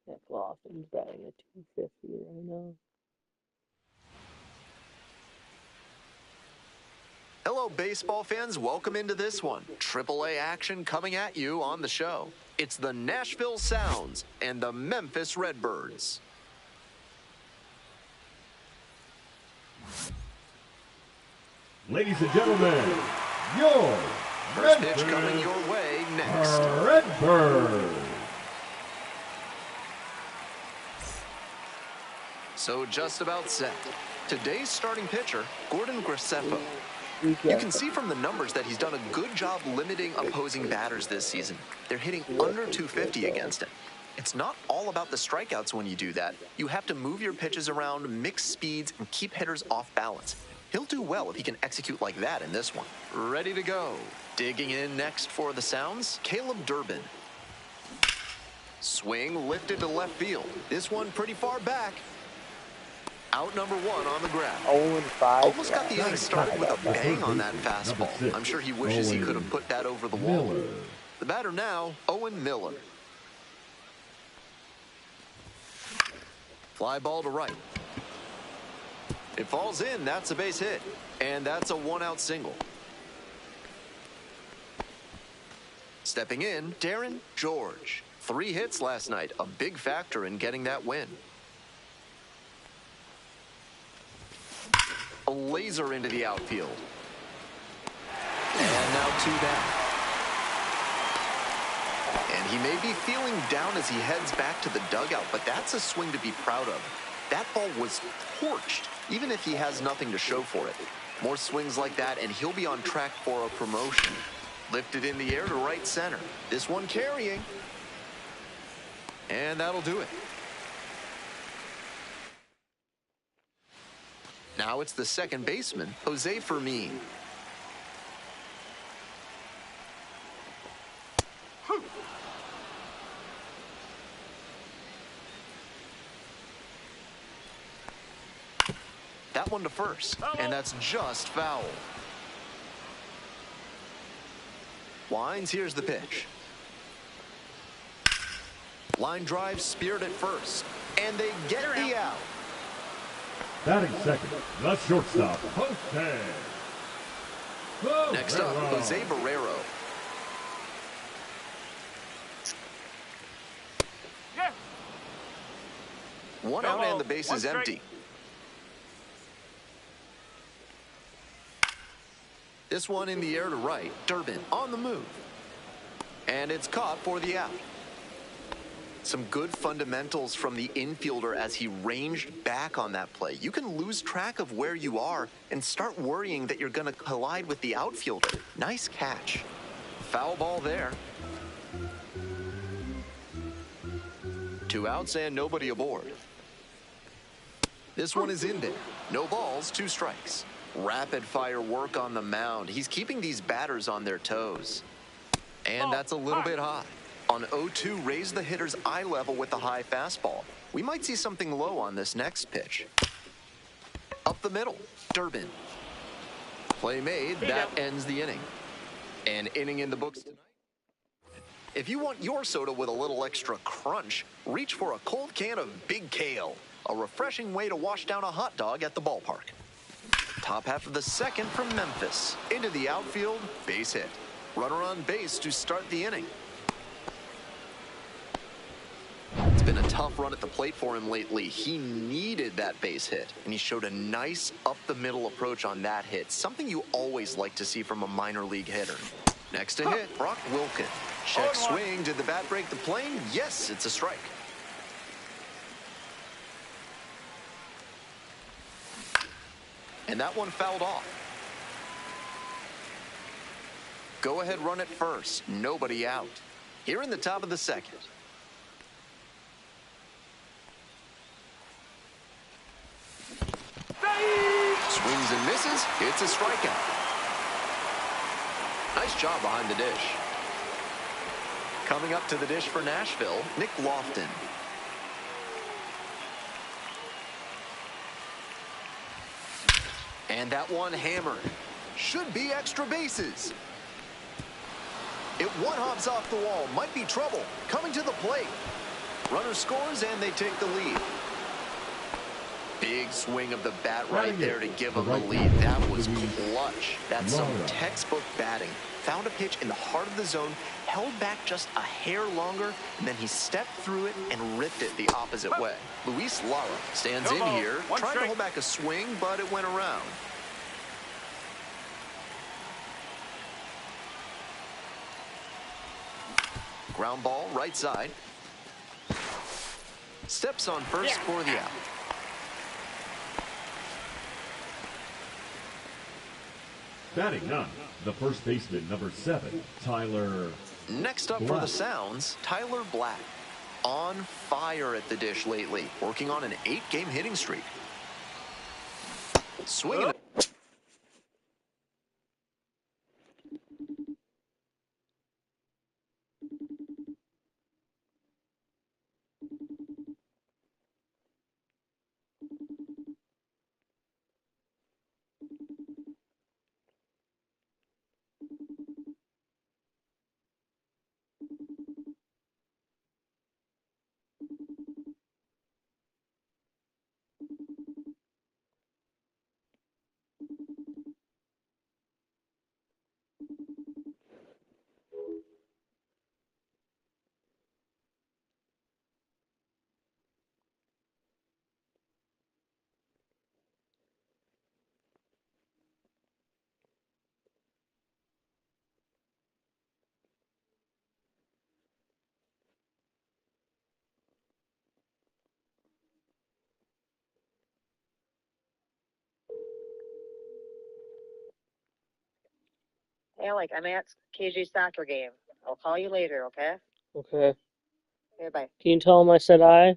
McLaughlin's batting at 250 right now. Hello, baseball fans. Welcome into this one. AAA action coming at you on the show. It's the Nashville Sounds and the Memphis Redbirds. Ladies and gentlemen, your First pitch coming your way next. Redbirds. So just about set. Today's starting pitcher, Gordon Graceffo. You can see from the numbers that he's done a good job limiting opposing batters this season. They're hitting under 250 against him. It's not all about the strikeouts when you do that. You have to move your pitches around, mix speeds, and keep hitters off balance. He'll do well if he can execute like that in this one. Ready to go. Digging in next for the Sounds, Caleb Durbin. Swing lifted to left field. This one pretty far back. Out number one on the ground. 0-5. Almost got the inning started with a bang on that fastball. I'm sure he wishes he could have put that over the wall. The batter now, Owen Miller. Fly ball to right. It falls in, that's a base hit. And that's a one-out single. Stepping in, Darren George. 3 hits last night, a big factor in getting that win. A laser into the outfield. And now 2 down. And he may be feeling down as he heads back to the dugout, but that's a swing to be proud of. That ball was torched, even if he has nothing to show for it. More swings like that, and he'll be on track for a promotion. Lifted in the air to right center. This one carrying. And that'll do it. Now it's the second baseman, Jose Fermin. That one to first, and that's just foul. Winds, here's the pitch. Line drive, speared at first, and they get the out. Batting second, the shortstop, Jose. Next up, Jose Barrero. Yeah. One out and the base is empty. This one in the air to right. Durbin on the move. And it's caught for the out. Some good fundamentals from the infielder as he ranged back on that play. You can lose track of where you are and start worrying that you're going to collide with the outfielder. Nice catch. Foul ball there. 2 outs and nobody aboard. This one is in there. No balls, 2 strikes. Rapid fire work on the mound. He's keeping these batters on their toes. And that's a little bit high. On 0-2, raise the hitter's eye level with the high fastball. We might see something low on this next pitch. Up the middle, Durbin. Play made, that ends the inning. An inning in the books tonight. If you want your soda with a little extra crunch, reach for a cold can of Big Kale, a refreshing way to wash down a hot dog at the ballpark. Top half of the second from Memphis. Into the outfield, base hit. Runner on base to start the inning. It's been a tough run at the plate for him lately. He needed that base hit, and he showed a nice up-the-middle approach on that hit, something you always like to see from a minor league hitter. Next to hit, Brock Wilken. Check swing. Did the bat break the plane? Yes, it's a strike. And that one fouled off. Go ahead, run it first. Nobody out. Here in the top of the second. Swings and misses. It's a strikeout. Nice job behind the dish. Coming up to the dish for Nashville, Nick Lofton. And that one hammered. Should be extra bases. It one hops off the wall. Might be trouble. Coming to the plate. Runner scores, and they take the lead. Big swing of the bat right there to give them the lead. That was clutch. That's some textbook batting. Found a pitch in the heart of the zone, held back just a hair longer, and then he stepped through it and ripped it the opposite way. Luis Lara stands in here, trying to hold back a swing, but it went around. Ground ball, right side. Steps on first for the out. Batting ninth, the first baseman, number 7, Tyler. Next up for the Sounds, Tyler Black. On fire at the dish lately, working on an 8-game hitting streak. Swinging. Alec, I'm at KJ soccer game. I'll call you later, okay? Okay. Okay, bye. Can you tell him I said hi?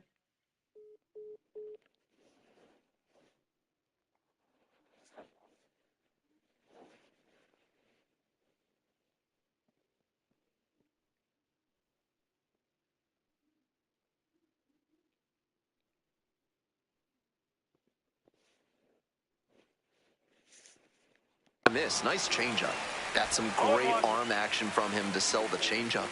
Miss, nice changeup. That's some great arm action from him to sell the changeup.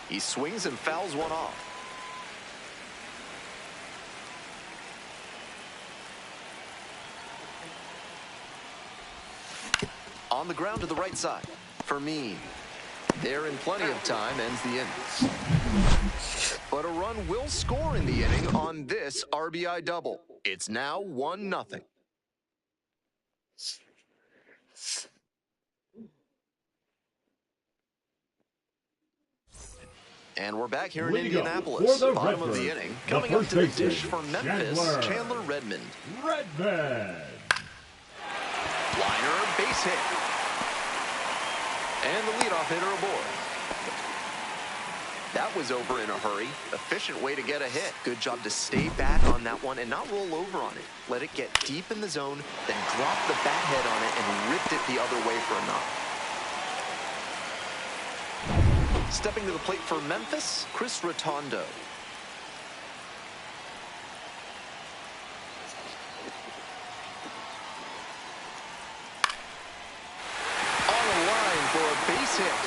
He swings and fouls one off. On the ground to the right side. Fermin. There in plenty of time, ends the inning. But a run will score in the inning on this RBI double. It's now 1-0. And we're back here in Indianapolis, bottom of the inning. Coming up to the dish for Memphis, Chandler Redmond. Redmond. Liner, base hit. And the leadoff hitter aboard. That was over in a hurry. Efficient way to get a hit. Good job to stay back on that one and not roll over on it. Let it get deep in the zone, then drop the bat head on it and ripped it the other way for a knock. Stepping to the plate for Memphis, Chris Rotondo. On the line for a base hit.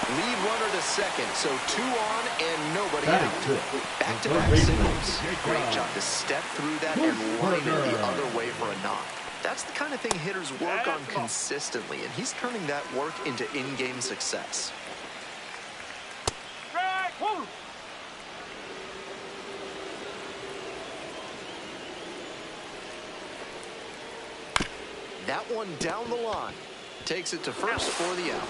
Lead runner to second, so 2 on and nobody out. Back-to-back singles. Great job to step through that and line it the other way for a knock. That's the kind of thing hitters work on consistently, and he's turning that work into in-game success. That one down the line. Takes it to first for the out.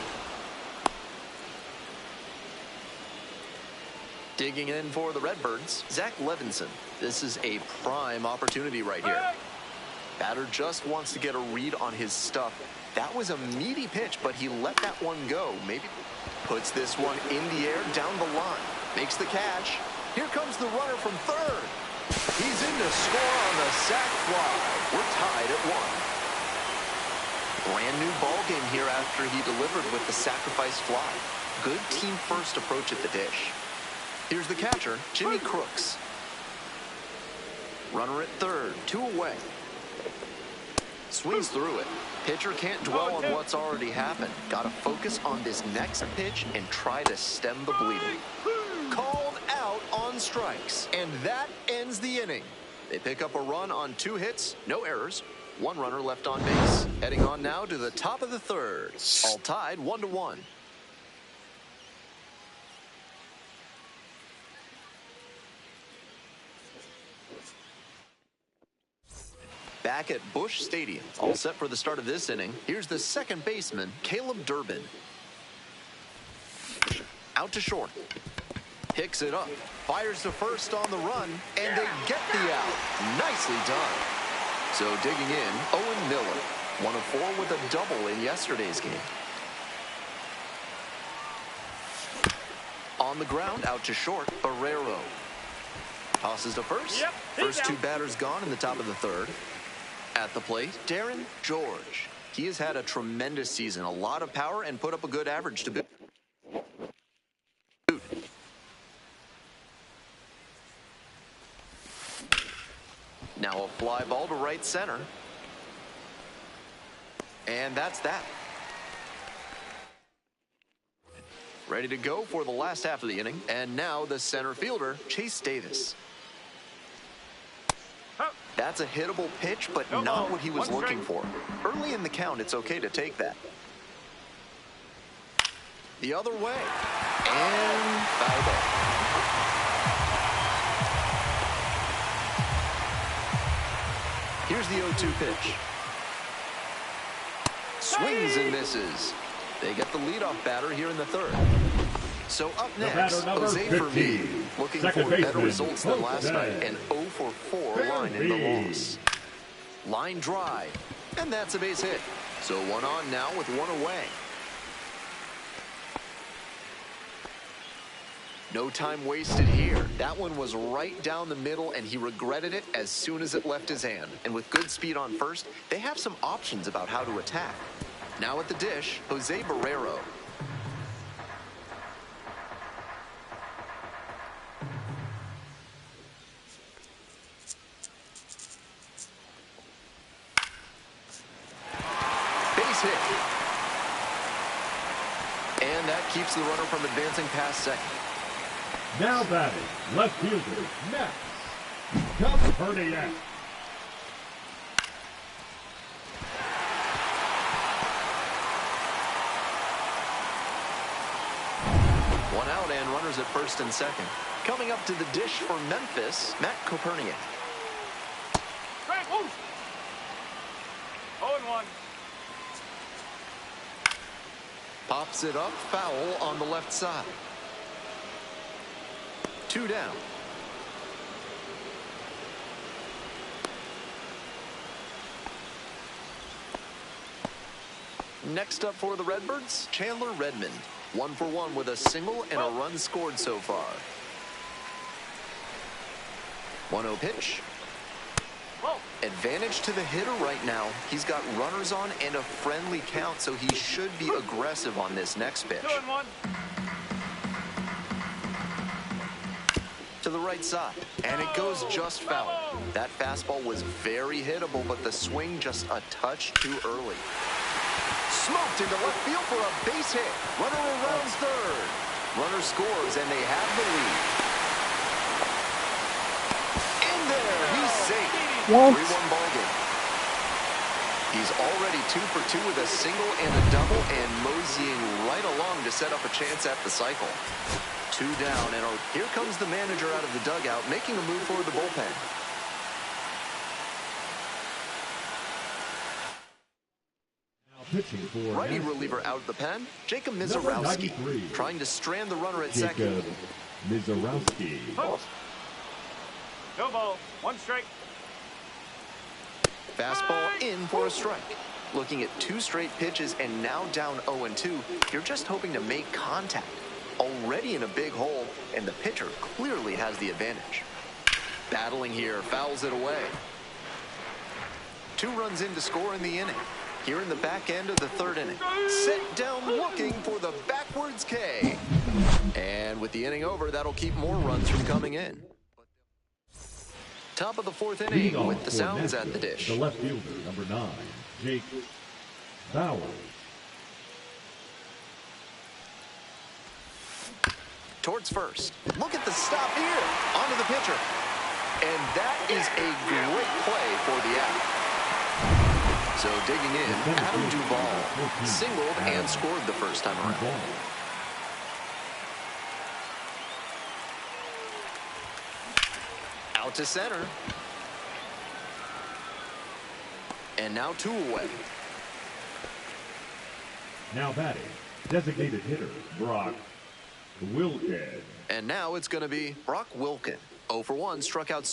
Digging in for the Redbirds, Zach Levinson. This is a prime opportunity right here. Batter just wants to get a read on his stuff. That was a meaty pitch, but he let that one go. Maybe puts this one in the air down the line. Makes the catch. Here comes the runner from third. He's in to score on the sac fly. We're tied at 1. Brand new ball game here after he delivered with the sacrifice fly. Good team first approach at the dish. Here's the catcher, Jimmy Crooks. Runner at third, 2 away. Swings through it. Pitcher can't dwell on what's already happened. Got to focus on this next pitch and try to stem the bleeding. Called out on strikes. And that ends the inning. They pick up a run on 2 hits, no errors, 1 runner left on base. Heading on now to the top of the 3rd. All tied 1-1. Back at Busch Stadium, all set for the start of this inning. Here's the second baseman, Caleb Durbin. Out to short. Picks it up. Fires to first on the run, and they get the out. Nicely done. So digging in, Owen Miller. 1 of 4 with a double in yesterday's game. On the ground, out to short, Barrero. Tosses to first. First 2 batters gone in the top of the 3rd. At the plate, Darren George. He has had a tremendous season, a lot of power, and put up a good average to boot. Now a fly ball to right center. And that's that. Ready to go for the last half of the inning. And now the center fielder, Chase Davis. That's a hittable pitch, but not what he was looking for. Early in the count, it's okay to take that. The other way. And foul ball. Here's the 0-2 pitch. Swings and misses. They get the leadoff batter here in the 3rd. So up next, Jose Fermin, looking for better results than last night. An 0-for-4 line in the loss. Line drive, and that's a base hit. So 1 on now with 1 away. No time wasted here. That one was right down the middle, and he regretted it as soon as it left his hand. And with good speed on first, they have some options about how to attack. Now at the dish, Jose Barrero. Base hit. And that keeps the runner from advancing past second. Now batting, left fielder, Max Caperniak. One out and runners at first and second. Coming up to the dish for Memphis, Matt Caperniak. Strike, woo! 0-1. Pops it up, foul on the left side. 2 down. Next up for the Redbirds, Chandler Redmond. 1 for 1 with a single and a run scored so far. 1-0 pitch. Advantage to the hitter right now. He's got runners on and a friendly count, so he should be aggressive on this next pitch. 2-1. To the right side, and it goes just foul. That fastball was very hittable, but the swing just a touch too early. Smoked into left field for a base hit. Runner around third. Runner scores, and they have the lead. In there, he's safe. 3-1 ball game. He's already 2 for 2 with a single and a double, and moseying right along to set up a chance at the cycle. 2 down, and here comes the manager out of the dugout, making a move for the bullpen. Pitching for Righty reliever out of the pen, Jacob Mizorowski, trying to strand the runner at second. Mizorowski. No ball. 1 strike. Fastball in for a strike. Looking at 2 straight pitches and now down 0-2, you're just hoping to make contact. Already in a big hole, and the pitcher clearly has the advantage. Battling here, fouls it away. 2 runs in to score in the inning. Here in the back end of the 3rd inning. Set down looking for the backwards K. And with the inning over, that'll keep more runs from coming in. Top of the fourth Leading inning off with the for sounds at Nashville, the dish. the left fielder, number 9, Jake Bauers. Towards first. Look at the stop here. Onto the pitcher. And that is a great play for the out. So digging in, Adam Duvall singled and scored the first time around. Out to center. And now 2 away. Now batting, designated hitter, Brock Wilken. And now it's going to be Brock Wilken. 0 for 1, struck out.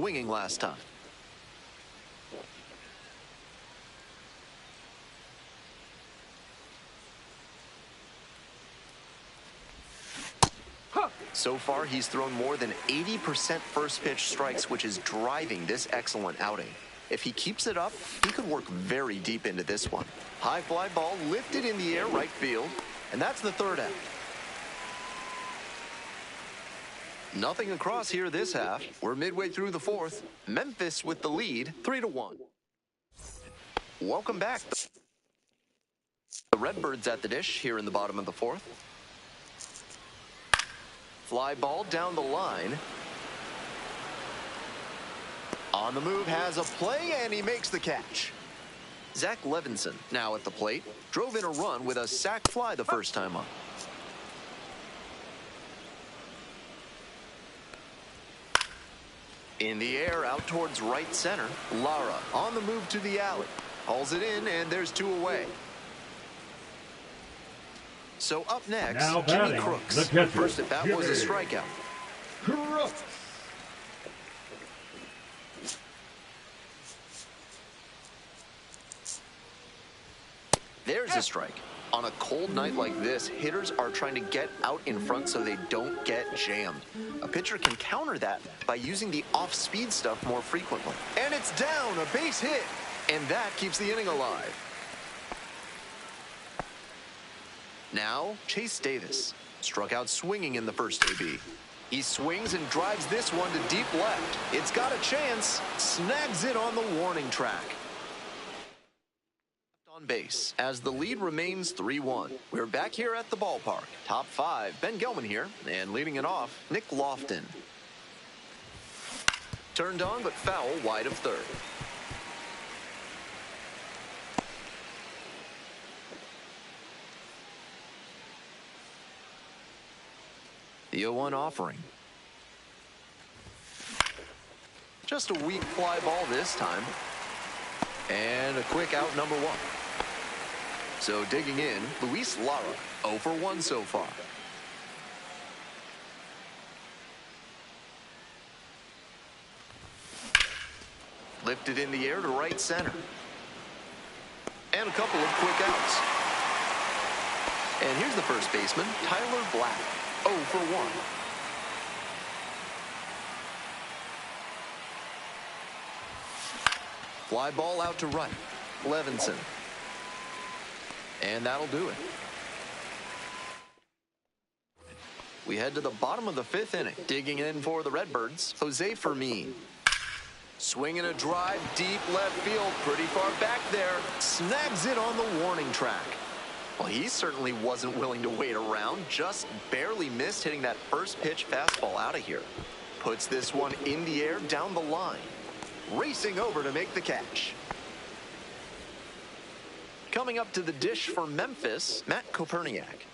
Swinging last time. So far, he's thrown more than 80% first pitch strikes, which is driving this excellent outing. If he keeps it up, he could work very deep into this one. High fly ball lifted in the air, right field, and that's the third out. Nothing across here this half. We're midway through the fourth. Memphis with the lead, 3-1. Welcome back. The Redbirds at the dish here in the bottom of the fourth. Fly ball down the line. On the move, has a play, and he makes the catch. Zach Levinson now at the plate. Drove in a run with a sac fly the first time up. In the air, out towards right center. Lara on the move to the alley. Hauls it in, and there's 2 away. So up next, Now Jimmy batting, Crooks. the catcher, First at bat was a strikeout. Crooks. There's a strike. On a cold night like this, hitters are trying to get out in front so they don't get jammed. A pitcher can counter that by using the off-speed stuff more frequently. And it's down, a base hit. And that keeps the inning alive. Now, Chase Davis. Struck out swinging in the first AB. He swings and drives this one to deep left. It's got a chance. Snags it on the warning track. On base as the lead remains 3-1. We're back here at the ballpark. Top 5, Ben Gelman here, and leading it off, Nick Lofton. Turned on but foul wide of third. The 0-1 offering. Just a weak fly ball this time. And a quick out, number 1. So digging in, Luis Lara, 0 for 1 so far. Lifted in the air to right center. And a couple of quick outs. And here's the first baseman, Tyler Black, 0 for 1. Fly ball out to right. Levinson. And that'll do it. We head to the bottom of the 5th inning. Digging in for the Redbirds, Jose Fermin. Swinging a drive deep left field, pretty far back there. Snags it on the warning track. Well, he certainly wasn't willing to wait around. Just barely missed hitting that first pitch fastball out of here. Puts this one in the air down the line. Racing over to make the catch. Coming up to the dish for Memphis, Matt Koperniak.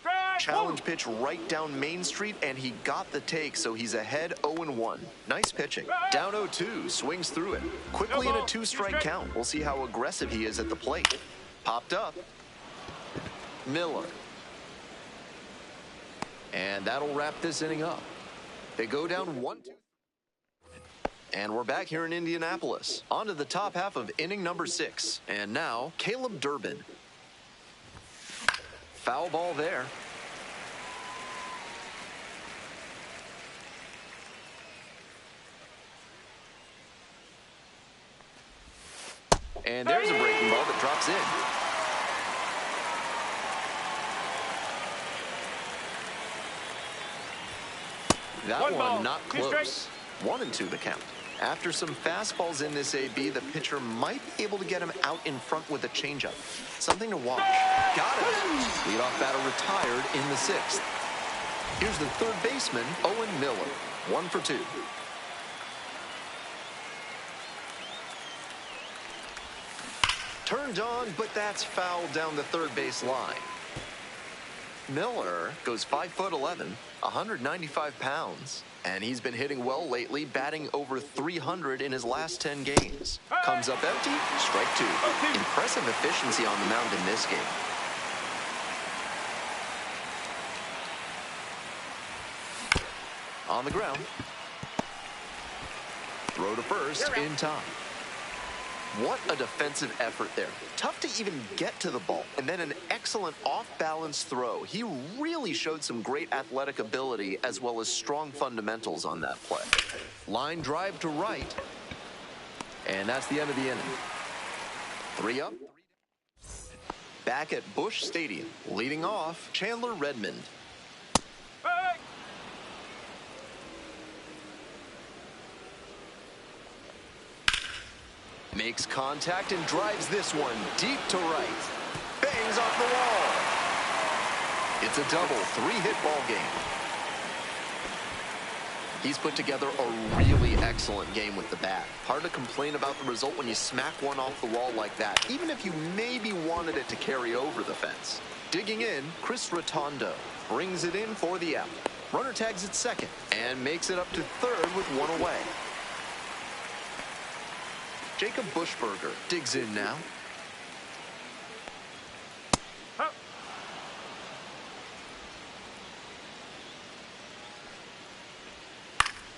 Strike! Challenge pitch right down Main Street, and he got the take, so he's ahead 0-1. Nice pitching. Down 0-2, swings through it. Quickly in a 2-strike count. We'll see how aggressive he is at the plate. Popped up. Miller. And that'll wrap this inning up. They go down 1-2. And we're back here in Indianapolis. On to the top half of inning number 6. And now, Caleb Durbin. Foul ball there. And there's a breaking ball that drops in. That one not close. 1-2 the count. After some fastballs in this AB, the pitcher might be able to get him out in front with a changeup. Something to watch. Got it. Leadoff batter retired in the 6th. Here's the third baseman, Owen Miller. 1 for 2. Turned on, but that's fouled down the third base line. Miller goes 5'11", 195 pounds. And he's been hitting well lately, batting over 300 in his last 10 games. Comes up empty, strike 2. Impressive efficiency on the mound in this game. On the ground. Throw to first in time. What a defensive effort there. Tough to even get to the ball. And then an excellent off-balance throw. He really showed some great athletic ability as well as strong fundamentals on that play. Line drive to right. And that's the end of the inning. 3 up. Back at Busch Stadium. Leading off, Chandler Redmond. Makes contact and drives this one deep to right. Bangs off the wall. It's a double, 3-hit ball game. He's put together a really excellent game with the bat. Hard to complain about the result when you smack one off the wall like that, even if you maybe wanted it to carry over the fence. Digging in, Chris Rotondo brings it in for the out. Runner tags at second and makes it up to third with 1 away. Jacob Buschberger digs in now.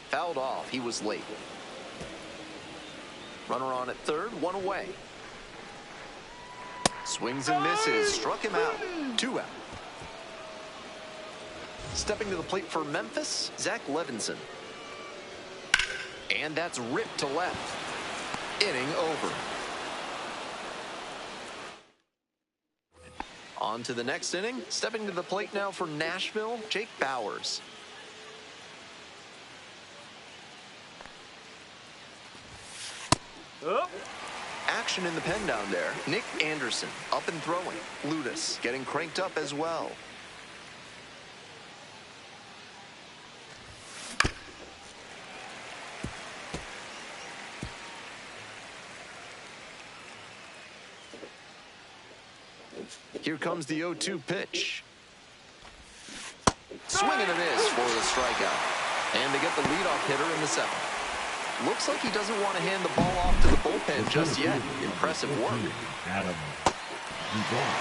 Fouled off. He was late. Runner on at third, 1 away. Swings and misses. Struck him out. 2 out. Stepping to the plate for Memphis, Zach Levinson. And that's ripped to left. Inning over. On to the next inning. Stepping to the plate now for Nashville, Jake Bowers. Action in the pen down there. Nick Anderson up and throwing. Ludus getting cranked up as well. Here comes the 0-2 pitch. Swing and a miss for the strikeout. And they get the leadoff hitter in the 7th. Looks like he doesn't want to hand the ball off to the bullpen just yet. Impressive work. Adam Duvall.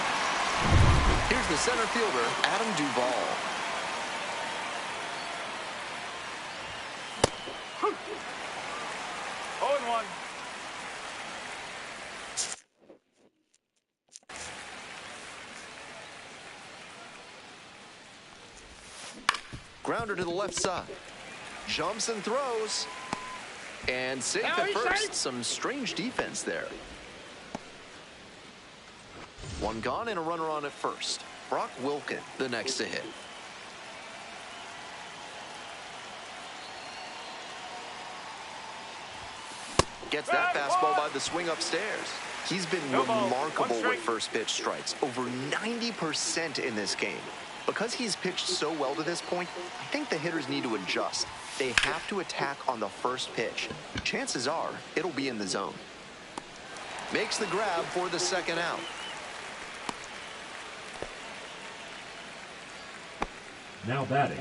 Here's the center fielder, Adam Duvall. Oh, 1. Grounder to the left side. Jumps and throws. And safe at first. Some strange defense there. 1 gone and a runner on at first. Brock Wilken, the next to hit. Gets that fastball by the swing upstairs. He's been remarkable with first pitch strikes. Over 90% in this game. Because he's pitched so well to this point, I think the hitters need to adjust. They have to attack on the first pitch. Chances are, it'll be in the zone. Makes the grab for the 2nd out. Now batting.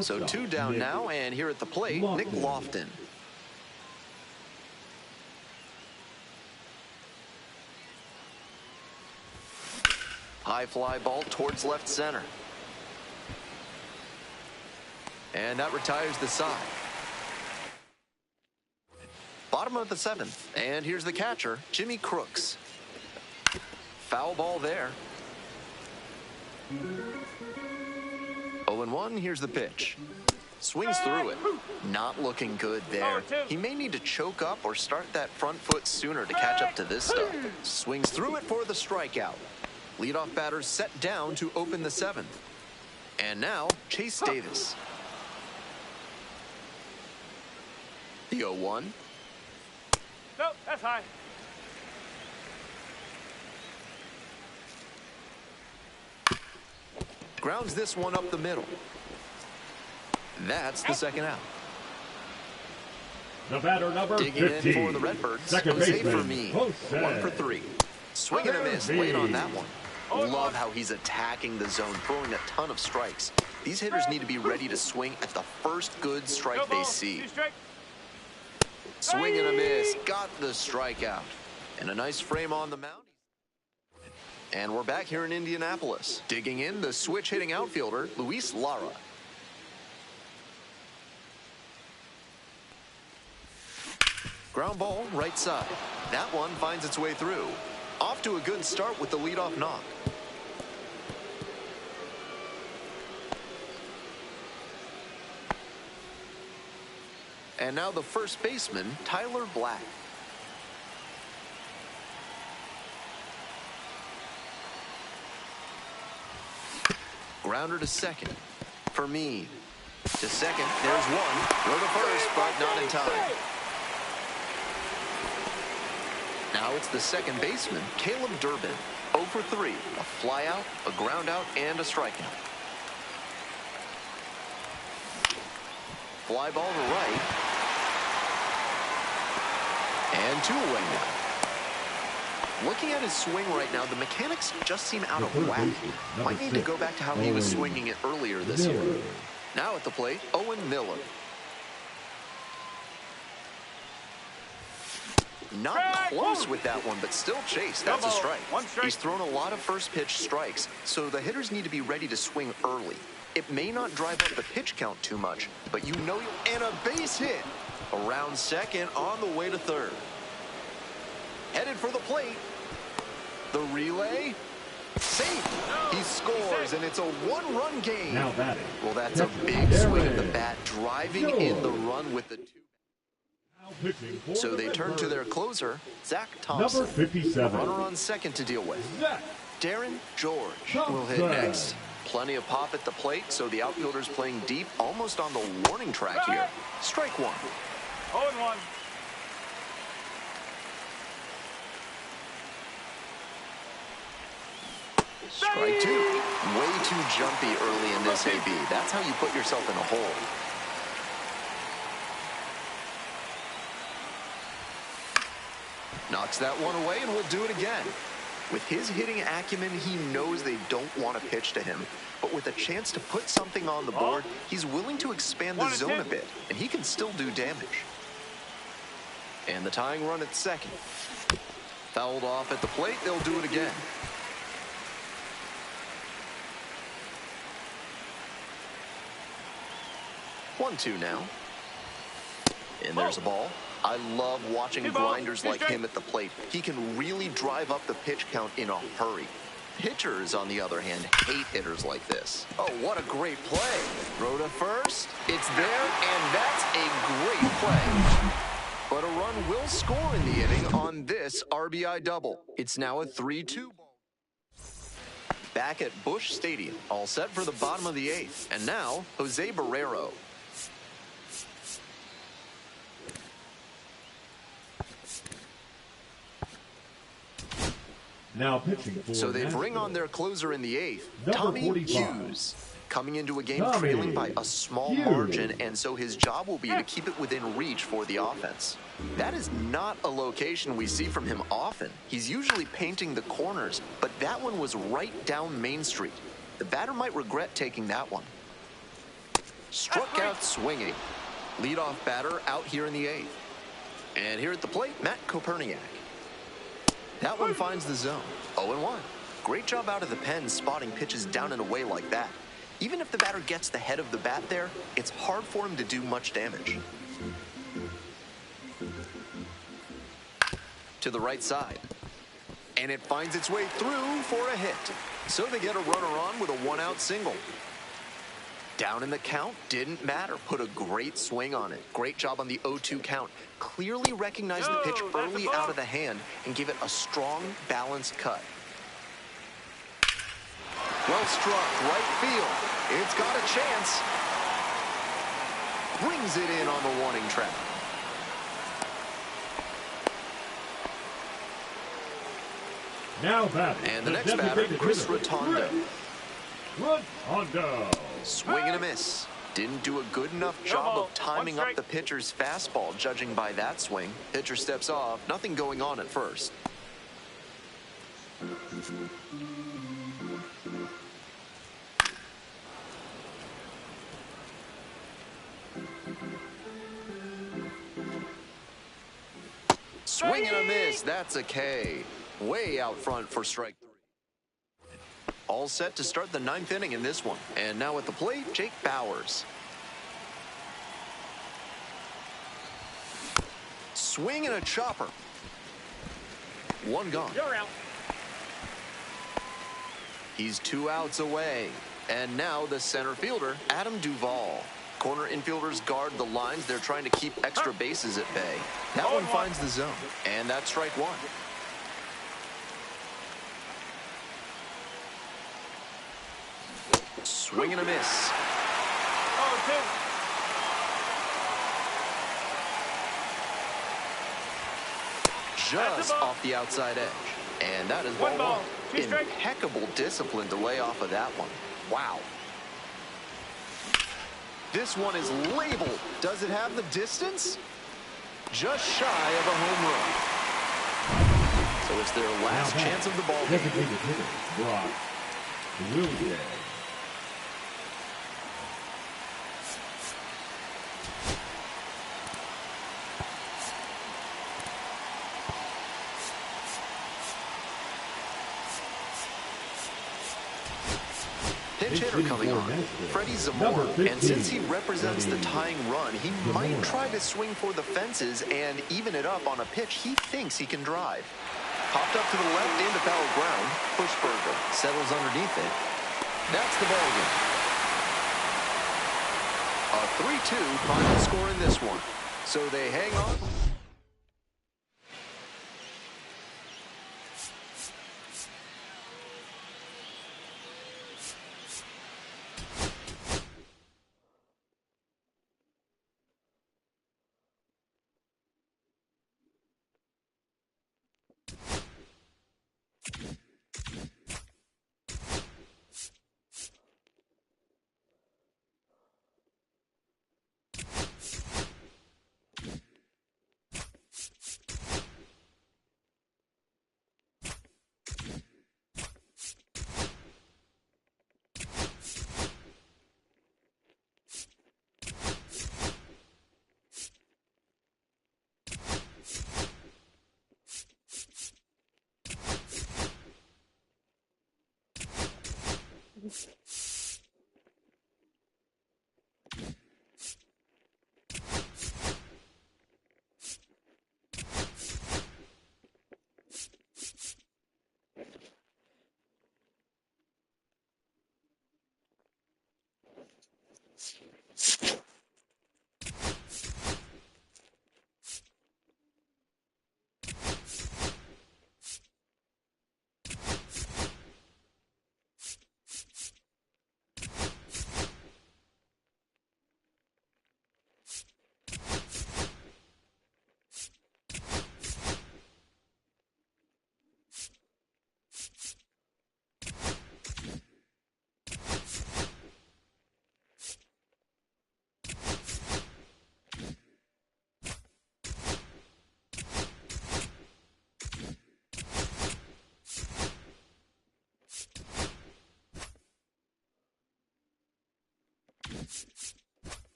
So Shortstop, 2 down Nick now, and here at the plate, Nick Lofton. Lofton. High fly ball towards left center. And that retires the side. Bottom of the 7th, and here's the catcher, Jimmy Crooks. Foul ball there. 0-1, here's the pitch. Swings through it. Not looking good there. He may need to choke up or start that front foot sooner to catch up to this stuff. Swings through it for the strikeout. Leadoff batter set down to open the 7th. And now, Chase Davis. The 0-1. Nope, that's high. Grounds this one up the middle. That's the second out. The batter number Digging 15. in for the Redbirds, Second Jose baseman, Fermin. Jose. 1 for 3. Swing and a miss late on that one. Love how he's attacking the zone, throwing a ton of strikes. These hitters need to be ready to swing at the first good strike they see. Swing and a miss, got the strikeout. And a nice frame on the mound. And we're back here in Indianapolis. Digging in, the switch-hitting outfielder, Luis Lara. Ground ball, right side. That one finds its way through. Off to a good start with the leadoff knock. And now the first baseman, Tyler Black. Grounder to second. Fermin. To second. There's one. Throw to first, but not in time. Now it's the second baseman, Caleb Durbin. 0 for 3. A fly out, a ground out, and a strikeout. Fly ball to right. And 2 away now. Looking at his swing right now, the mechanics just seem out of whack. Might need to go back to how he was swinging it earlier this year. Now at the plate, Owen Miller. Not close with that one, but still chased. That's a strike. He's thrown a lot of first pitch strikes, so the hitters need to be ready to swing early. It may not drive up the pitch count too much, but you know you'll... And a base hit. Around second, on the way to third. Headed for the plate. The relay. Safe. He scores, and it's a 1-run game. Now batting. Well, that's a big swing of the bat, driving in the run with the 2. So they turn to their closer, Zach Thompson. Number 57. Runner on second to deal with. Zach Darren George will hit next. Plenty of pop at the plate, so the outfielder's playing deep, almost on the warning track here. Strike 1. 0-1. Strike 2. Way too jumpy early in this AB. That's how you put yourself in a hole. Knocks that one away, and we'll do it again. With his hitting acumen, he knows they don't want to pitch to him. But with a chance to put something on the board, he's willing to expand the zone a bit, and he can still do damage. And the tying run at second. Fouled off at the plate, they'll do it again. One-two now. And there's a ball. I love watching grinders like him at the plate. He can really drive up the pitch count in a hurry. Pitchers, on the other hand, hate hitters like this. Oh, what a great play. Throw to first. It's there, and that's a great play. But a run will score in the inning on this RBI double. It's now a 3-2 ball. Back at Busch Stadium, all set for the bottom of the 8th. And now, Jose Barrero. Now pitching for So they bring on their closer in the 8th, Tommy Hughes. Coming into a game trailing by a small margin, and so his job will be to keep it within reach for the offense. That is not a location we see from him often. He's usually painting the corners, but that one was right down Main Street. The batter might regret taking that one. Struck out swinging. Leadoff batter out here in the 8th. And here at the plate, Matt Koperniak. That one finds the zone. 0-1. Great job out of the pen spotting pitches down and away like that. Even if the batter gets the head of the bat there, it's hard for him to do much damage. To the right side. And it finds its way through for a hit. So they get a runner on with a 1-out single. Down in the count, didn't matter. Put a great swing on it. Great job on the 0-2 count. Clearly recognized the pitch early out of the hand and gave it a strong, balanced cut. Well struck, right field. It's got a chance. Brings it in on the warning track. Now batting. And the next batter, Chris Rotondo. Rotondo. Swing and a miss. Didn't do a good enough job of timing up the pitcher's fastball, judging by that swing. Pitcher steps off, nothing going on at first. Swing and a miss, that's a K. Way out front for strike 3. All set to start the 9th inning in this one. And now at the plate, Jake Bauers. Swing and a chopper. One gone. You're out. He's 2 outs away. And now the center fielder, Adam Duvall. Corner infielders guard the lines. They're trying to keep extra bases at bay. That one finds the zone. And that's strike 1. Swing and a miss. 0-2. Just off the outside edge. And that is One ball, 2 strikes. Impeccable discipline to lay off of that one. Wow. This one is labeled. Does it have the distance? Just shy of a home run. So it's their last chance of the ball game. Designated hitter, Brock Williams. Pinch hitter coming on, Freddie Zamora. And since he represents the tying run, he might try to swing for the fences and even it up on a pitch he thinks he can drive. Popped up to the left into foul ground. Pushberger settles underneath it. That's the ball game. A 3-2 final score in this one. So they hang on.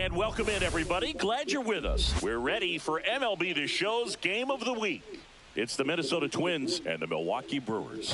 And welcome in, everybody. Glad you're with us. We're ready for MLB The Show's Game of the Week. It's the Minnesota Twins and the Milwaukee Brewers.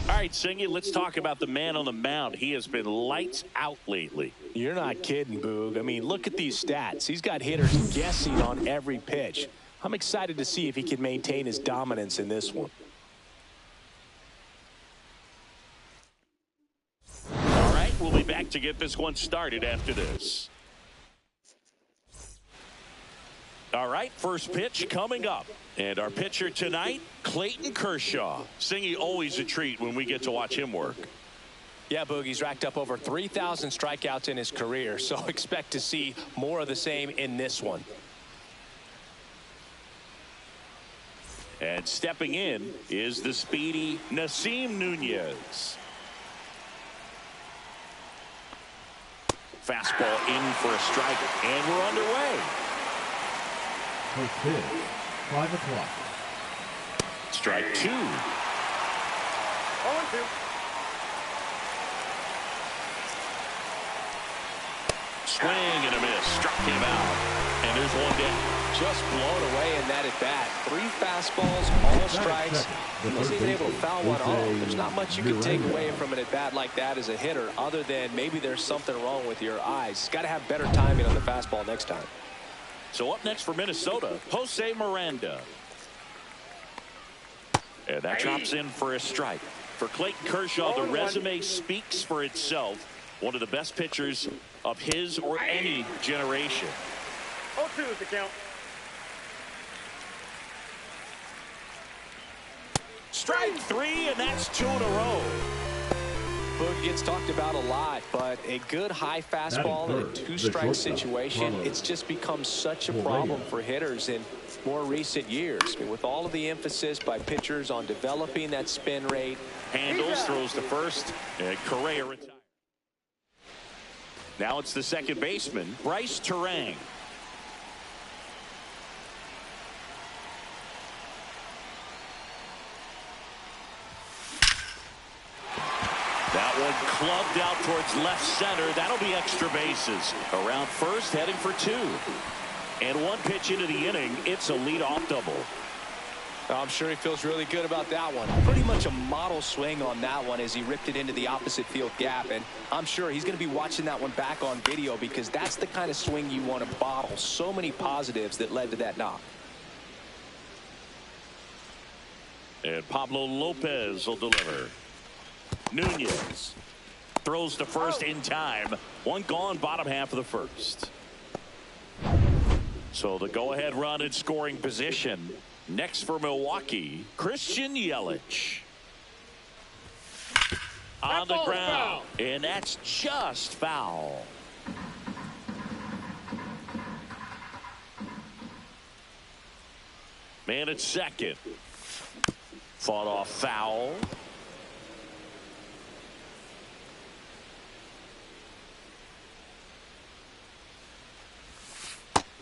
All right, Singy, let's talk about the man on the mound. He has been lights out lately. You're not kidding, Boog. I mean, look at these stats. He's got hitters guessing on every pitch. I'm excited to see if he can maintain his dominance in this one. All right, we'll be back to get this one started after this. All right, first pitch coming up. And our pitcher tonight, Clayton Kershaw. Singy, always a treat when we get to watch him work. Yeah, Boog, he's racked up over 3,000 strikeouts in his career, so expect to see more of the same in this one. And stepping in is the speedy Nasim Nunez. Fastball in for a strike, and we're underway. First pitch, 5 o'clock. Strike 2. 0-2. Swing and a miss. Struck him out. And there's one down. Just blown away in that at-bat. 3 fastballs, all strikes. He wasn't even able to foul one off. There's not much you can take away from an at-bat like that as a hitter, other than maybe there's something wrong with your eyes. Got to have better timing on the fastball next time. So up next for Minnesota, Jose Miranda. And that drops in for a strike. For Clayton Kershaw, the resume speaks for itself. One of the best pitchers of his or any generation. 0-2 is the count. Strike 3, and that's 2 in a row. Boog gets talked about a lot, but a good high fastball in a 2-strike situation, it's just become such a problem for hitters in more recent years. I mean, with all of the emphasis by pitchers on developing that spin rate. Handles, throws to first, and Correa retires. Now it's the second baseman, Bryce Terang. That one clubbed out towards left center. That'll be extra bases. Around first, heading for 2. And one pitch into the inning, it's a leadoff double. I'm sure he feels really good about that one. Pretty much a model swing on that one as he ripped it into the opposite field gap. And I'm sure he's going to be watching that one back on video, because that's the kind of swing you want to bottle. So many positives that led to that knock. And Pablo Lopez will deliver. Nunez throws to first in time. One gone, bottom half of the first. So the go-ahead run in scoring position. Next for Milwaukee, Christian Yelich. On the ground, and that's just foul. Man at second. Fought off foul.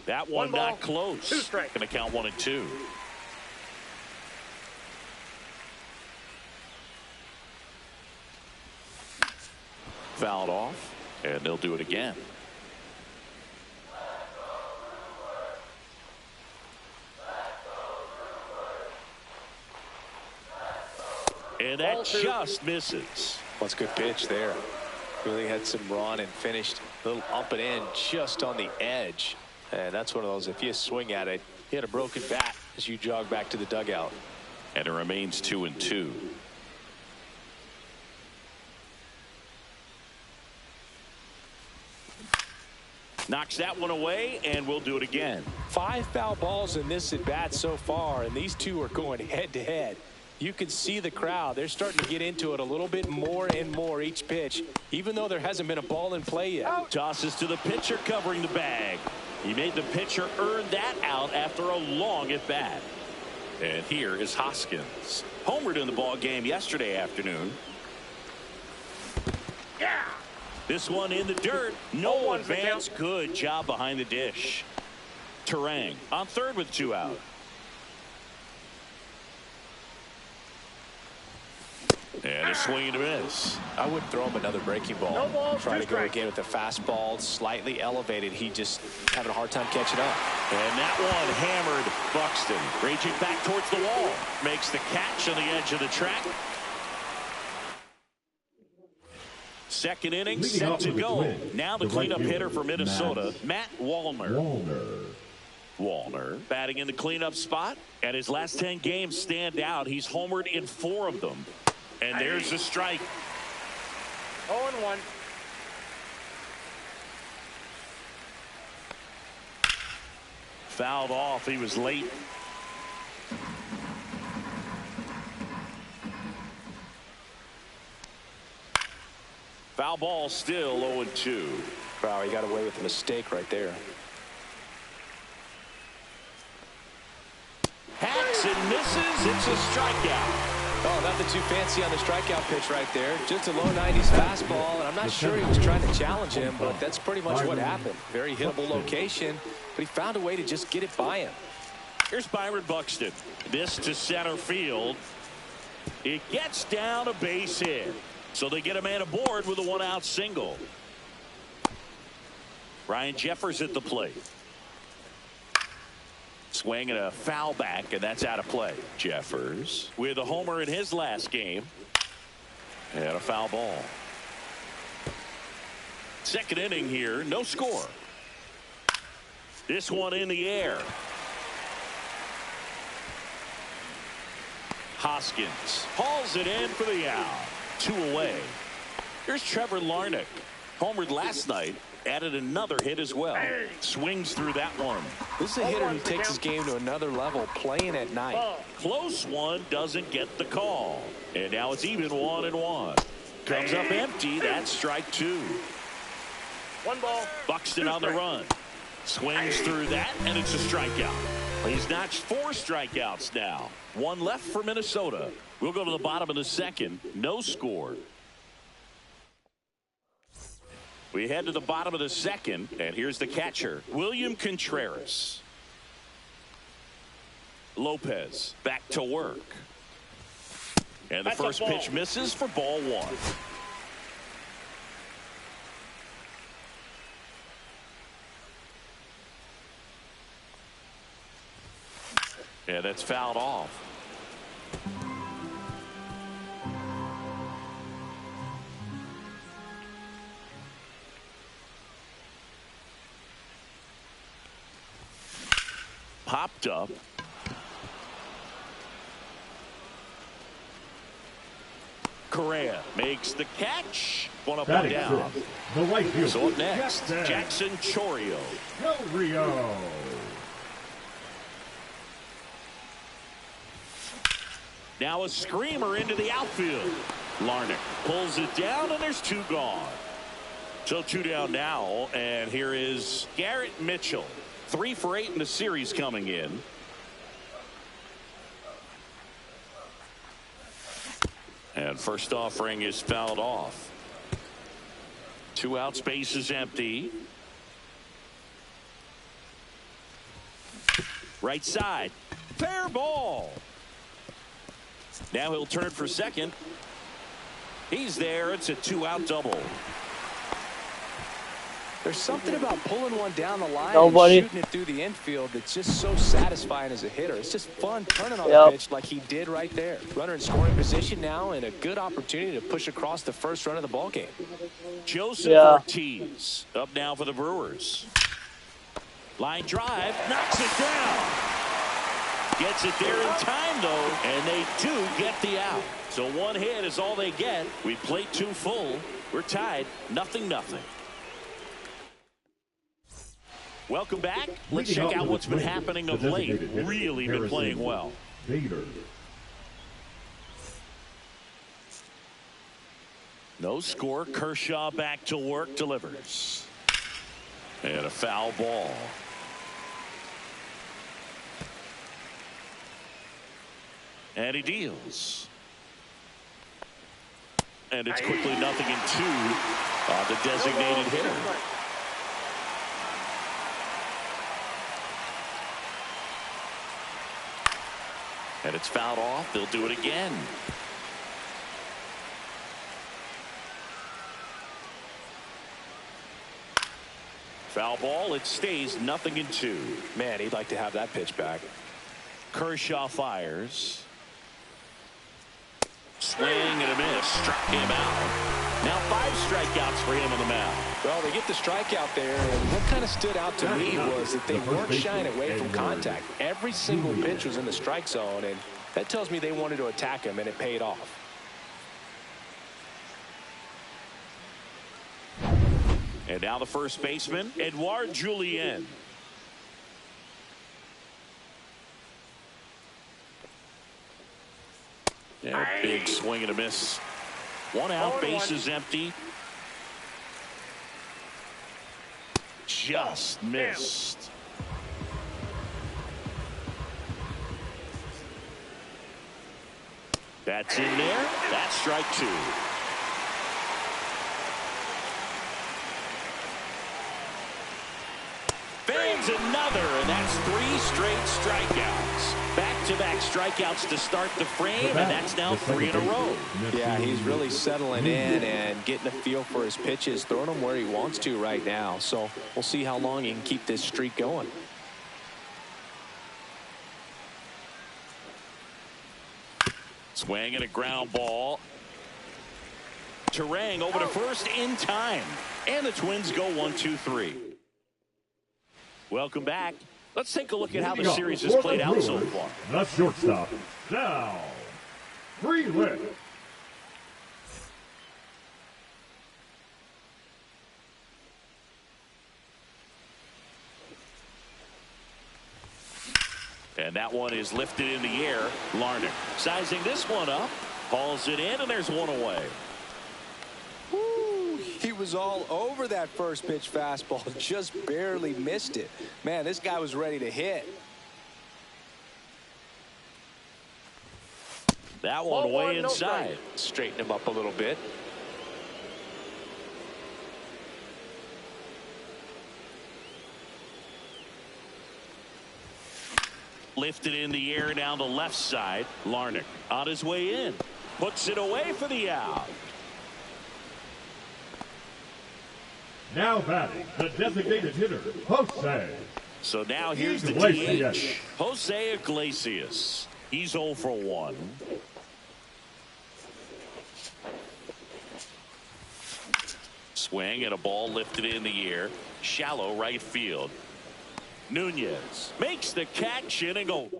That one not close. 2 strikes. Going to count 1 and 2. Fouled off, and they'll do it again. And that just misses. Well, it's a good pitch there. Really had some run and finished a little up and in just on the edge. And that's one of those, if you swing at it, you hit a broken bat as you jog back to the dugout. And it remains 2-2. Knocks that one away, and we'll do it again. 5 foul balls in this at bat so far, and these two are going head to head. You can see the crowd. They're starting to get into it a little bit more and more each pitch, even though there hasn't been a ball in play yet. Tosses to the pitcher covering the bag. He made the pitcher earn that out after a long at bat. And here is Hoskins. Homered in the ball game yesterday afternoon. Yeah. This one in the dirt. No advance. Good job behind the dish. Terang on third with 2 out. And a swing and a miss. I wouldn't throw him another breaking ball. No balls, Try 2 to go strikes. again with the fastball, slightly elevated. He just having a hard time catching up. And that one hammered Buxton. Raging back towards the wall. Makes the catch on the edge of the track. Second inning Leading set off to with the go. Twins, Now the the right cleanup hitter fielder, for Minnesota, Matt Wallner. Wallner batting in the cleanup spot. And his last 10 games stand out. He's homered in 4 of them. And there's a strike. 0-1. Fouled off. He was late. Foul ball, still 0-2. Wow, he got away with a mistake right there. Hacks and misses. It's a strikeout. Oh, nothing too fancy on the strikeout pitch right there. Just a low 90s fastball, and I'm not sure he was trying to challenge him, but that's pretty much what happened. Very hittable location, but he found a way to just get it by him. Here's Byron Buxton. This to center field. It gets down a base hit. So they get a man aboard with a 1-out single. Ryan Jeffers at the plate. Swing and a foul back, and that's out of play. Jeffers with a homer in his last game. And a foul ball. Second inning here, no score. This one in the air. Hoskins hauls it in for the out. 2 away. Here's Trevor Larnach. Homered last night. Added another hit as well. Swings through that one. This is a hitter who takes his game to another level, playing at night. Close one, doesn't get the call. And now it's even 1-1. Comes up empty. That's strike 2. 1 ball. Buxton on the run. Swings through that, and it's a strikeout. He's notched 4 strikeouts now. 1 left for Minnesota. We'll go to the bottom of the second. No score. We head to the bottom of the second, and here's the catcher, William Contreras. Lopez back to work. And the first pitch misses for ball 1. And that's fouled off. Popped up. Correa makes the catch. One up, one down. The right fielder. So up next, Jackson Chourio. Del Rio. Now a screamer into the outfield. Larnach pulls it down, and there's 2 gone. So 2 down now, and here is Garrett Mitchell. 3 for 8 in the series coming in. And first offering is fouled off. 2 out, space is empty. Right side. Fair ball. Now he'll turn for second. He's there. It's a 2-out double. There's something about pulling one down the line Nobody. and shooting it through the infield that's just so satisfying as a hitter. It's just fun turning on the pitch like he did right there. Runner in scoring position now and a good opportunity to push across the first run of the ball game. Joseph Ortiz up now for the Brewers. Line drive, knocks it down. Gets it there in time, though, and they do get the out. So one hit is all they get. We played 2 full. We're tied, 0-0. Welcome back. Let's check out what's been happening of late. Really been playing well. No score. Kershaw back to work, delivers. And a foul ball. And he deals. And it's quickly 0-2 on the designated hitter. And it's fouled off. They'll do it again. Foul ball. It stays 0-2. Man, he'd like to have that pitch back. Kershaw fires. Swing and a miss. Struck him out. Now 5 strikeouts for him on the mound. Well, they get the strikeout there, and what kind of stood out to me was that they weren't shying away from contact. Every single pitch was in the strike zone, and that tells me they wanted to attack him, and it paid off. And now the first baseman, Edouard Julien. Yeah, big swing and a miss. 1 out, base is empty. Just missed. That's in there. That's strike 2. Fans another, and that's 3 straight strikeouts. Back-to-back strikeouts to start the frame, and that's now 3 in a row. Yeah, he's really settling in and getting a feel for his pitches, throwing them where he wants to right now. So we'll see how long he can keep this streak going. Swing and a ground ball. Terang over to first in time. And the Twins go 1-2-3. Welcome back. Let's take a look at how the series has played out so far. The shortstop, now, Freeland. And that one is lifted in the air. Larnach sizing this one up. Hauls it in, and there's one away. He was all over that first pitch fastball, just barely missed it. Man, this guy was ready to hit. That one way inside. Straighten him up a little bit. Lifted in the air down the left side. Larnach on his way in. Puts it away for the out. Now batting, the designated hitter, Jose. So now here's the Iglesias. DH. Jose Iglesias. He's 0 for 1. Swing and a ball lifted in the air. Shallow right field. Nunez makes the catch in and go.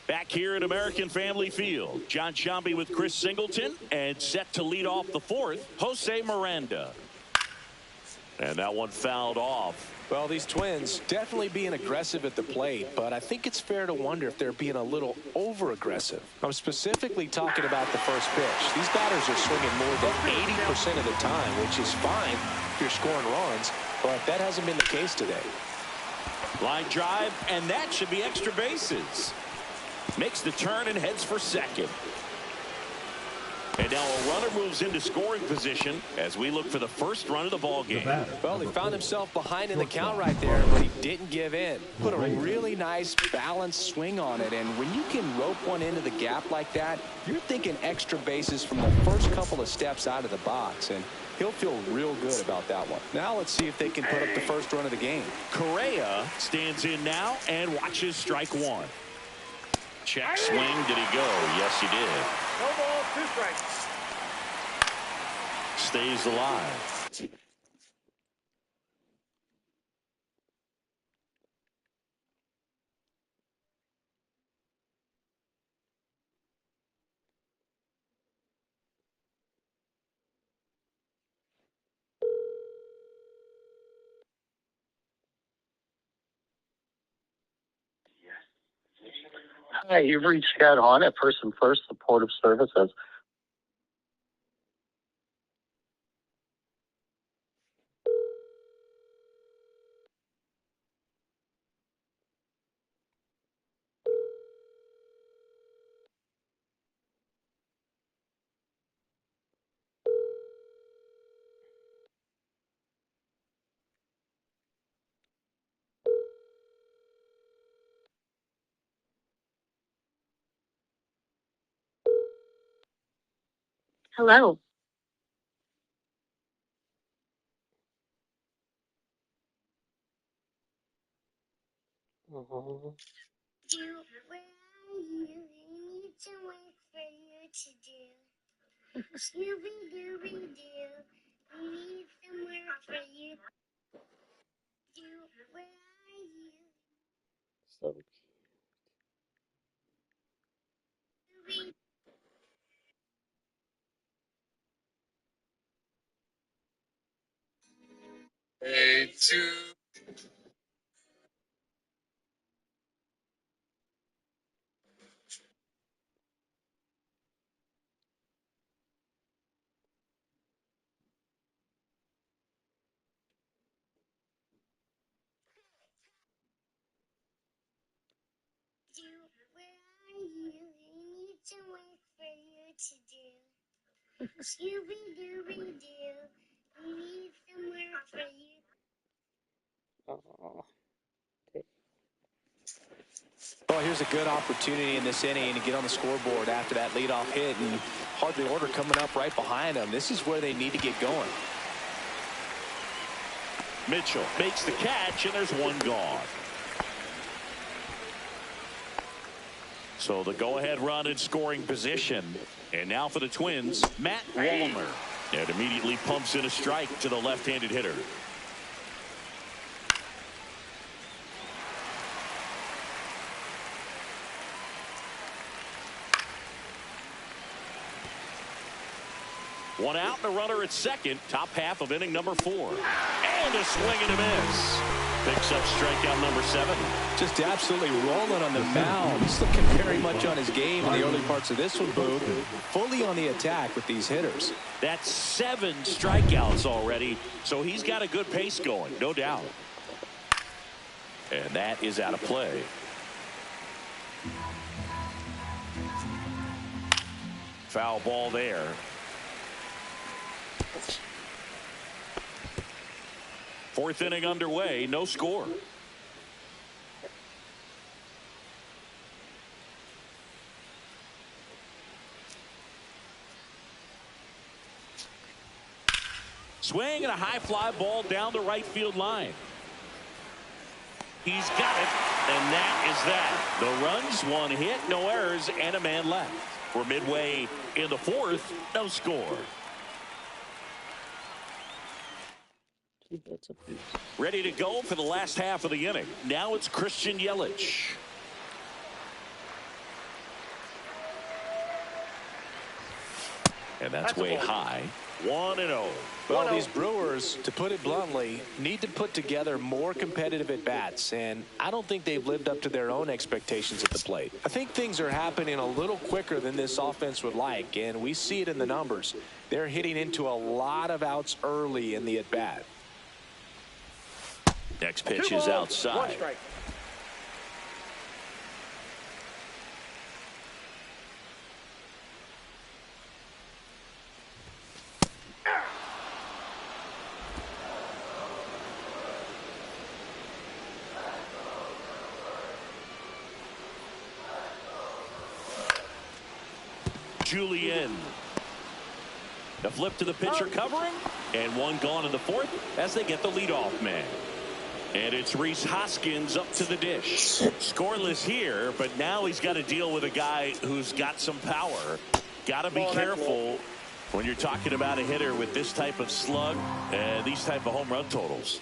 Back here at American Family Field, John Shambi with Chris Singleton, and set to lead off the 4th, Jose Miranda. And that one fouled off. Well, these Twins definitely being aggressive at the plate, but I think it's fair to wonder if they're being a little over-aggressive. I'm specifically talking about the first pitch. These batters are swinging more than 80% of the time, which is fine if you're scoring runs, but that hasn't been the case today. Line drive, and that should be extra bases. Makes the turn and heads for second. And now a runner moves into scoring position as we look for the first run of the ball game. Well, he found himself behind in the count right there, but he didn't give in. Put a really nice balanced swing on it, and when you can rope one into the gap like that, you're thinking extra bases from the first couple of steps out of the box. And he'll feel real good about that one. Now let's see if they can put up the first run of the game. Correa stands in now and watches strike one. Check swing. Did he go? Yes, he did. No balls, 2 strikes. Stays alive. Hi, you've reached Chad Hahn at Person First Supportive Services. Hello. Uh-huh. Where are you? I need some work for you to do. Scooby Dooby Doo. We need some work for you. Where are you? So Scooby. Where are you? I need some work for you to do. Scooby Dooby Doo. We need some work for you. uh, Well, here's a good opportunity in this inning to get on the scoreboard after that leadoff hit, and hardly order coming up right behind them. This is where they need to get going. Mitchell makes the catch, and there's one gone. So the go-ahead run in scoring position. And now for the Twins, Matt Wallner. And immediately pumps in a strike to the left-handed hitter. One out and a runner at second. Top half of inning number 4. And a swing and a miss. Picks up strikeout number 7. Just absolutely rolling on the mound. He's looking very much on his game in the early parts of this one, Boo. Fully on the attack with these hitters. That's 7 strikeouts already. So he's got a good pace going, no doubt. And that is out of play. Foul ball there. Fourth inning underway, no score. Swing and a high fly ball down the right field line. He's got it, and that is that. The runs, 1 hit, no errors, and a man left. We're midway in the 4th, no score. Ready to go for the last half of the inning. Now it's Christian Yelich. And that's way high. 1-0. Well, these Brewers, to put it bluntly, need to put together more competitive at-bats, and I don't think they've lived up to their own expectations at the plate. I think things are happening a little quicker than this offense would like, and we see it in the numbers. They're hitting into a lot of outs early in the at-bat. Next pitch is outside. 1 strike. Julian. The flip to the pitcher covering, and one gone in the fourth as they get the leadoff man. And it's Rhys Hoskins up to the dish. Scoreless here, but now he's got to deal with a guy who's got some power. Got to be careful when you're talking about a hitter with this type of slug and these type of home run totals.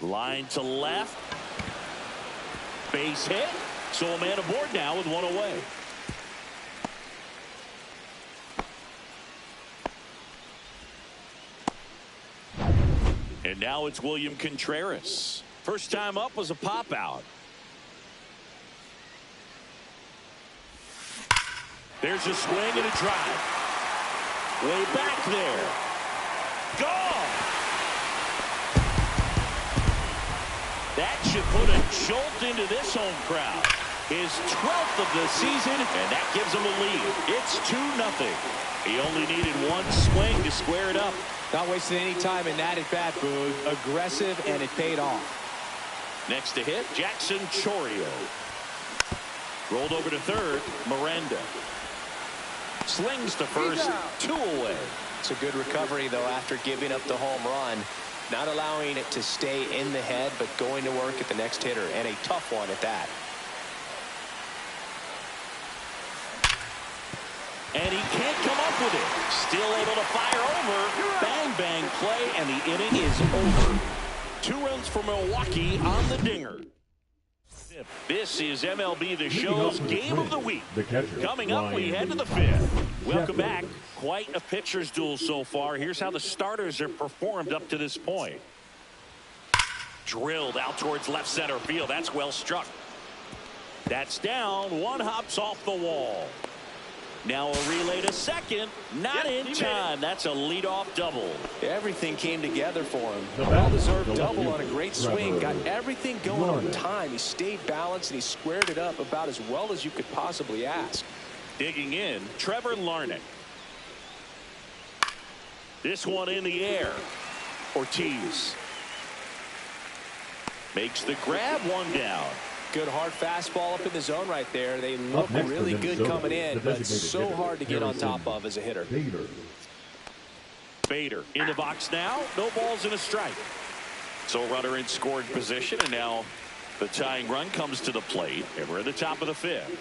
Line to left. Base hit. So a man aboard now with one away. And now it's William Contreras. First time up was a pop out. There's a swing and a drive. Way back there. Gone. That should put a jolt into this home crowd. His 12th of the season, and that gives him a lead. It's 2-0. He only needed one swing to square it up. Not wasting any time in that at bat, Boog. Aggressive, and it paid off. Next to hit, Jackson Chourio. Rolled over to third, Miranda. Slings to first, 2 away. It's a good recovery, though, after giving up the home run. Not allowing it to stay in the head, but going to work at the next hitter, and a tough one at that. And he can't come up with it. Still able to fire over. Bang, bang play, and the inning is over. 2 runs for Milwaukee on the dinger. This is MLB The Show's Game of the Week. Coming up, we head to the 5th. Welcome back. Quite a pitcher's duel so far. Here's how the starters have performed up to this point. Drilled out towards left center field. That's well struck. That's down. One hops off the wall. Now a relay to second. Not in time. That's a leadoff double. Everything came together for him. Well-deserved double on a great swing. Got everything going on time. He stayed balanced and he squared it up about as well as you could possibly ask. Digging in, Trevor Larnach. This one in the air. Ortiz makes the grab, one down. Good hard fastball up in the zone right there. They look really good coming in, but so hard to get on top of as a hitter. Bader in the box now. No balls and a strike. So runner in scoring position, and now the tying run comes to the plate, and we're at the top of the 5th.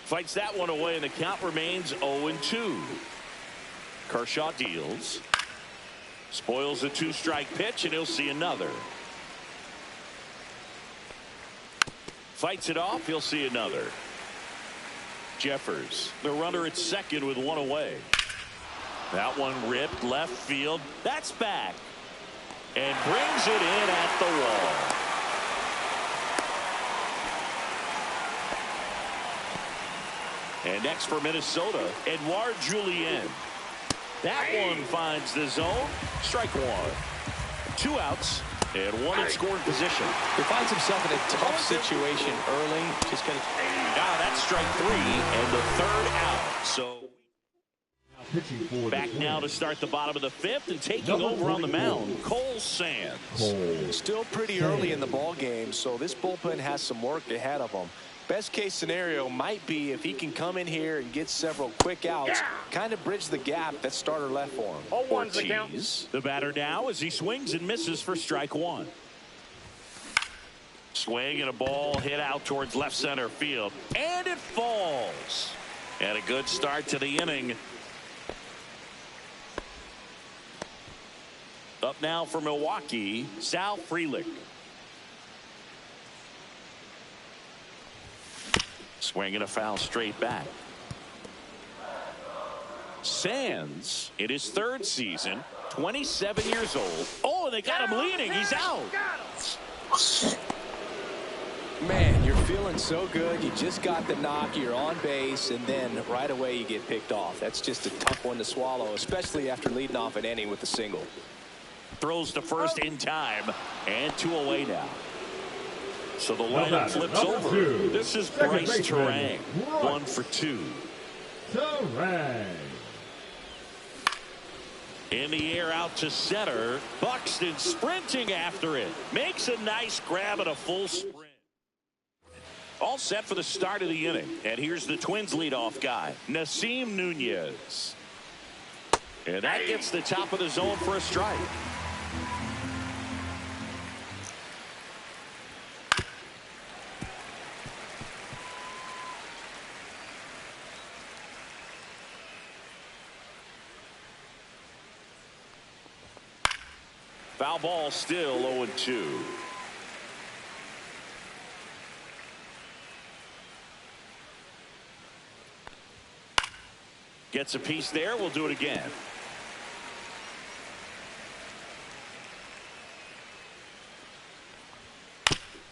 Fights that one away, and the count remains 0-2. Kershaw deals. Spoils a 2-strike pitch, and he'll see another. Fights it off. He'll see another. Jeffers, the runner at second with one away. That one ripped left field. That's back. And brings it in at the wall. And next for Minnesota, Edouard Julien. That one finds the zone. Strike one. 2 outs. And one in scoring position. He finds himself in a tough situation early. Just going to. That's strike 3 and the 3rd out. So back now to start the bottom of the 5th, and taking over on the mound, Cole Sands. Still pretty early in the ball game, so this bullpen has some work ahead of them. Best case scenario might be if he can come in here and get several quick outs, kind of bridge the gap that starter left for him. Ortiz, the batter now, as he swings and misses for strike 1. Swing and a ball hit out towards left center field, and it falls. And a good start to the inning. Up now for Milwaukee, Sal Frelick. Swing and a foul straight back. Sands in his 3rd season, 27 years old. Oh, and they got him leading. He's out. Man, you're feeling so good. You just got the knock. You're on base, and then right away you get picked off. That's just a tough one to swallow, especially after leading off an inning with a single. Throws to first in time, and 2 away now. So the lineup flips over. This is Bryce Terang, 1 for 2. Terang. In the air out to center. Buxton sprinting after it. Makes a nice grab at a full sprint. All set for the start of the inning. And here's the Twins leadoff guy, Nasim Nunez. And that gets the top of the zone for a strike. Foul ball, still 0-2. Gets a piece there. We'll do it again.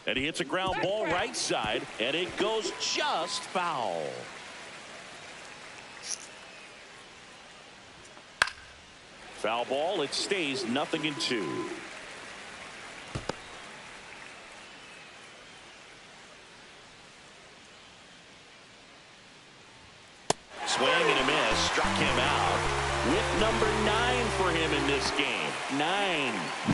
And he hits a ground ball right side, and it goes just foul. Foul ball. It stays 0-2. Swing and a miss. Struck him out. With number 9 for him in this game. 9.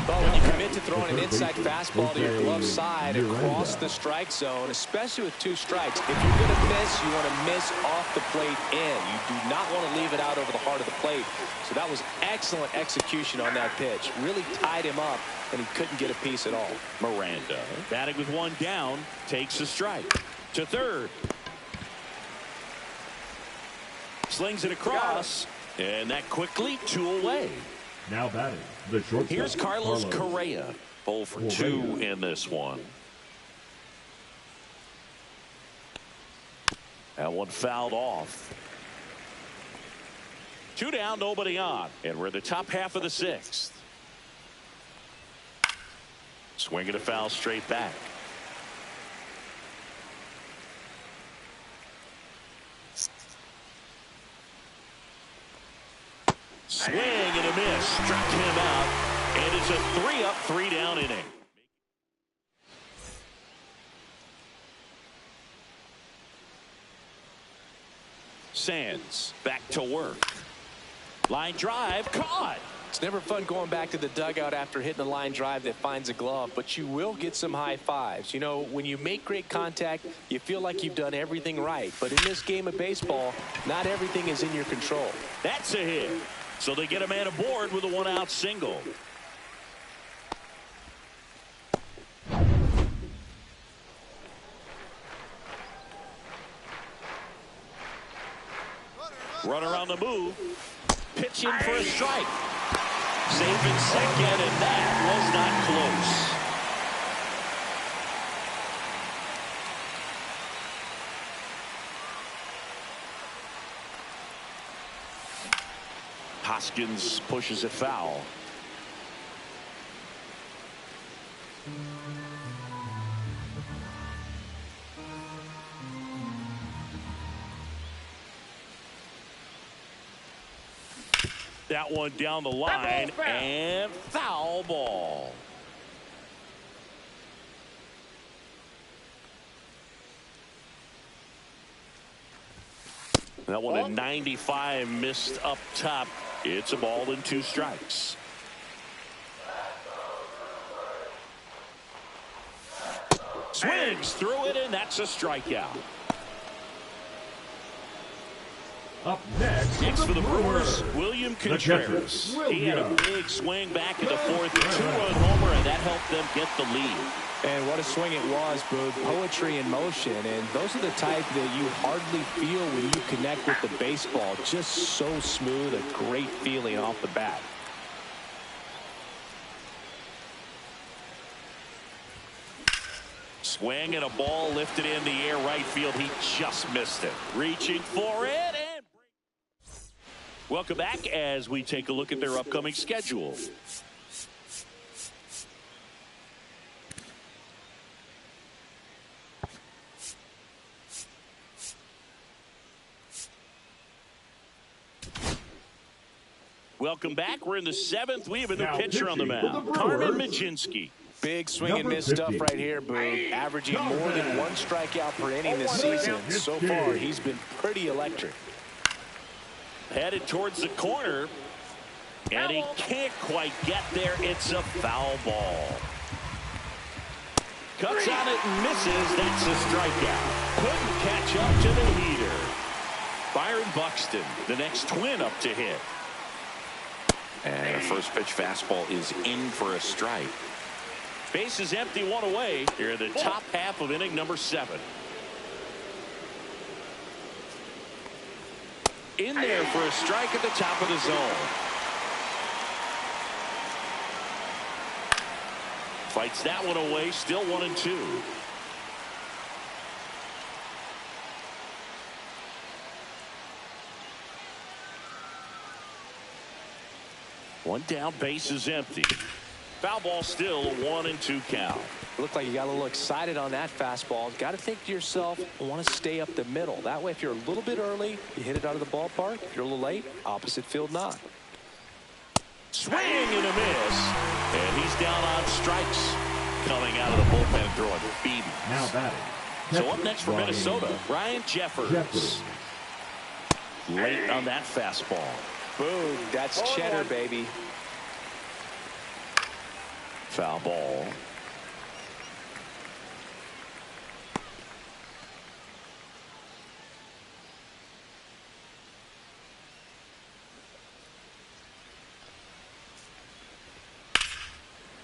Well, when you commit to throwing an inside fastball to your glove side across the strike zone, especially with 2 strikes, if you're going to miss, you want to miss off the plate in. You do not want to leave it out over the heart of the plate. So that was excellent execution on that pitch. Really tied him up, and he couldn't get a piece at all. Miranda, batting with 1 down, takes a strike. To third. Slings it across, and that quickly 2 away. Now batting, the shortstop. Here's Carlos Correa. 0 for 2 in this one. That one fouled off. 2 down, nobody on. And we're in the top half of the 6th. Swinging a foul straight back. Swing and a miss. Struck him out. And it's a 3-up, 3-down inning. Sands back to work. Line drive caught. It's never fun going back to the dugout after hitting a line drive that finds a glove, but you will get some high fives. You know, when you make great contact, you feel like you've done everything right. But in this game of baseball, not everything is in your control. That's a hit. So they get a man aboard with a 1-out single. Runner on the move. Pitching for a strike. Safe in second, and that was not close. Hoskins pushes it foul. That one down the line, and foul ball. That one at 95, missed up top. It's a ball and 2 strikes. Swings through it, and that's a strikeout. Up next for the Brewers, William Contreras. He had a big swing back in the 4th, 2-run homer, and that helped them get the lead. And what a swing it was, Boog. Poetry in motion, and those are the type that you hardly feel when you connect with the baseball. Just so smooth, a great feeling off the bat. Swing and a ball lifted in the air right field. He just missed it. Reaching for it, and welcome back as we take a look at their upcoming schedule. Welcome back. We're in the 7th. We have a new pitcher on the mound, Carmen Mlodzinski. Big swing and miss stuff right here, Boog. Averaging more than 1 strikeout per inning this season. So far, he's been pretty electric. Headed towards the corner, and he can't quite get there. It's a foul ball. Cuts on it and misses. That's a strikeout. Couldn't catch up to the heater. Byron Buxton, the next Twin up to hit. And a first pitch fastball is in for a strike. Base is empty, one away. Here in the top half of inning number 7. In there for a strike at the top of the zone. Fights that one away, still 1-2. One down, base is empty. Foul ball still, a 1-2 count. Looked like you got a little excited on that fastball. Got to think to yourself, I want to stay up the middle. That way, if you're a little bit early, you hit it out of the ballpark. If you're a little late, opposite field knock. Swing and a miss. And he's down on strikes. Coming out of the bullpen, throwing beating. Now batting. So up next for Minnesota, Ryan Jeffers. Late on that fastball. Boom, that's cheddar, baby. Foul ball.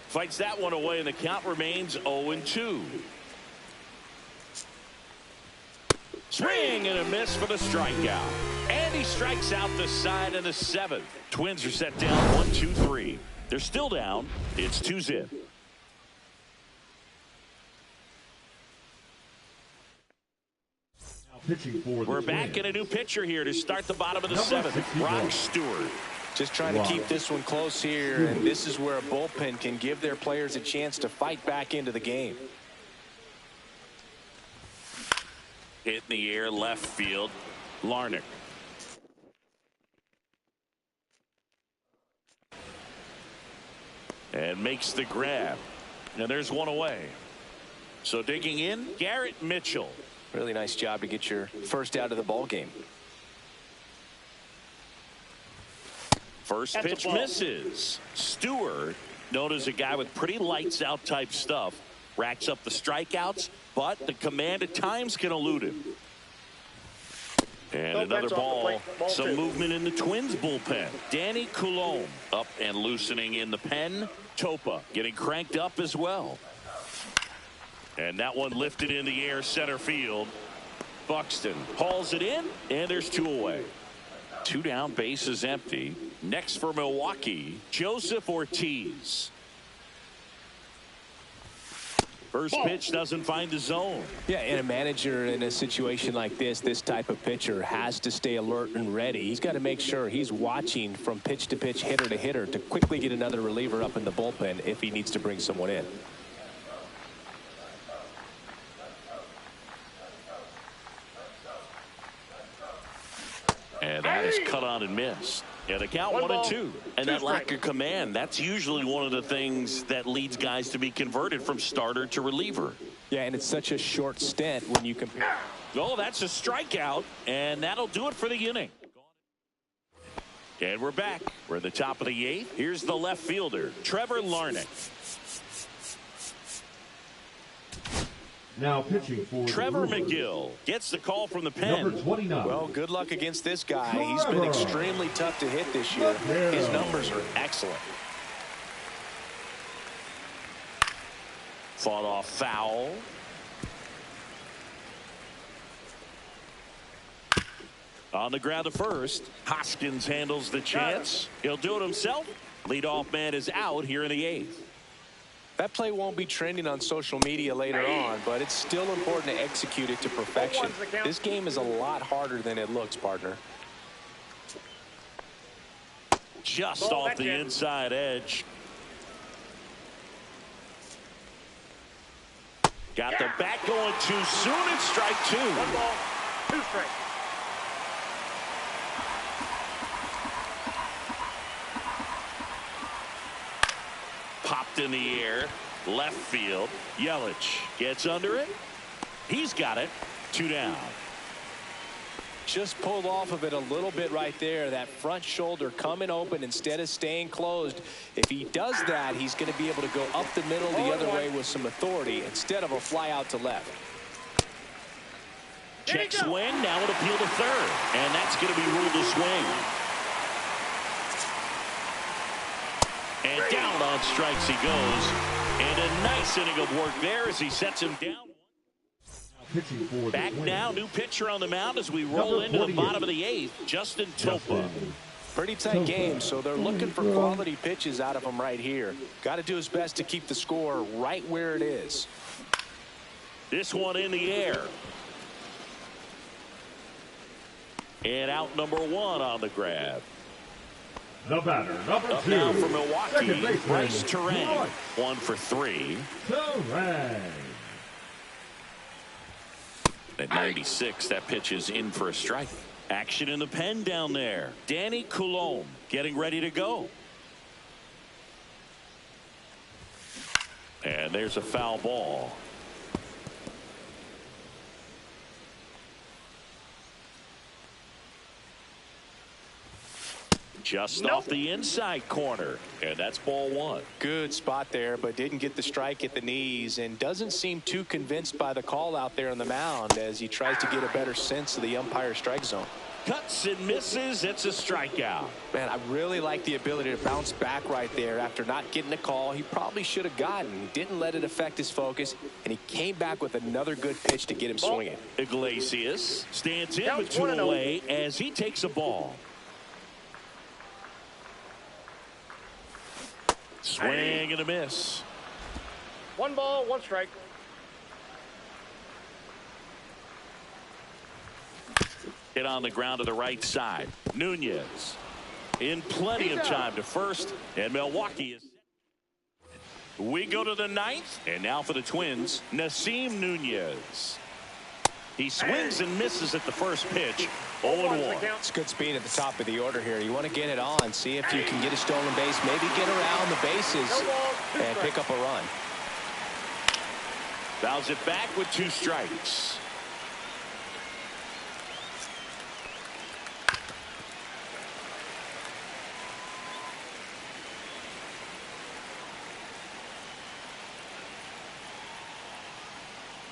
Fights that one away, and the count remains 0-2. Swing and a miss for the strikeout. And he strikes out the side in the 7th. Twins are set down 1-2-3. They're still down. It's 2-0. We're back in a new pitcher here to start the bottom of the 7th. Brock Stewart. Just trying to keep this one close here, and this is where a bullpen can give their players a chance to fight back into the game. Hit in the air, left field. Larnach. And makes the grab. And there's one away. So digging in, Garrett Mitchell. Really nice job to get your first out of the ball game. First pitch misses. Stewart, known as a guy with pretty lights out type stuff, racks up the strikeouts, but the command at times can elude him. And another ball. Some movement in the Twins bullpen. Danny Coulombe up and loosening in the pen. Topa getting cranked up as well. And that one lifted in the air, center field. Buxton hauls it in, and there's 2 away. 2 down, base is empty. Next for Milwaukee, Joseph Ortiz. First pitch doesn't find the zone. Yeah, and a manager in a situation like this type of pitcher has to stay alert and ready. He's got to make sure he's watching from pitch to pitch, hitter to hitter, to quickly get another reliever up in the bullpen if he needs to bring someone in. And that is cut on and missed. Yeah, the count 1-2. And that lack of command, that's usually one of the things that leads guys to be converted from starter to reliever. Yeah, and it's such a short stint when you compare. Oh, that's a strikeout, and that'll do it for the inning. And we're back. We're at the top of the 8th. Here's the left fielder, Trevor Larnach. Now pitching for Trevor McGill gets the call from the pen. Number 29. Well, good luck against this guy. He's been extremely tough to hit this year. His numbers are excellent. Fought off foul. On the ground to first. Hoskins handles the chance. He'll do it himself. Leadoff man is out here in the 8th. That play won't be trending on social media later on, but it's still important to execute it to perfection. This game is a lot harder than it looks, partner. Just off the inside edge. Got the bat going too soon. It's strike 2. 1 ball, 2 strikes. Popped in the air, left field. Yelich gets under it. He's got it. 2 down. just pulled off of it a little bit right there. That front shoulder coming open instead of staying closed. If he does that, he's going to be able to go up the middle the other way with some authority instead of a fly out to left. Check swing. Now an appeal to third. And that's going to be ruled a swing. And down on strikes he goes. And a nice inning of work there as he sets him down. Back now, new pitcher on the mound as we roll into the bottom of the eighth, Justin Topa. Pretty tight game, so they're looking for quality pitches out of him right here. Got to do his best to keep the score right where it is. This one in the air. And out number one on the grab. The batter, number Up 2. now for Milwaukee, Second Bryce baseman, Turang. 1 for 3. Turang. At 96, that pitch is in for a strike. Action in the pen down there. Danny Coulombe getting ready to go. And there's a foul ball. Just off the inside corner. And that's ball one. Good spot there, but didn't get the strike at the knees and doesn't seem too convinced by the call out there on the mound as he tries to get a better sense of the umpire strike zone. Cuts and misses. It's a strikeout. Man, I really like the ability to bounce back right there after not getting a call he probably should have gotten. He didn't let it affect his focus, and he came back with another good pitch to get him swinging. Iglesias stands in with 2 away as he takes a ball. Swing and a miss. 1 ball, 1 strike. Hit on the ground to the right side. Nunez in plenty of time to first, and Milwaukee is. We go to the 9th, and now for the Twins, Nasim Nunez. He swings and misses at the first pitch. 0-1. It's good speed at the top of the order here. You want to get it on, see if you can get a stolen base, maybe get around the bases and pick up a run. Fouls it back with 2 strikes.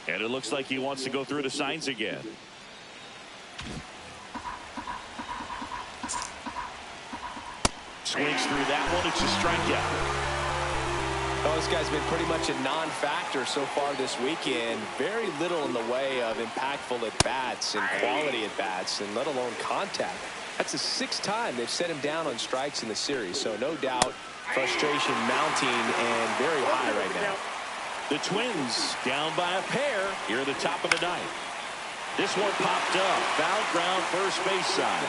And it looks like he wants to go through the signs again. Swings through that one. It's a strikeout. Oh, this guy's been pretty much a non-factor so far this weekend. Very little in the way of impactful at-bats and quality at-bats, and let alone contact. That's the 6th time they've set him down on strikes in the series. So no doubt frustration mounting and very high right now. The Twins down by a pair here at the top of the 9th. This one popped up. Foul ground first base side.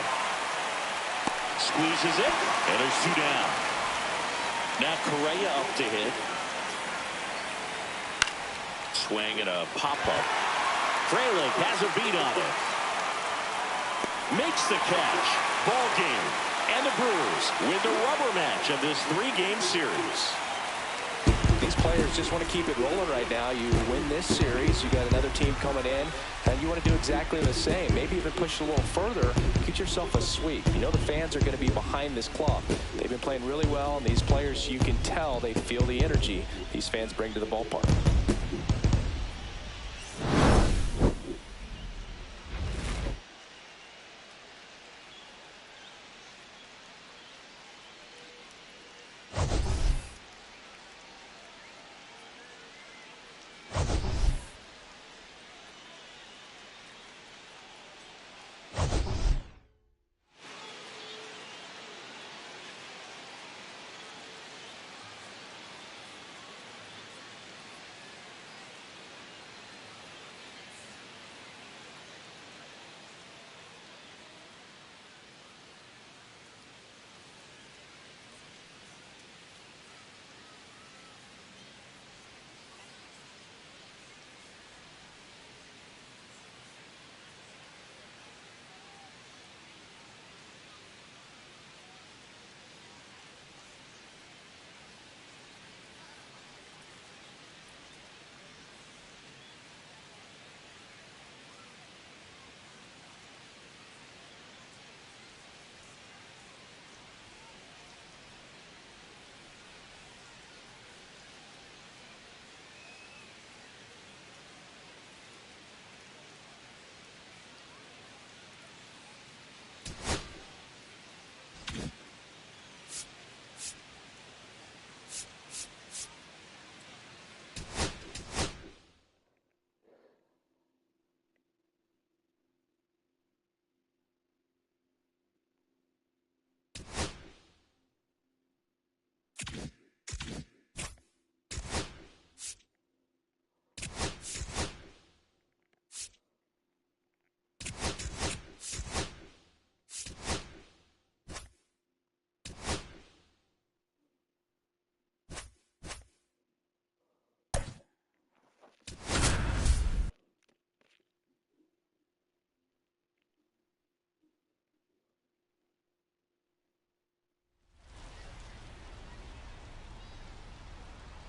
Squeezes it, and there's 2 down. Now Correa up to hit. Swing and a pop-up. Frelick has a beat on it. Makes the catch. Ball game. And the Brewers win the rubber match of this 3-game series. These players just want to keep it rolling right now. You win this series, you got another team coming in, and you want to do exactly the same. Maybe even push a little further, get yourself a sweep. You know the fans are going to be behind this club. They've been playing really well, and these players, you can tell they feel the energy these fans bring to the ballpark.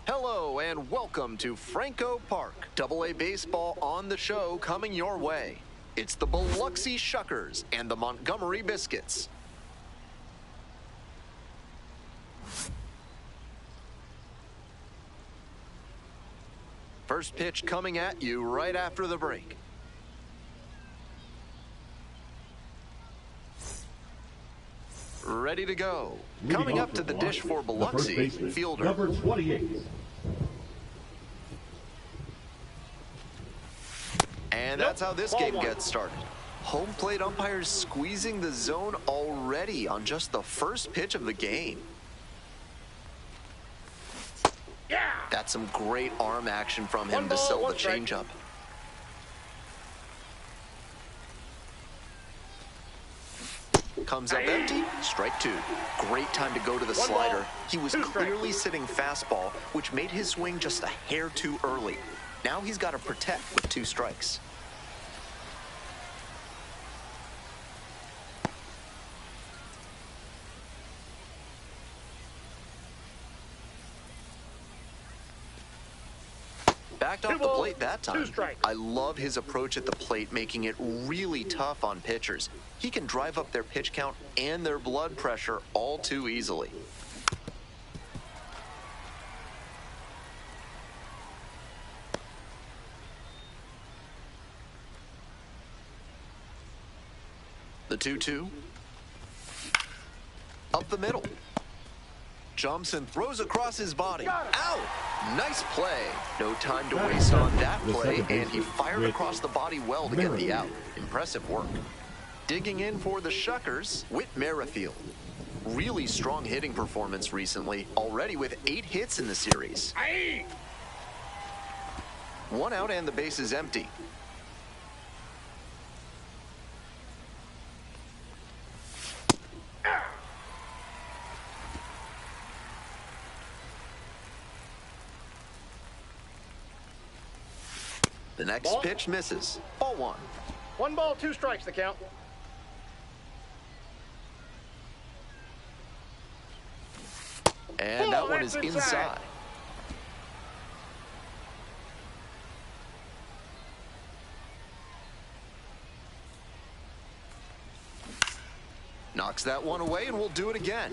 Hello and welcome to Franco Park. Double-A baseball on the show coming your way. It's the Biloxi Shuckers and the Montgomery Biscuits. First pitch coming at you right after the break. Ready to go. Coming up to the dish for Biloxi, fielder number 28. And that's how this game gets started. Home plate umpires squeezing the zone already on just the first pitch of the game. Yeah. That's some great arm action from him to sell the changeup. Comes up empty, strike two. Great time to go to the slider. He was clearly sitting fastball, which made his swing just a hair too early. Now he's got to protect with 2 strikes. Backed off the plate that time. I love his approach at the plate, making it really tough on pitchers. He can drive up their pitch count and their blood pressure all too easily. The 2-2. Up the middle. Jumps and throws across his body. Out! Nice play. No time to waste on that play, and he fired across the body well to get the out. Impressive work. Digging in for the Shuckers, Whit Merrifield. Really strong hitting performance recently, already with 8 hits in the series. 1 out and the base is empty. The next pitch misses. Ball 1. 1 ball, 2 strikes, the count. And that one is inside. Knocks that one away, and we'll do it again.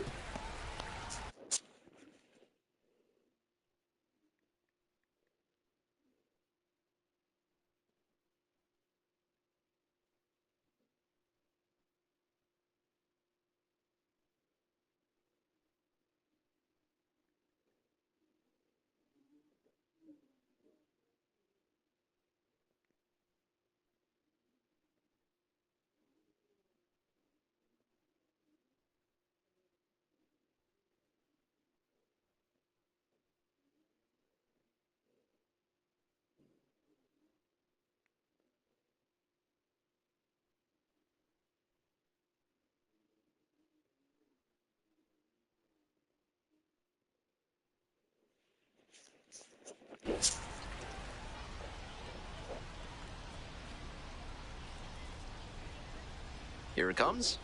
Here it comes.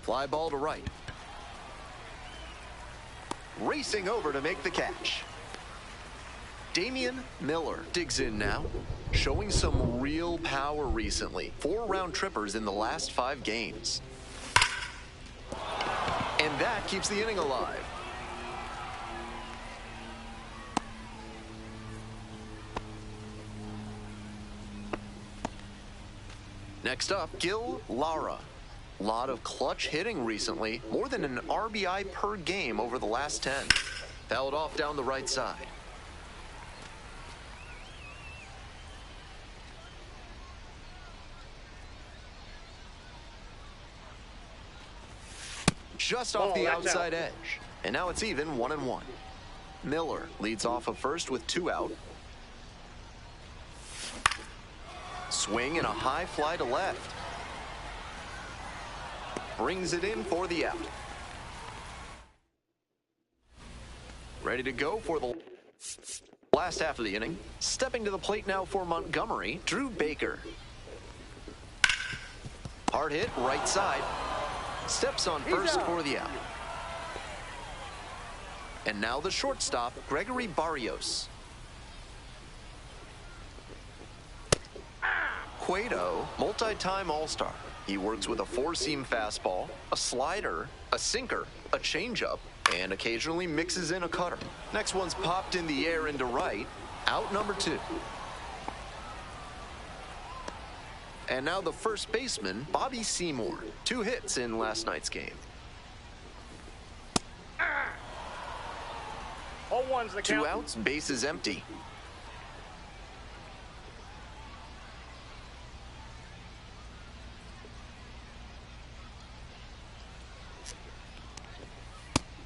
Fly ball to right. Racing over to make the catch. Damian Miller digs in now, showing some real power recently. 4 round trippers in the last 5 games. And that keeps the inning alive. Next up, Gil Lara. Lot of clutch hitting recently, more than an RBI per game over the last 10. Fouled off down the right side. Just off the outside edge. And now it's even 1-1. Miller leads off of first with 2 out. Swing and a high fly to left. Brings it in for the out. Ready to go for the last half of the inning. Stepping to the plate now for Montgomery, Drew Baker. Hard hit, right side. Steps on first for the out. And now the shortstop, Gregory Barrios. Cueto, multi-time All-Star. He works with a 4-seam fastball, a slider, a sinker, a changeup, and occasionally mixes in a cutter. Next one's popped in the air into right. Out number 2. And now the first baseman, Bobby Seymour. 2 hits in last night's game. 0-1's the 2 count. outs, bases empty.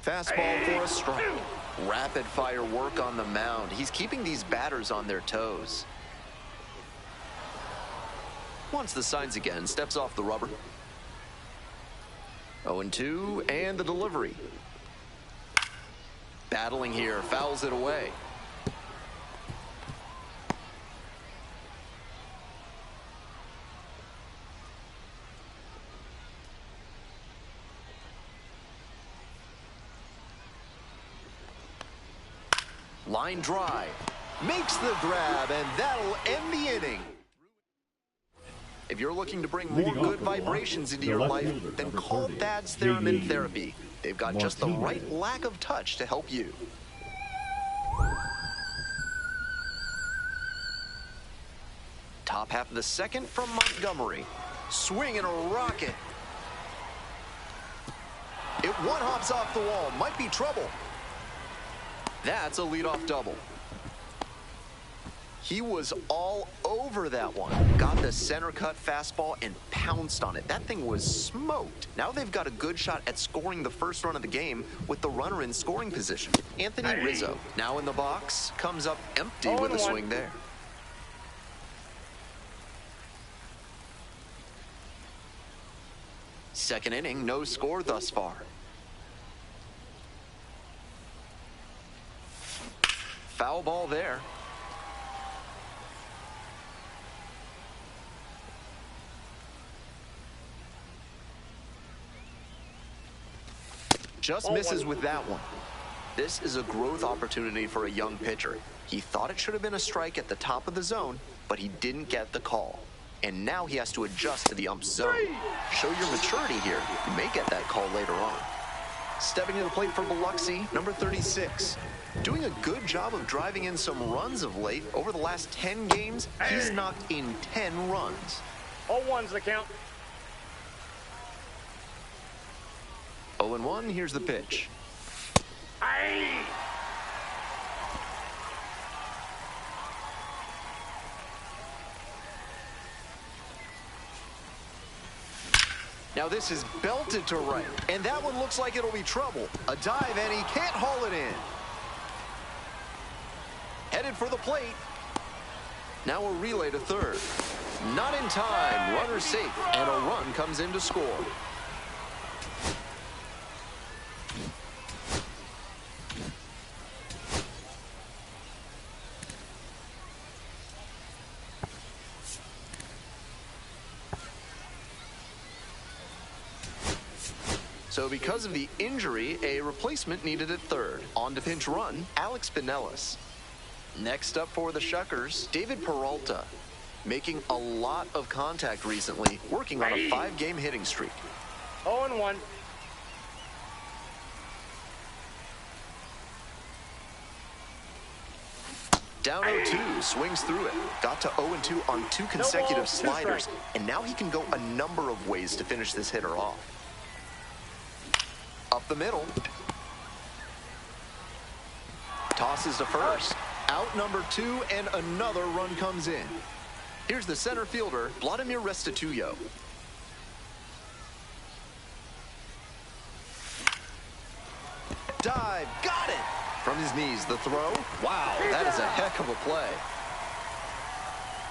Fastball for a strike. Rapid fire work on the mound. He's keeping these batters on their toes. Wants the signs again, steps off the rubber. 0-2, and the delivery. Battling here, fouls it away. Line drive. Makes the grab, and that'll end the inning. If you're looking to bring more good vibrations into your life, then call Thad's Theremin Therapy. They've got just the right lack of touch to help you. Top half of the second from Montgomery. Swing and a rocket. It one-hops off the wall. Might be trouble. That's a leadoff double. He was all over that one. Got the center cut fastball and pounced on it. That thing was smoked. Now they've got a good shot at scoring the first run of the game with the runner in scoring position. Anthony Rizzo, now in the box, comes up empty with a swing there. Second inning, no score thus far. Foul ball there. Just misses with that one. This is a growth opportunity for a young pitcher. He thought it should have been a strike at the top of the zone, but he didn't get the call. And now he has to adjust to the ump's zone. Show your maturity here. You may get that call later on. Stepping to the plate for Biloxi, number 36. Doing a good job of driving in some runs of late. Over the last 10 games, he's knocked in 10 runs. 0-1's the count. 0-1, here's the pitch. Now this is belted to right, and that one looks like it'll be trouble. A dive, and he can't haul it in. Headed for the plate. Now a relay to third. Not in time. Runner safe, and a run comes in to score. So because of the injury, a replacement needed at third. On to pinch run, Alex Pinellas. Next up for the Shuckers, David Peralta. Making a lot of contact recently, working on a 5-game hitting streak. 0-1. Down 0-2, swings through it. Got to 0-2 on 2 consecutive sliders, and now he can go a number of ways to finish this hitter off. Up the middle. Tosses to first. Out number 2, and another run comes in. Here's the center fielder, Vladimir Restituyo. dive. Got it. From his knees, the throw. Wow, that is a heck of a play.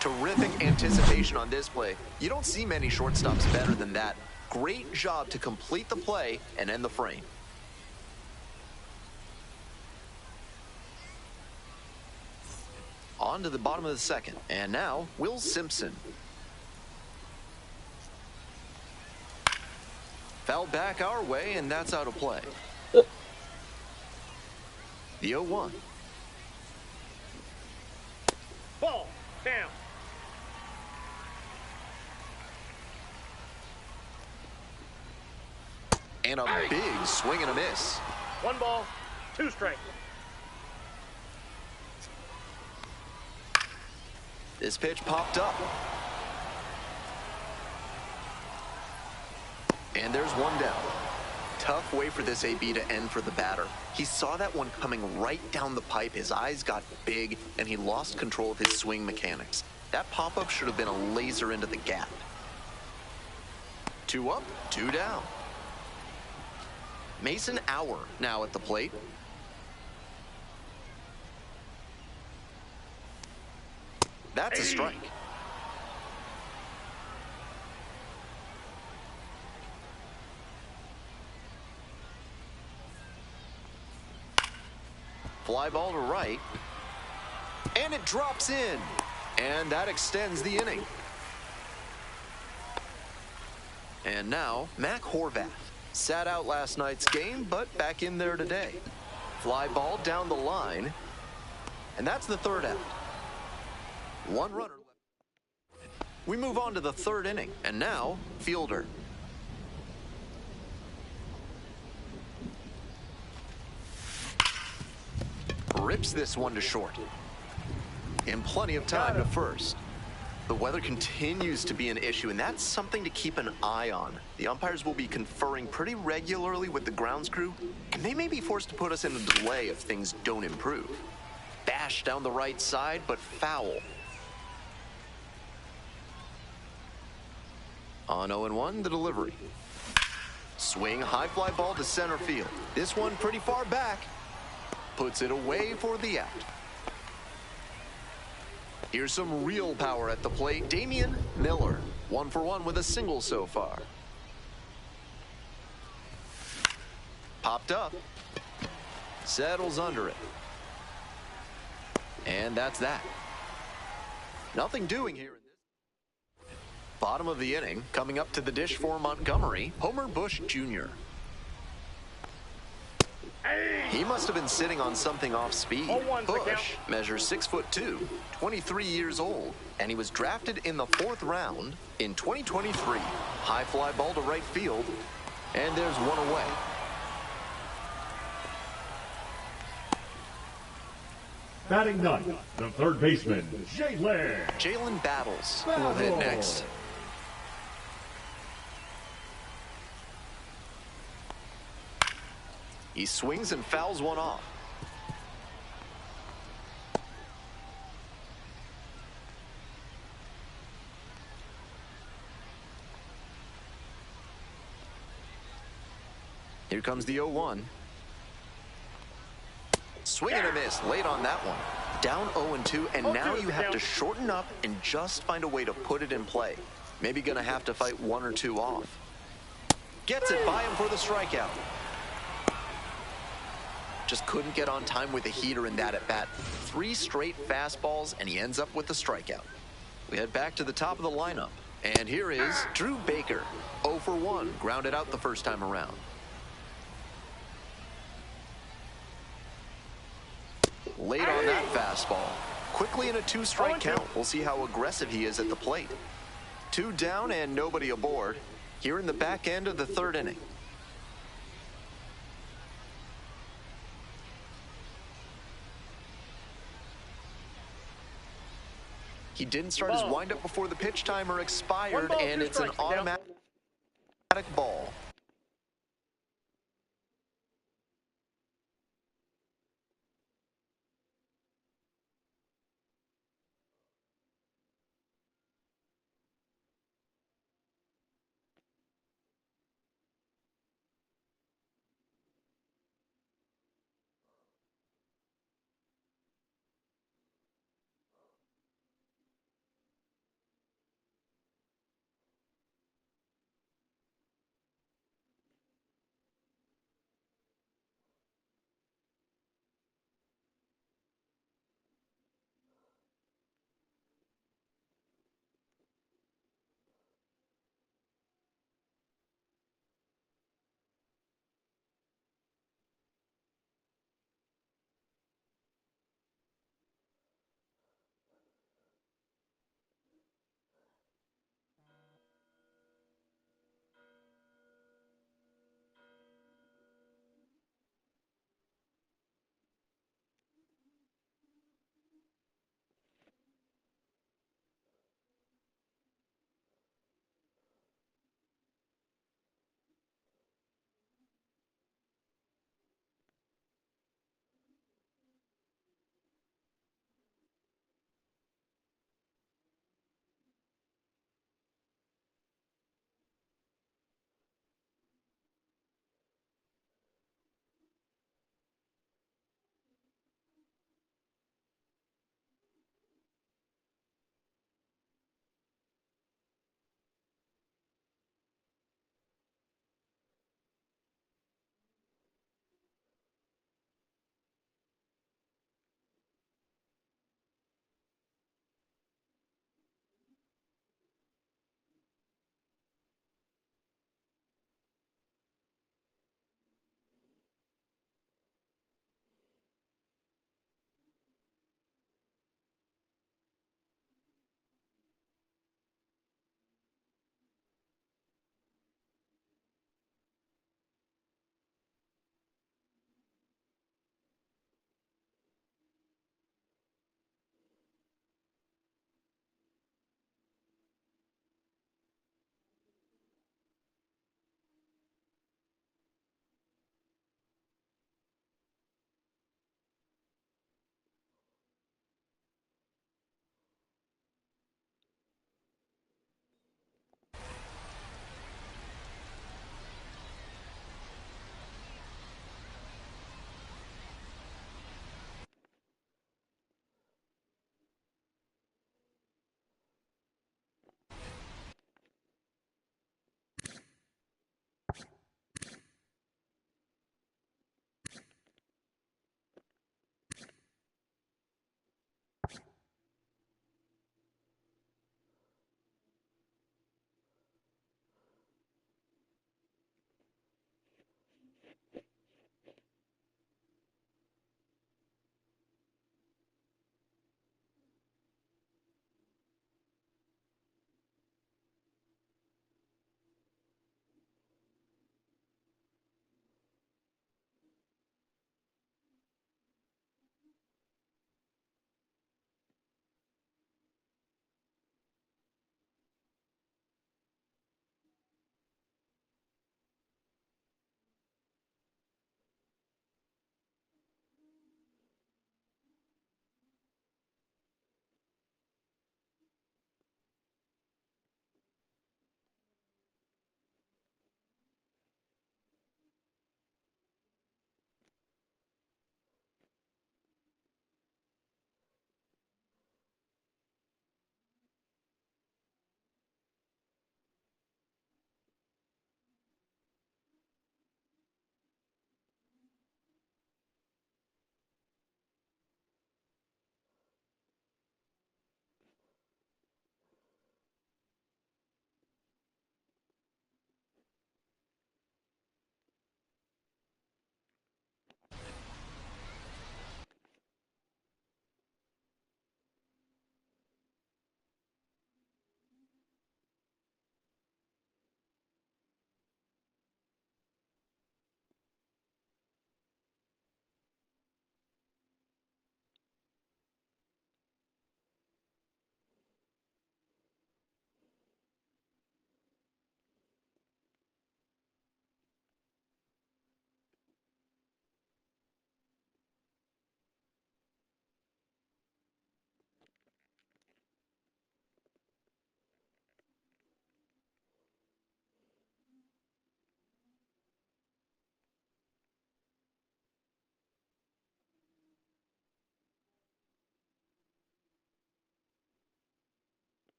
Terrific anticipation on this play. You don't see many shortstops better than that. Great job to complete the play and end the frame. On to the bottom of the second. And now, Will Simpson. Foul back our way, and that's out of play. The 0-1. Ball. Down. And a big swing and a miss. 1 ball, 2 strikes. This pitch popped up. And there's 1 down. Tough way for this AB to end for the batter. He saw that one coming right down the pipe. His eyes got big, and he lost control of his swing mechanics. That pop-up should have been a laser into the gap. 2 up, 2 down. Mason Auer now at the plate. That's a strike. Fly ball to right. And it drops in. And that extends the inning. And now, Mac Horvath. Sat out last night's game, but back in there today. Fly ball down the line. And that's the 3rd out. 1 runner left. We move on to the 3rd inning. And now, Fielder. Rips this one to short. In plenty of time to first. The weather continues to be an issue, and that's something to keep an eye on. The umpires will be conferring pretty regularly with the grounds crew, and they may be forced to put us in a delay if things don't improve. Bash down the right side, but foul. On 0-1, the delivery. Swing, high fly ball to center field. This one pretty far back. Puts it away for the out. Here's some real power at the plate. Damian Miller, 1 for 1 with a single so far. Popped up. Settles under it. And that's that. Nothing doing here in this. Bottom of the inning, coming up to the dish for Montgomery, Homer Bush Jr. He must have been sitting on something off speed. Bush measures 6'2", 23 years old, and he was drafted in the 4th round in 2023. High fly ball to right field, and there's 1 away. Batting ninth, the 3rd baseman, Jalen Battles will hit next. He swings and fouls one off. Here comes the 0-1. Swing and a miss late on that one. Down 0-2, and now you have to shorten up and just find a way to put it in play. Maybe gonna have to fight 1 or 2 off. Gets it by him for the strikeout. Just couldn't get on time with a heater in that at bat. 3 straight fastballs, and he ends up with the strikeout. We head back to the top of the lineup. And here is Drew Baker. 0 for 1, grounded out the first time around. Late on that fastball. Quickly in a 2-strike count. We'll see how aggressive he is at the plate. 2 down and nobody aboard. Here in the back end of the 3rd inning. He didn't start his windup before the pitch timer expired, and it's an automatic ball.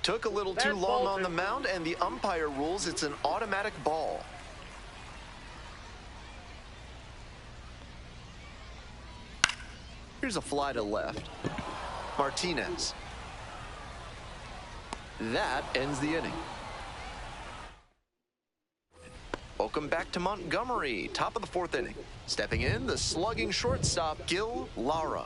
Took a little too long on the mound, and the umpire rules it's an automatic ball. Here's a fly to left. Martinez. That ends the inning. Welcome back to Montgomery, top of the 4th inning. Stepping in, the slugging shortstop, Gil Lara.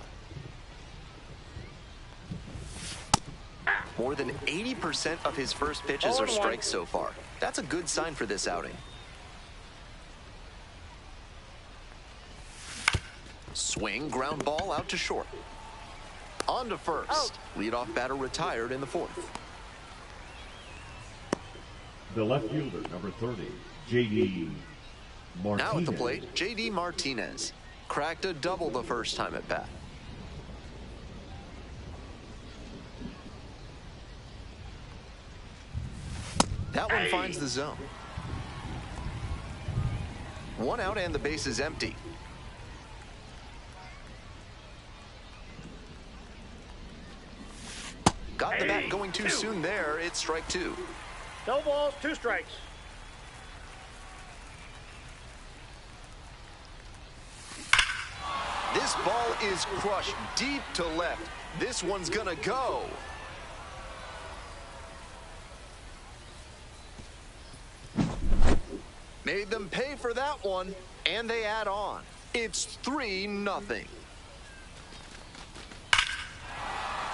More than 80% of his first pitches are strikes so far. That's a good sign for this outing. Swing, ground ball out to short. On to first. Leadoff batter retired in the 4th. The left fielder, number 30, J.D. Martinez. Now at the plate, J.D. Martinez. Cracked a double the first time at bat. That one finds the zone. 1 out and the base is empty. Got the bat going too soon there. It's strike 2. No balls, 2 strikes. This ball is crushed deep to left. This one's gonna go. Made them pay for that one, and they add on. It's 3-0.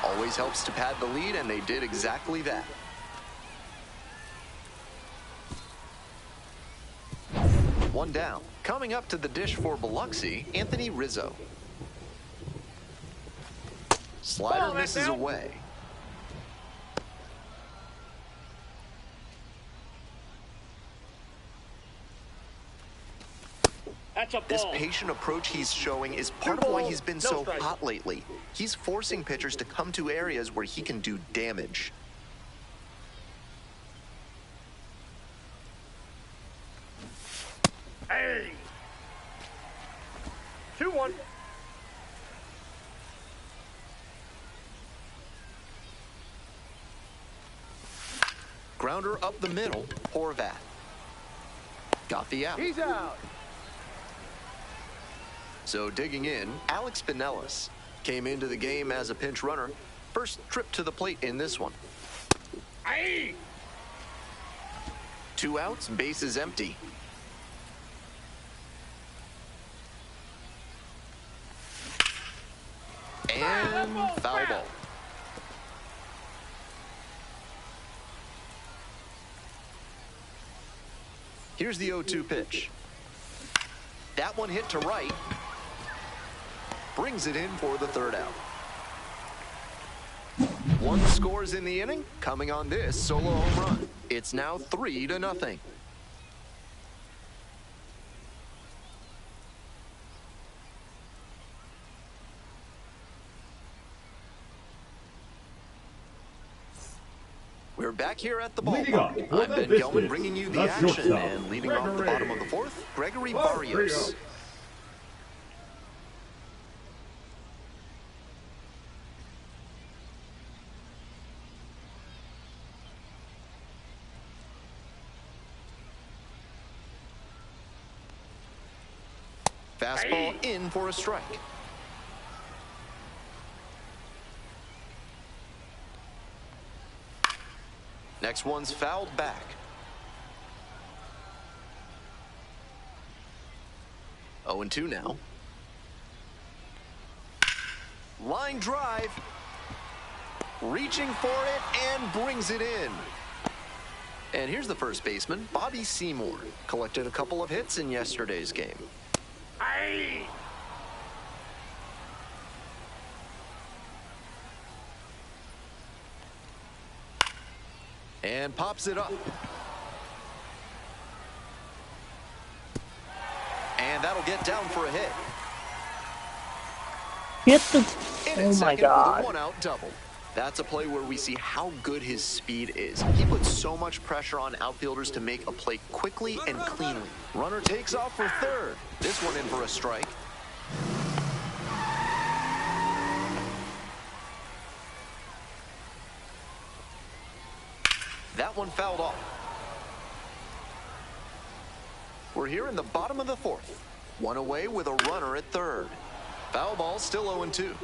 Always helps to pad the lead, and they did exactly that. One down. Coming up to the dish for Biloxi, Anthony Rizzo. Slider misses away. That's a ball. This patient approach he's showing is part of why he's been so hot lately. He's forcing pitchers to come to areas where he can do damage. Hey. 2-1. Grounder up the middle, Horvat. Got the out. He's out. So digging in, Alex Pinellas came into the game as a pinch runner. First trip to the plate in this one. Hey. 2 outs, base is empty. And foul ball. Here's the 0-2 pitch. That one hit to right. Brings it in for the 3rd out. 1 scores in the inning. Coming on this solo home run. It's now 3-0. We're back here at the ballpark. I'm Ben Gelman bringing you the action, and leading off the bottom of the 4th, Gregory Barrios. Fastball in for a strike. Next one's fouled back. 0-2 now. Line drive. Reaching for it and brings it in. And here's the first baseman, Bobby Seymour. Collected a couple of hits in yesterday's game. Hey. And pops it up. And that'll get down for a hit. Hit the... Oh my God. 1 out double. That's a play where we see how good his speed is. He puts so much pressure on outfielders to make a play quickly and cleanly. Runner takes off for 3rd. This one in for a strike. That one fouled off. We're here in the bottom of the fourth. One away with a runner at third. Foul ball, still 0-2.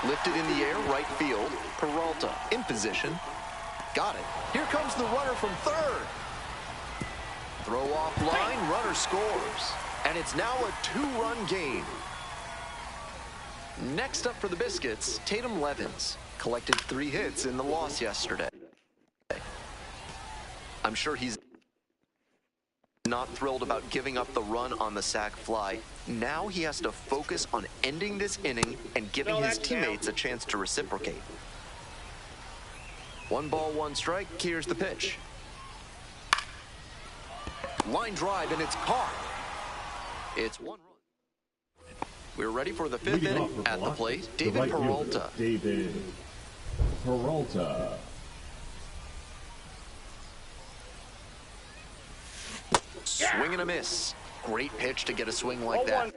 Lifted in the air, right field. Peralta in position. Got it. Here comes the runner from third. Throw off line, runner scores. And it's now a 2-run game. Next up for the Biscuits, Tatum Levens. Collected 3 hits in the loss yesterday. I'm sure he's not thrilled about giving up the run on the sac fly. Now he has to focus on ending this inning and giving his teammates a chance to reciprocate. 1 ball, 1 strike. Here's the pitch. Line drive, and it's caught. It's 1 run. We're ready for the 5th inning. At the plate, David Peralta. David Peralta. Swing and a miss. Great pitch to get a swing like that.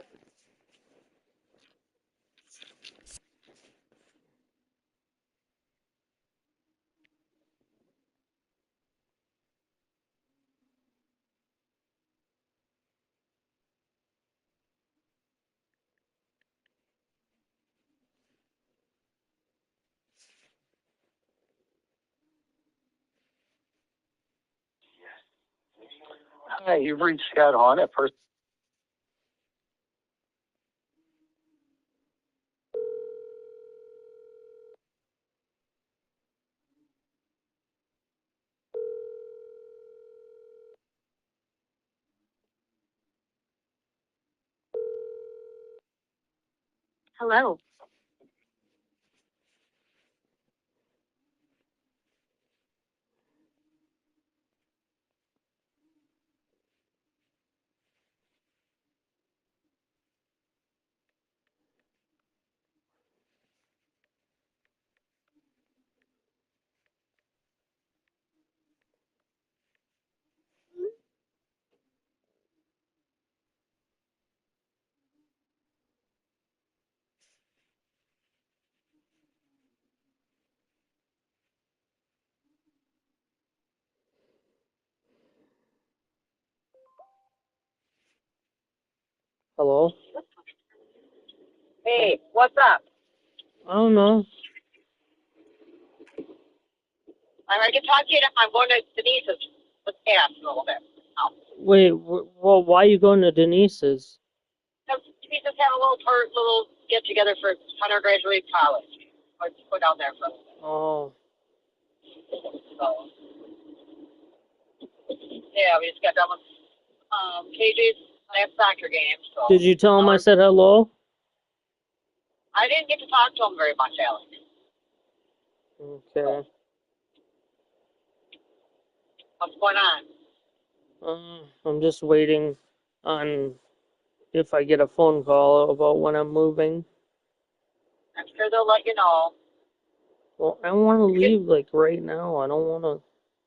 Hi, you've reached Scott Hahn at First. Hello. Hello? Hey, what's up? I don't know. I can talk to you. I'm going to Denise's with Cass in a little bit. Oh. Wait, well, why are you going to Denise's? Denise's had a little get together for Hunter graduating college. Let's go down there for a little bit. Oh. So, yeah, we just got done with KJ's last soccer game. So Did you tell him I said hello? I didn't get to talk to him very much, Alex. Okay. What's going on? I'm just waiting on if I get a phone call about when I'm moving. I'm sure they'll let you know. Well, I want to leave like right now. I don't want to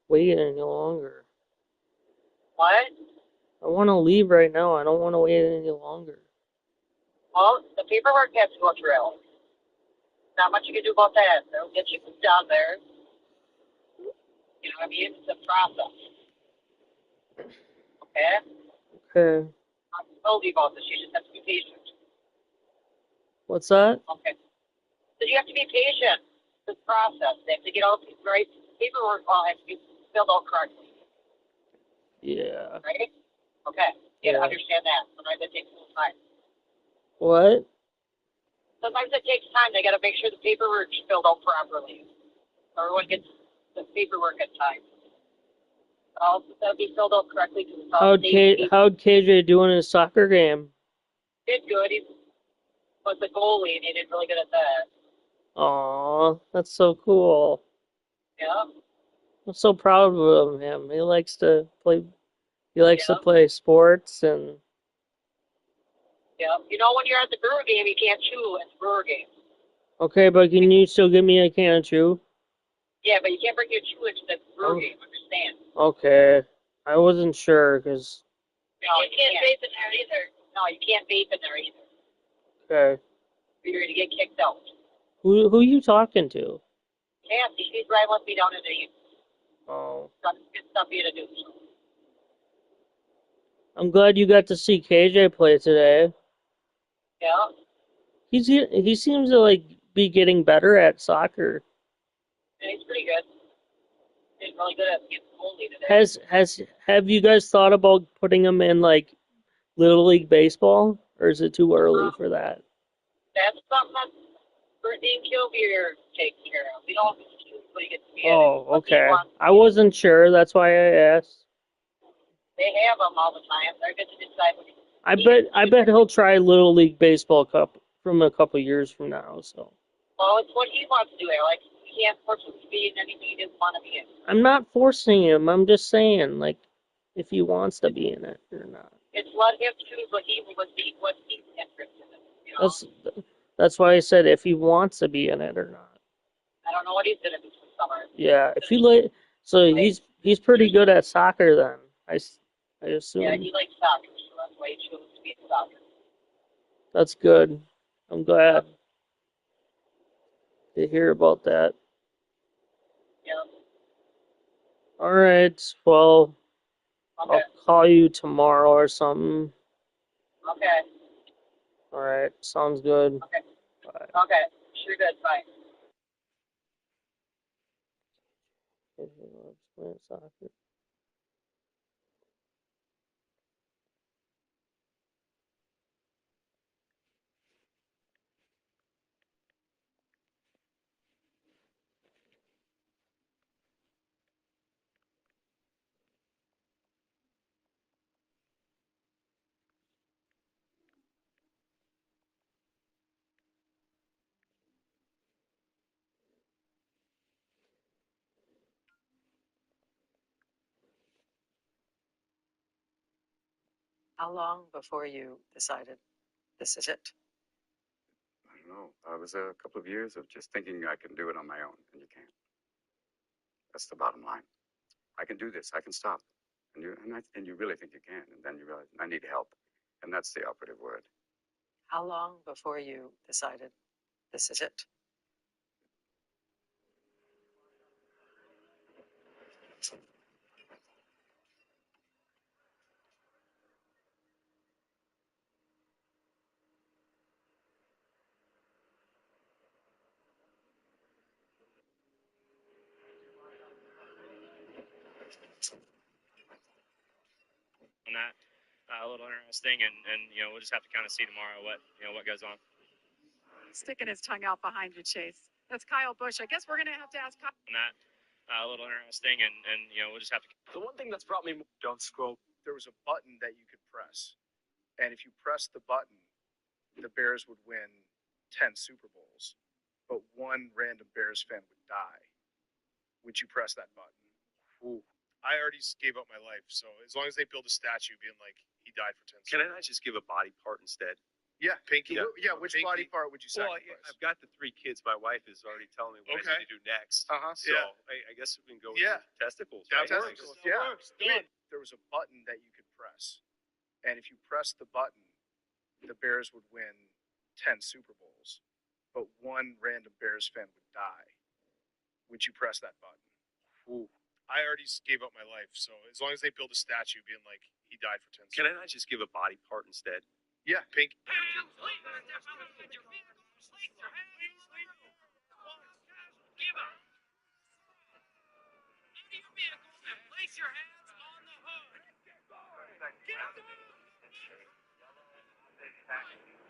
wait any longer. What? I want to leave right now. I don't want to wait any longer. Well, the paperwork has to go through. Not much you can do about that. They'll get you down there. You know what I mean? It's a process. Okay? Okay. I told you about this. You just have to be patient. What's that? Okay. So you have to be patient. This process. They have to get all the right paperwork all has to be filled out correctly. Yeah. Right? Okay. You Yeah. understand that. Sometimes it takes some time. What? Sometimes it takes time. They got to make sure the paperwork's filled out properly. So everyone gets the paperwork at time. That'll be filled out correctly because it's all How'd KJ do in his soccer game? Did good. He was the goalie, and he did really good at that. Aw, that's so cool. Yeah. I'm so proud of him. He likes to play. He likes to play sports and. Yeah. You know, when you're at the Brewer game, you can't chew at the Brewer game. Okay, but can you still give me a can of chew? Yeah, but you can't bring your chew into the Brewer game. Understand? Okay, I wasn't sure because. No, you can't vape in there either. No, you can't vape in there either. Okay. You're going to get kicked out. Who you talking to? Cassie, she's riding with me down to the Oh, good stuff here to do. I'm glad you got to see KJ play today. Yeah, He seems to like be getting better at soccer. and he's pretty good. He's really good at getting goalie today. Have you guys thought about putting him in like Little League baseball, or is it too early for that? That's something that Brittany and Kilbeer takes care of. We don't choose what he gets to be in. Oh, What he okay. wants. I wasn't sure. That's why I asked. They have them all the time. They're good to decide what I bet he'll try Little League baseball cup from a couple years from now. So Well, it's what he wants to do. Like, you can't force him to be in anything he doesn't want to be in. I'm not forcing him. I'm just saying, like, if he wants to be in it or not. It's let him choose what he's interested in. You know? That's why I said if he wants to be in it or not. I don't know what he's gonna do this summer. Yeah, if he so he's pretty good at soccer then. I assume. Yeah, he likes soccer, so that's why he chose to be in soccer. That's good. I'm glad to hear about that. Yeah. All right. Well, Okay. I'll call you tomorrow or something. Okay. All right. Sounds good. Okay. Bye. Okay. Sure good. Bye. Soccer. How long before you decided this is it? I don't know. It was a couple of years of just thinking I can do it on my own, and you can't. That's the bottom line. I can do this. I can stop. And you really think you can, and then you realize I need help, and that's the operative word. How long before you decided this is it? On that. A little interesting, and we'll just have to kind of see tomorrow what goes on. Sticking his tongue out behind you, Chase. That's Kyle Busch. I guess we're going to have to ask Kyle. On that. A little interesting, and we'll just have to. The one thing that's brought me don't scroll. There was a button that you could press, and if you pressed the button, the Bears would win 10 Super Bowls, but one random Bears fan would die. Would you press that button? Ooh. I already gave up my life, so as long as they build a statue being like he died for 10 Can I not just give a body part instead? Yeah, pinky. Yeah, which Pinky. body part would you sacrifice? Well, I've got the 3 kids. My wife is already telling me what I need to do next. So Yeah. I guess we can go with the testicles. That Right? works. Yeah. That works. Done. There was a button that you could press, and if you pressed the button, the Bears would win 10 Super Bowls, but one random Bears fan would die. Would you press that button? Ooh. I already gave up my life, so as long as they build a statue being like he died for 10 Can I not just give a body part instead? Yeah, pinky.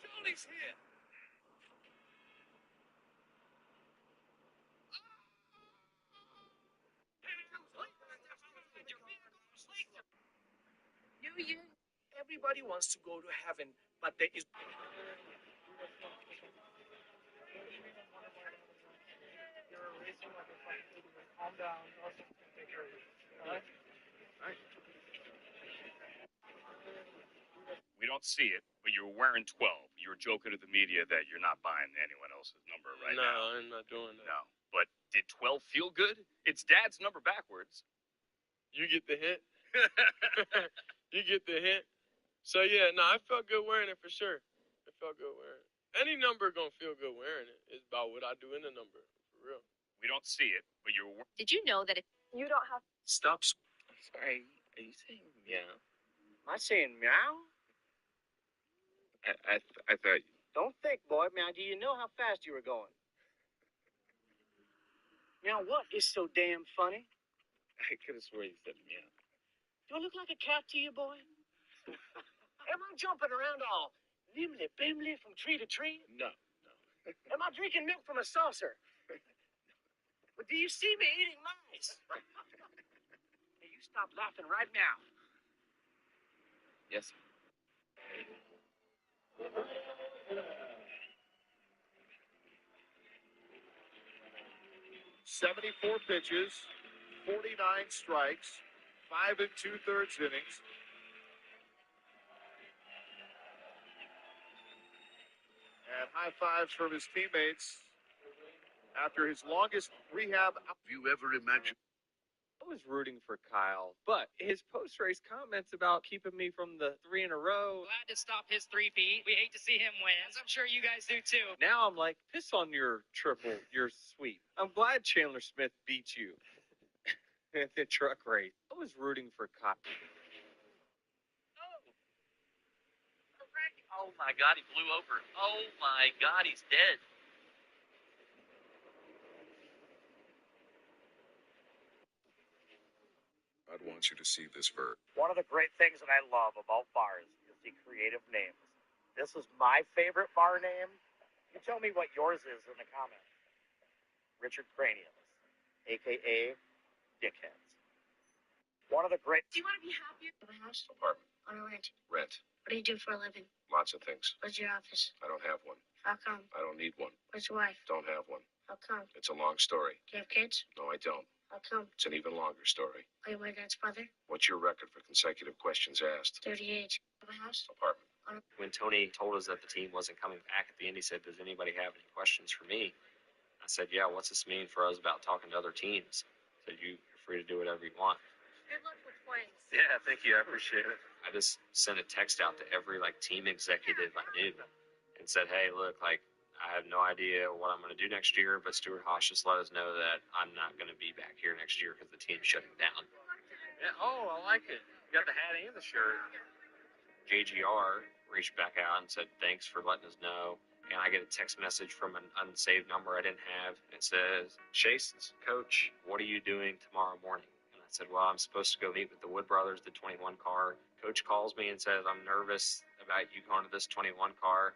Johnny's here. New Year, everybody wants to go to heaven, but there is. Calm down. Take care of you. All right? We don't see it, but you're wearing 12. You were joking to the media that you're not buying anyone else's number right now. No, I'm not doing that. No. But did 12 feel good? It's Dad's number backwards. You get the hint. You get the hint. So yeah, no, I felt good wearing it for sure. I felt good wearing it. Any number gonna feel good wearing it. It's about what I do in the number, for real. We don't see it, but you're. Did you know that if you don't have Stop. Sorry, are you saying meow? Am I saying meow? I thought. Don't think, boy. Now, do you know how fast you were going? Now, what is so damn funny? I could have sworn you said meow. Do I look like a cat to you, boy? Am I jumping around all nimbly-bimly from tree to tree? No. Am I drinking milk from a saucer? Well, do you see me eating mice? Hey, you stop laughing right now. Yes, sir. 74 pitches, 49 strikes, 5 2/3 innings. And high fives from his teammates after his longest rehab. Have you ever imagined? I was rooting for Kyle, but his post-race comments about keeping me from the 3 in a row. Glad to stop his 3-peat. We hate to see him win, as I'm sure you guys do too. Now I'm like, piss on your triple, your sweep. I'm glad Chandler Smith beat you at the truck race. I was rooting for Kyle. Oh my God, he blew over. Oh my God, he's dead. I'd want you to see this bird. One of the great things that I love about bars is the creative names. This is my favorite bar name. You tell me what yours is in the comments. Richard Craniums, a.k.a. Dickheads. One of the great... Do you want to be happier? Have a house? Apartment. On a rent? Rent. What do you do for a living? Lots of things. Where's your office? I don't have one. How come? I don't need one. Where's your wife? Don't have one. How come? It's a long story. Do you have kids? No, I don't. How come? It's an even longer story. Are you my dad's brother? What's your record for consecutive questions asked? 38. Have a house? Apartment. When Tony told us that the team wasn't coming back at the end, he said, does anybody have any questions for me? I said, yeah, what's this mean for us about talking to other teams? I said, you're free to do whatever you want. Good luck with Twins. Yeah, thank you. I appreciate it. I just sent a text out to every team executive I knew and said, hey, look, I have no idea what I'm going to do next year, but Stuart Haas just let us know that I'm not going to be back here next year because the team's shutting down. Yeah, oh, I like it. You got the hat and the shirt. JGR reached back out and said, thanks for letting us know. And I get a text message from an unsaved number I didn't have. It says, Chase, Coach, what are you doing tomorrow morning? And I said, well, I'm supposed to go meet with the Wood Brothers, the 21 car. Coach calls me and says, I'm nervous about you going to this 21 car.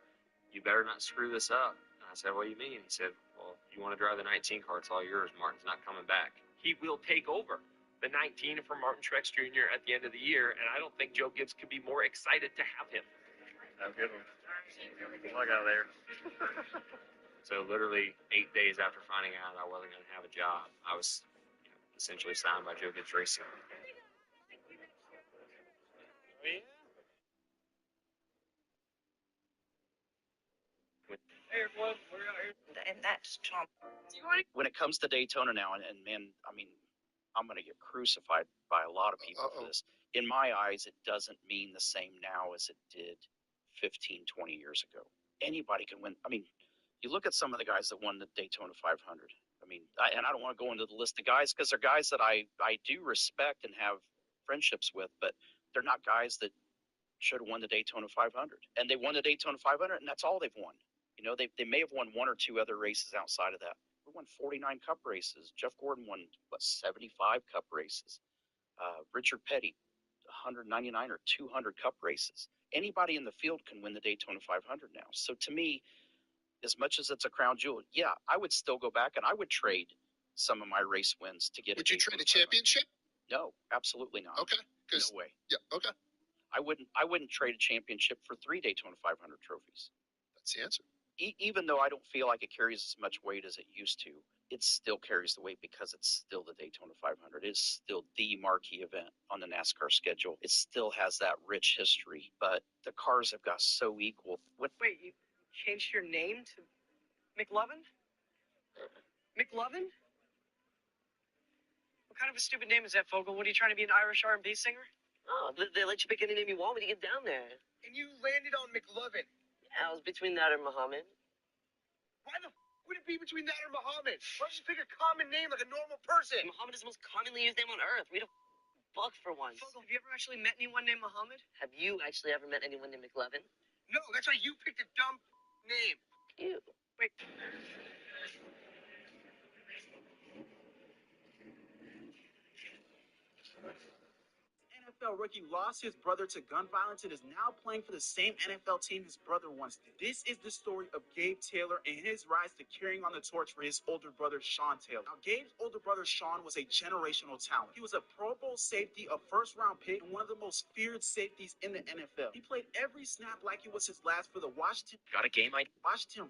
You better not screw this up. And I said, what do you mean? He said, well, you want to drive the 19 car, it's all yours. Martin's not coming back. He will take over the 19 from Martin Truex Jr. at the end of the year, and I don't think Joe Gibbs could be more excited to have him. Have a good one. Good luck out there. So literally 8 days after finding out I wasn't going to have a job, I was essentially signed by Joe Gibbs Racing. Hey everyone, we're out here. And that's Trump. When it comes to Daytona now, and man, I mean, I'm going to get crucified by a lot of people for this. In my eyes, it doesn't mean the same now as it did 15, 20 years ago. Anybody can win. I mean, you look at some of the guys that won the Daytona 500. I mean, and I don't want to go into the list of guys because they're guys that I do respect and have friendships with, but they're not guys that should have won the Daytona 500. And they won the Daytona 500, and that's all they've won. You know, they may have won one or two other races outside of that. We won 49 Cup races. Jeff Gordon won, 75 Cup races. Richard Petty, 199 or 200 Cup races. Anybody in the field can win the Daytona 500 now. So to me, as much as it's a crown jewel, yeah, I would still go back and I would trade some of my race wins to get. Would you trade a championship? No, absolutely not. Okay. No way. Yeah. Okay. I wouldn't trade a championship for 3 Daytona 500 trophies. That's the answer. Even though I don't feel like it carries as much weight as it used to, it still carries the weight because it's still the Daytona 500. It's still the marquee event on the NASCAR schedule. It still has that rich history, but the cars have got so equal. Wait, you changed your name to McLovin? McLovin? What kind of a stupid name is that, Fogel? What are you trying to be, an Irish R&B singer? Oh, they let you pick any name you want when you get down there. And you landed on McLovin. I was between that and Muhammad. Why the would it be between that or Muhammad? Why don't you pick a common name like a normal person? Muhammad is the most commonly used name on earth. Read a book for once. Have you ever actually met anyone named Muhammad? Have you actually ever met anyone named McLevin? No, that's why you picked a dumb name. You. Wait. NFL rookie lost his brother to gun violence and is now playing for the same NFL team his brother once did. This is the story of Gabe Taylor and his rise to carrying on the torch for his older brother, Sean Taylor. Now, Gabe's older brother, Sean, was a generational talent. He was a Pro Bowl safety, a first-round pick, and one of the most feared safeties in the NFL. He played every snap like it was his last for the Washington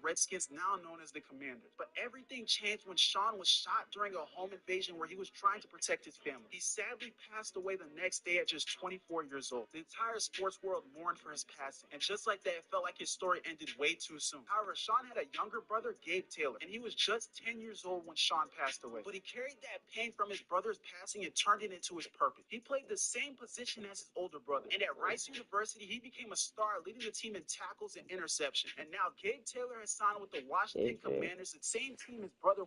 Redskins, now known as the Commanders. But everything changed when Sean was shot during a home invasion where he was trying to protect his family. He sadly passed away the next day at just 24 years old. The entire sports world mourned for his passing, and just like that, it felt like his story ended way too soon. However, Sean had a younger brother, Gabe Taylor, and he was just 10 years old when Sean passed away. But he carried that pain from his brother's passing and turned it into his purpose. He played the same position as his older brother, and at Rice University, he became a star, leading the team in tackles and interception. And now Gabe Taylor has signed with the Washington Commanders, the same team his brother.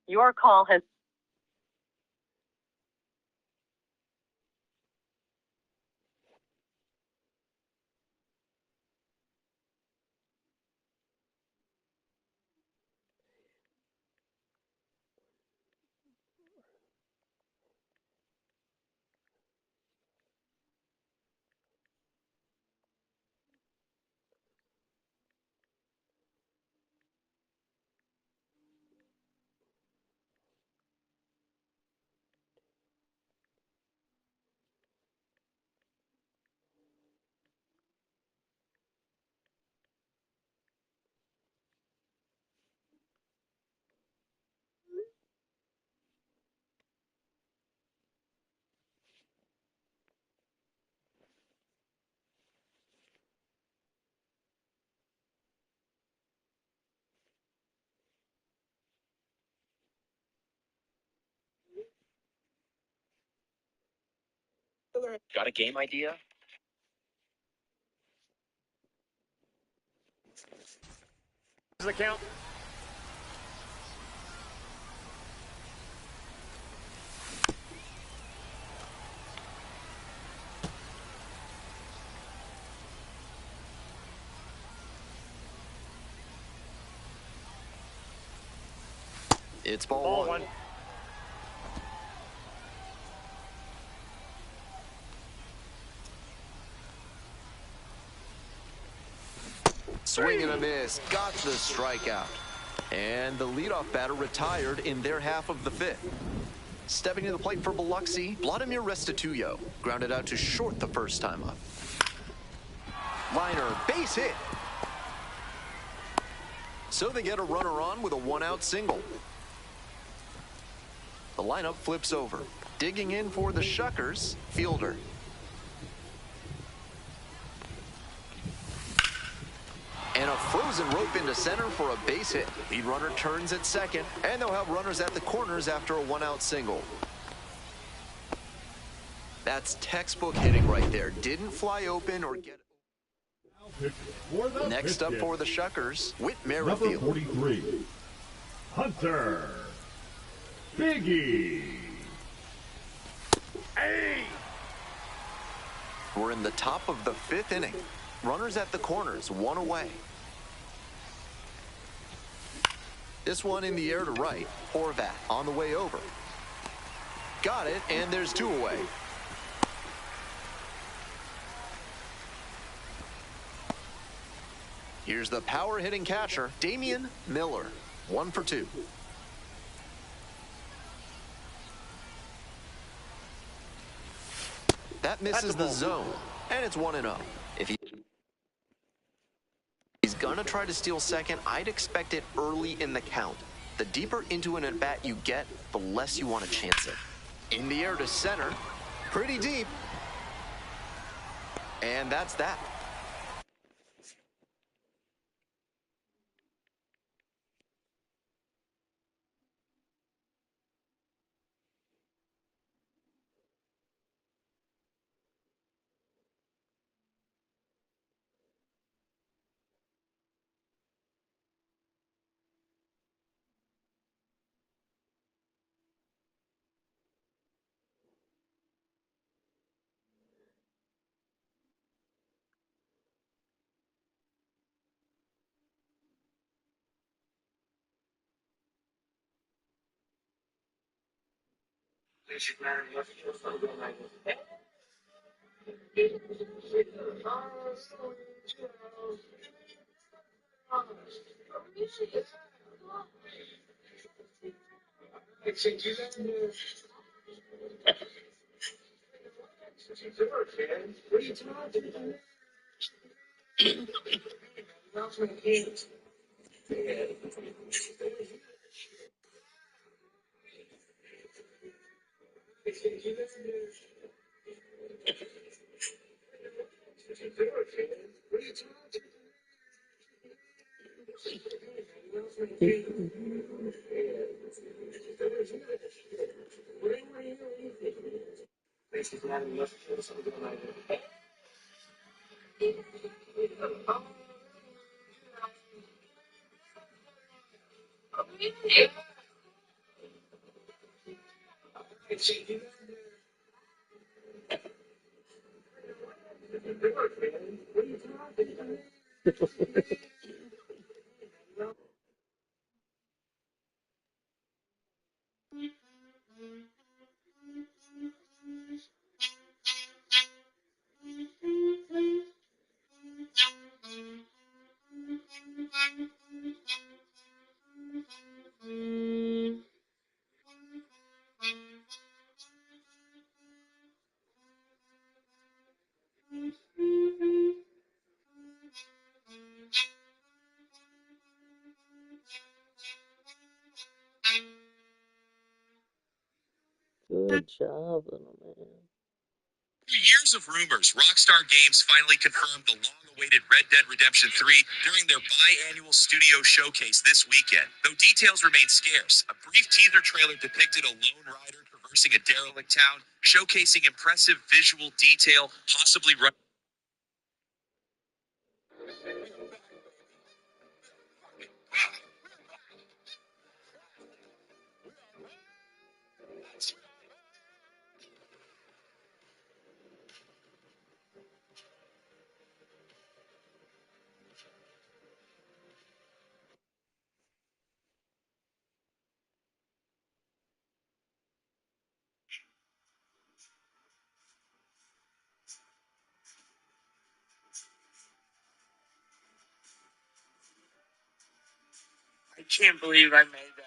Your call has. Got a game idea? Does it count? It's ball one. Swing and a miss. Got the strikeout. And the leadoff batter retired in their half of the fifth. Stepping to the plate for Biloxi, Vladimir Restituyo. Grounded out to short the first time up. Liner, base hit. So they get a runner on with a one-out single. The lineup flips over. Digging in for the Shuckers, Fielder. And a frozen rope into center for a base hit. Lead runner turns at second, and they'll have runners at the corners after a one-out single. That's textbook hitting right there. Didn't fly open or get... Next up for the Shuckers, Whit Merrifield. Number 43, Hunter Biggie. Hey! We're in the top of the fifth inning. Runners at the corners, one away. This one in the air to right. Horvat on the way over. Got it, and there's two away. Here's the power-hitting catcher, Damian Miller. 1 for 2. That misses the zone, and it's 1-0. If he's gonna try to steal second, I'd expect it early in the count. The deeper into an at-bat you get, the less you want to chance it. In the air to center, pretty deep. And that's that. Good job, little man. After years of rumors, Rockstar Games finally confirmed the long-awaited Red Dead Redemption 3 during their biannual studio showcase this weekend. Though details remain scarce, a brief teaser trailer depicted a lone rider traversing a derelict town, showcasing impressive visual detail, possibly I can't believe I made that.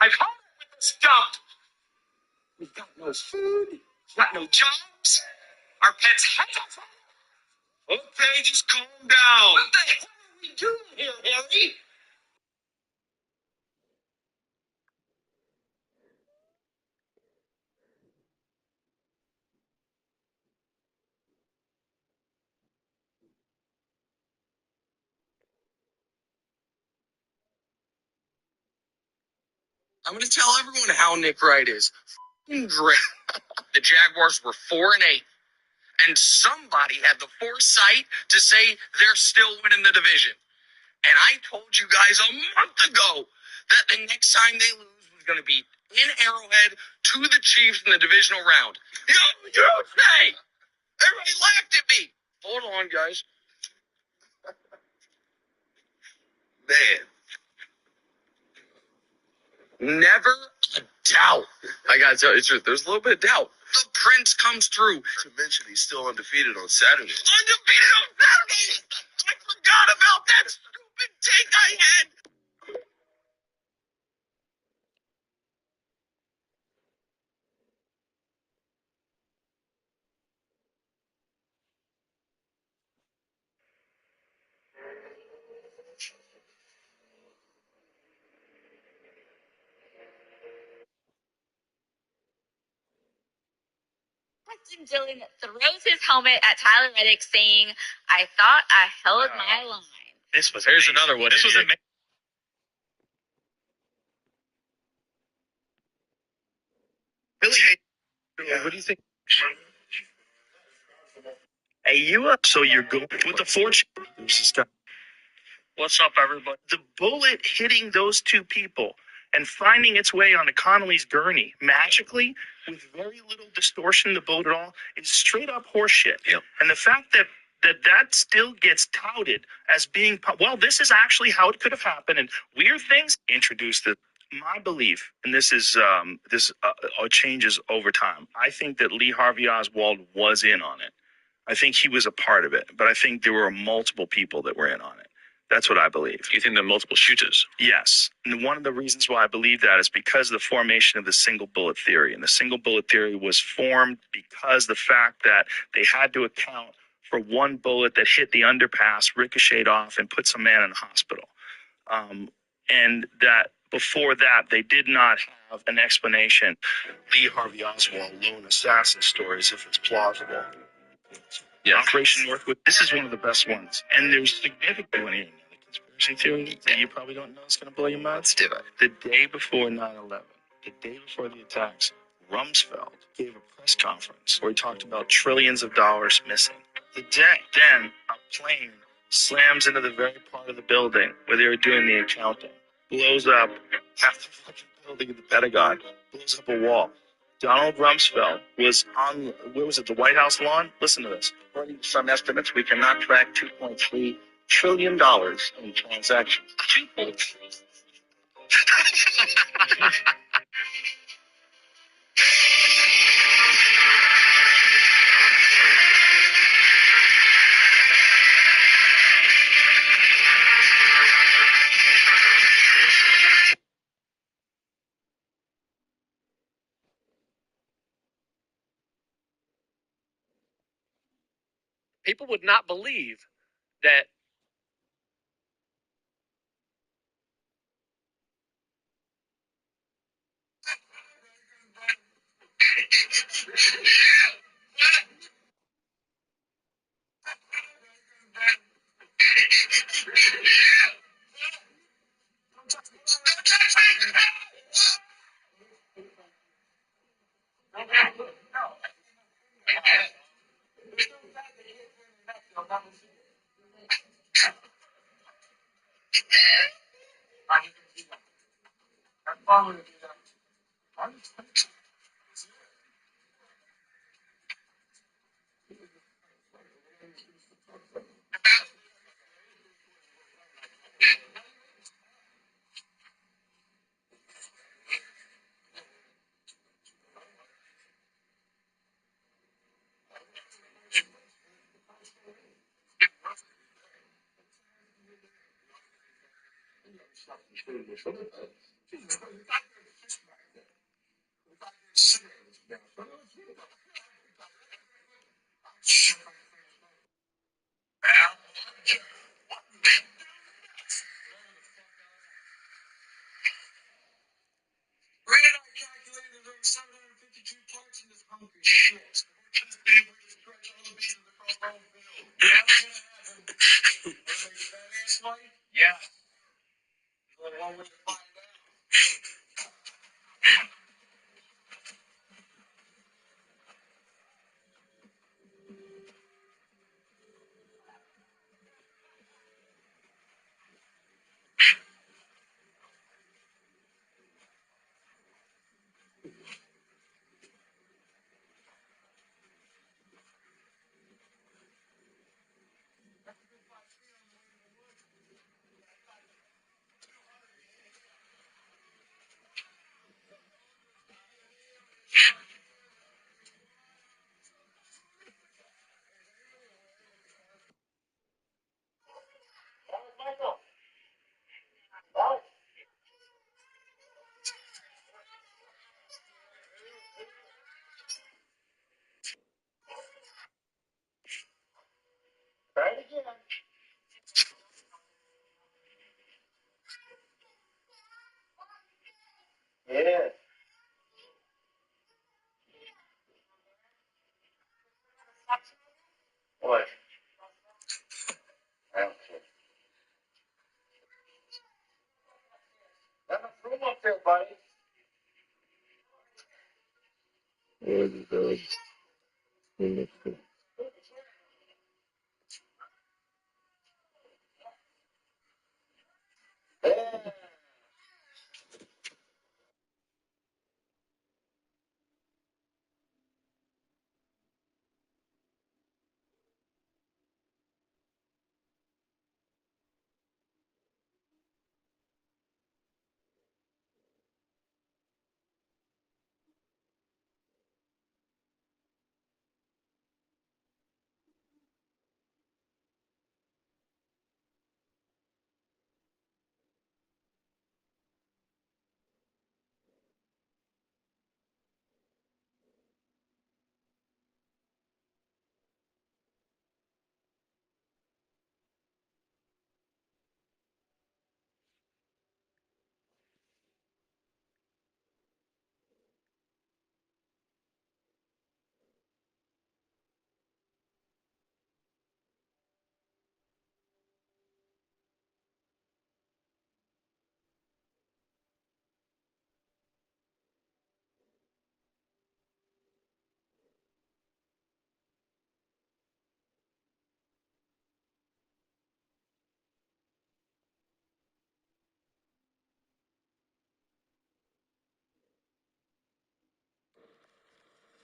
I've hung with this dump. We've got no food, got no jobs. Our pets hate us. Okay, just calm down. What the hell are we doing here, Harry? I'm going to tell everyone how Nick Wright is. F***ing great. The Jaguars were 4-8, and somebody had the foresight to say they're still winning the division. And I told you guys a month ago that the next time they lose was going to be in Arrowhead to the Chiefs in the divisional round. You don't say! Everybody laughed at me. Hold on, guys. Man. Never a doubt. I got to tell you the truth. There's a little bit of doubt. The Prince comes through. To mention he's still undefeated on Saturday. Undefeated on Saturday! I forgot about that stupid take I had. Preston Dillon throws his helmet at Tyler Reddick, saying, "I thought I held my line." This was Here's amazing. Another one. This was amazing. Billy, what do you think? Hey, you up? So you're going with the fortune. What's up, everybody? The bullet hitting those two people and finding its way onto Connolly's gurney magically with very little distortion in the boat at all is straight up horseshit. Yep. And the fact that still gets touted as being, well, this is actually how it could have happened, and weird things introduced it. My belief, and this changes over time. I think that Lee Harvey Oswald was in on it. I think he was a part of it, but I think there were multiple people that were in on it. That's what I believe. You think there are multiple shooters? Yes. And one of the reasons why I believe that is because of the formation of the single bullet theory. And the single bullet theory was formed because the fact that they had to account for one bullet that hit the underpass, ricocheted off, and put some man in the hospital. And that before that, they did not have an explanation. Lee Harvey Oswald lone assassin stories, if it's plausible. Yeah. Operation Northwood, this is one of the best ones. And there's significant one here. The conspiracy theory that you probably don't know is going to blow your mind. Let's do it. The day before 9/11, the day before the attacks, Rumsfeld gave a press conference where he talked about trillions of dollars missing. The day, then a plane slams into the very part of the building where they were doing the accounting, blows up half the fucking building of the Pentagon, blows up a wall. Donald Rumsfeld was on, where was it, the White House lawn? Listen to this. According to some estimates, we cannot track $2.3 trillion in transactions. 2.3. People would not believe that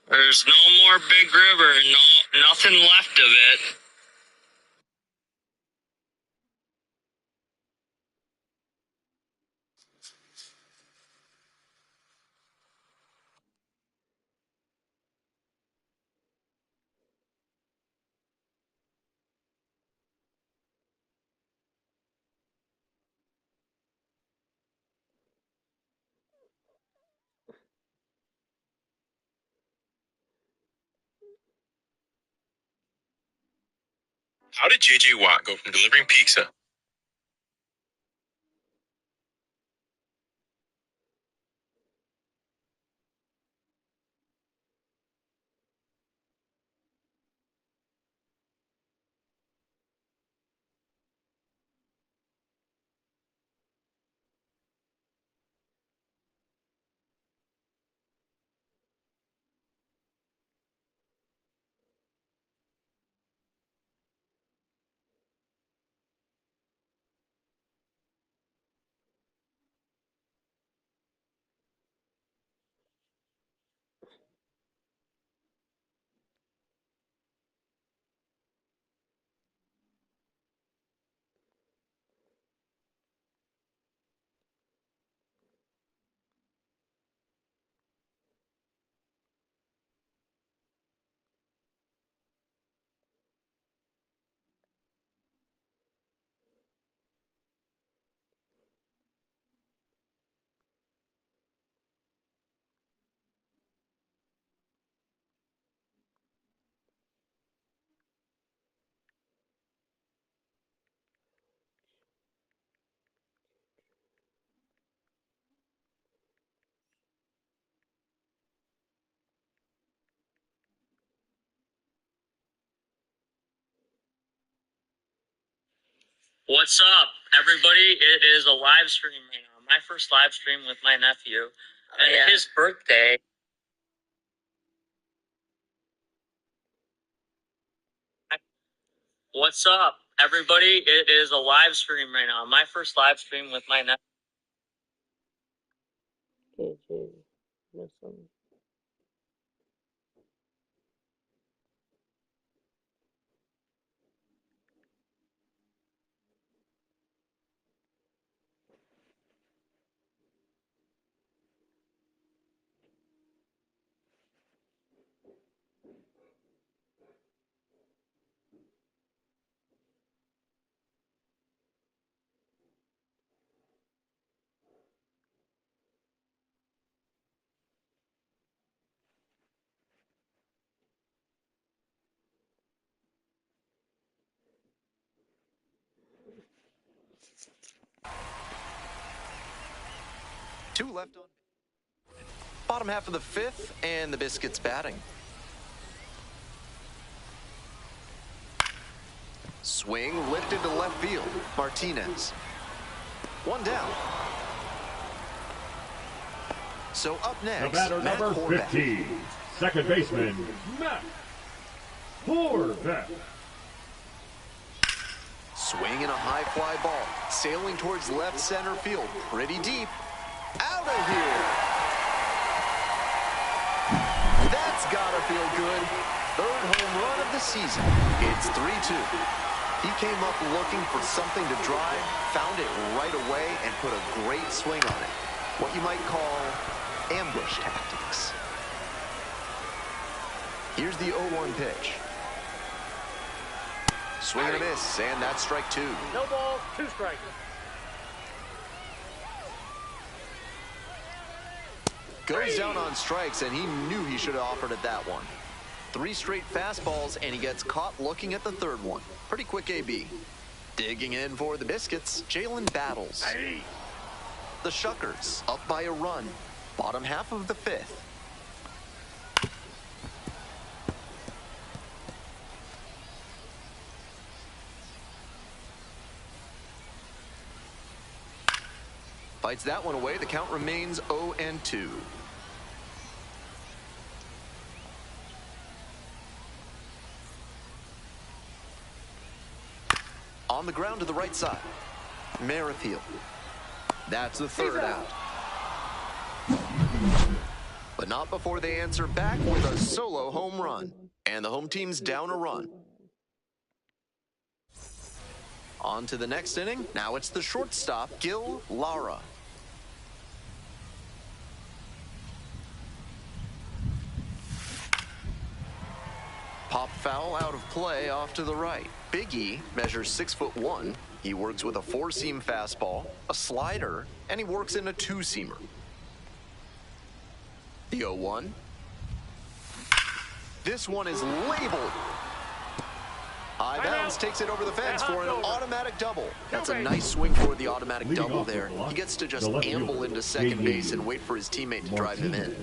There's no more Big River. Nothing left of it. How did J.J. Watt go from delivering pizza? What's up, everybody? It is a live stream right now. My first live stream with my nephew. And his birthday. What's up, everybody? It is a live stream right now. My first live stream with my nephew. KJ, miss him. Two left on bottom half of the fifth, and the Biscuits batting. Swing lifted to left field. Martinez. One down. So up next, The batter Matt number Horvath. 15, second baseman, Matt Horvath. Swinging a high fly ball, sailing towards left center field, pretty deep. Out of here. That's gotta feel good. Third home run of the season. It's 3-2. He came up looking for something to drive, found it right away, and put a great swing on it. What you might call ambush tactics. Here's the 0-1 pitch. Swing and a miss, and that's strike two. No ball, 2 strikes. Goes down on strikes, and he knew he should have offered at that one. 3 straight fastballs, and he gets caught looking at the third one. Pretty quick AB. Digging in for the Biscuits, Jalen Battles. The Shuckers up by a run. Bottom half of the fifth. Fights that one away. The count remains 0-2. On the ground to the right side. Merrifield. That's the third out. But not before they answer back with a solo home run. And the home team's down a run. On to the next inning. Now it's the shortstop, Gil Lara. Pop foul out of play off to the right. Big E measures 6'1". He works with a four-seam fastball, a slider, and he works in a two-seamer. The 0-1. This one is labeled. High bounce takes it over the fence for an automatic double. That's a nice swing for the automatic double there. He gets to just amble into second base and wait for his teammate to drive him in.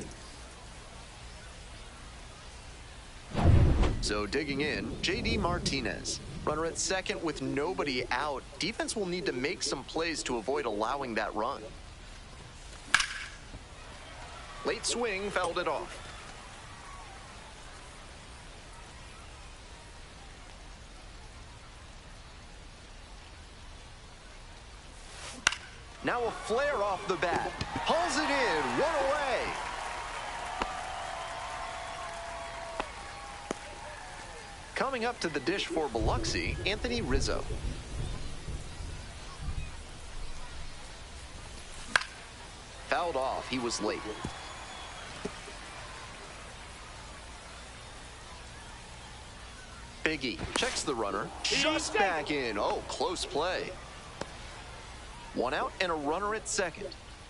So digging in, J.D. Martinez. Runner at second with nobody out. Defense will need to make some plays to avoid allowing that run. Late swing fouled it off. Now a flare off the bat. Hauls it in, one away. Coming up to the dish for Biloxi, Anthony Rizzo. Fouled off, he was late. Biggie checks the runner, just back in. Oh, close play. One out and a runner at second.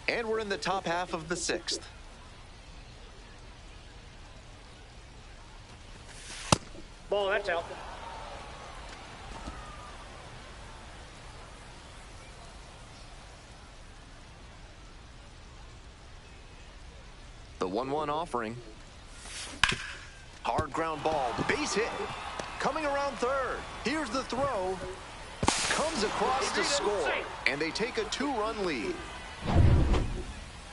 And we're in the top half of the sixth. Ball, that's out. The 1-1 offering. Hard ground ball, base hit. Coming around third. Here's the throw. Comes across to score. And they take a 2-run lead.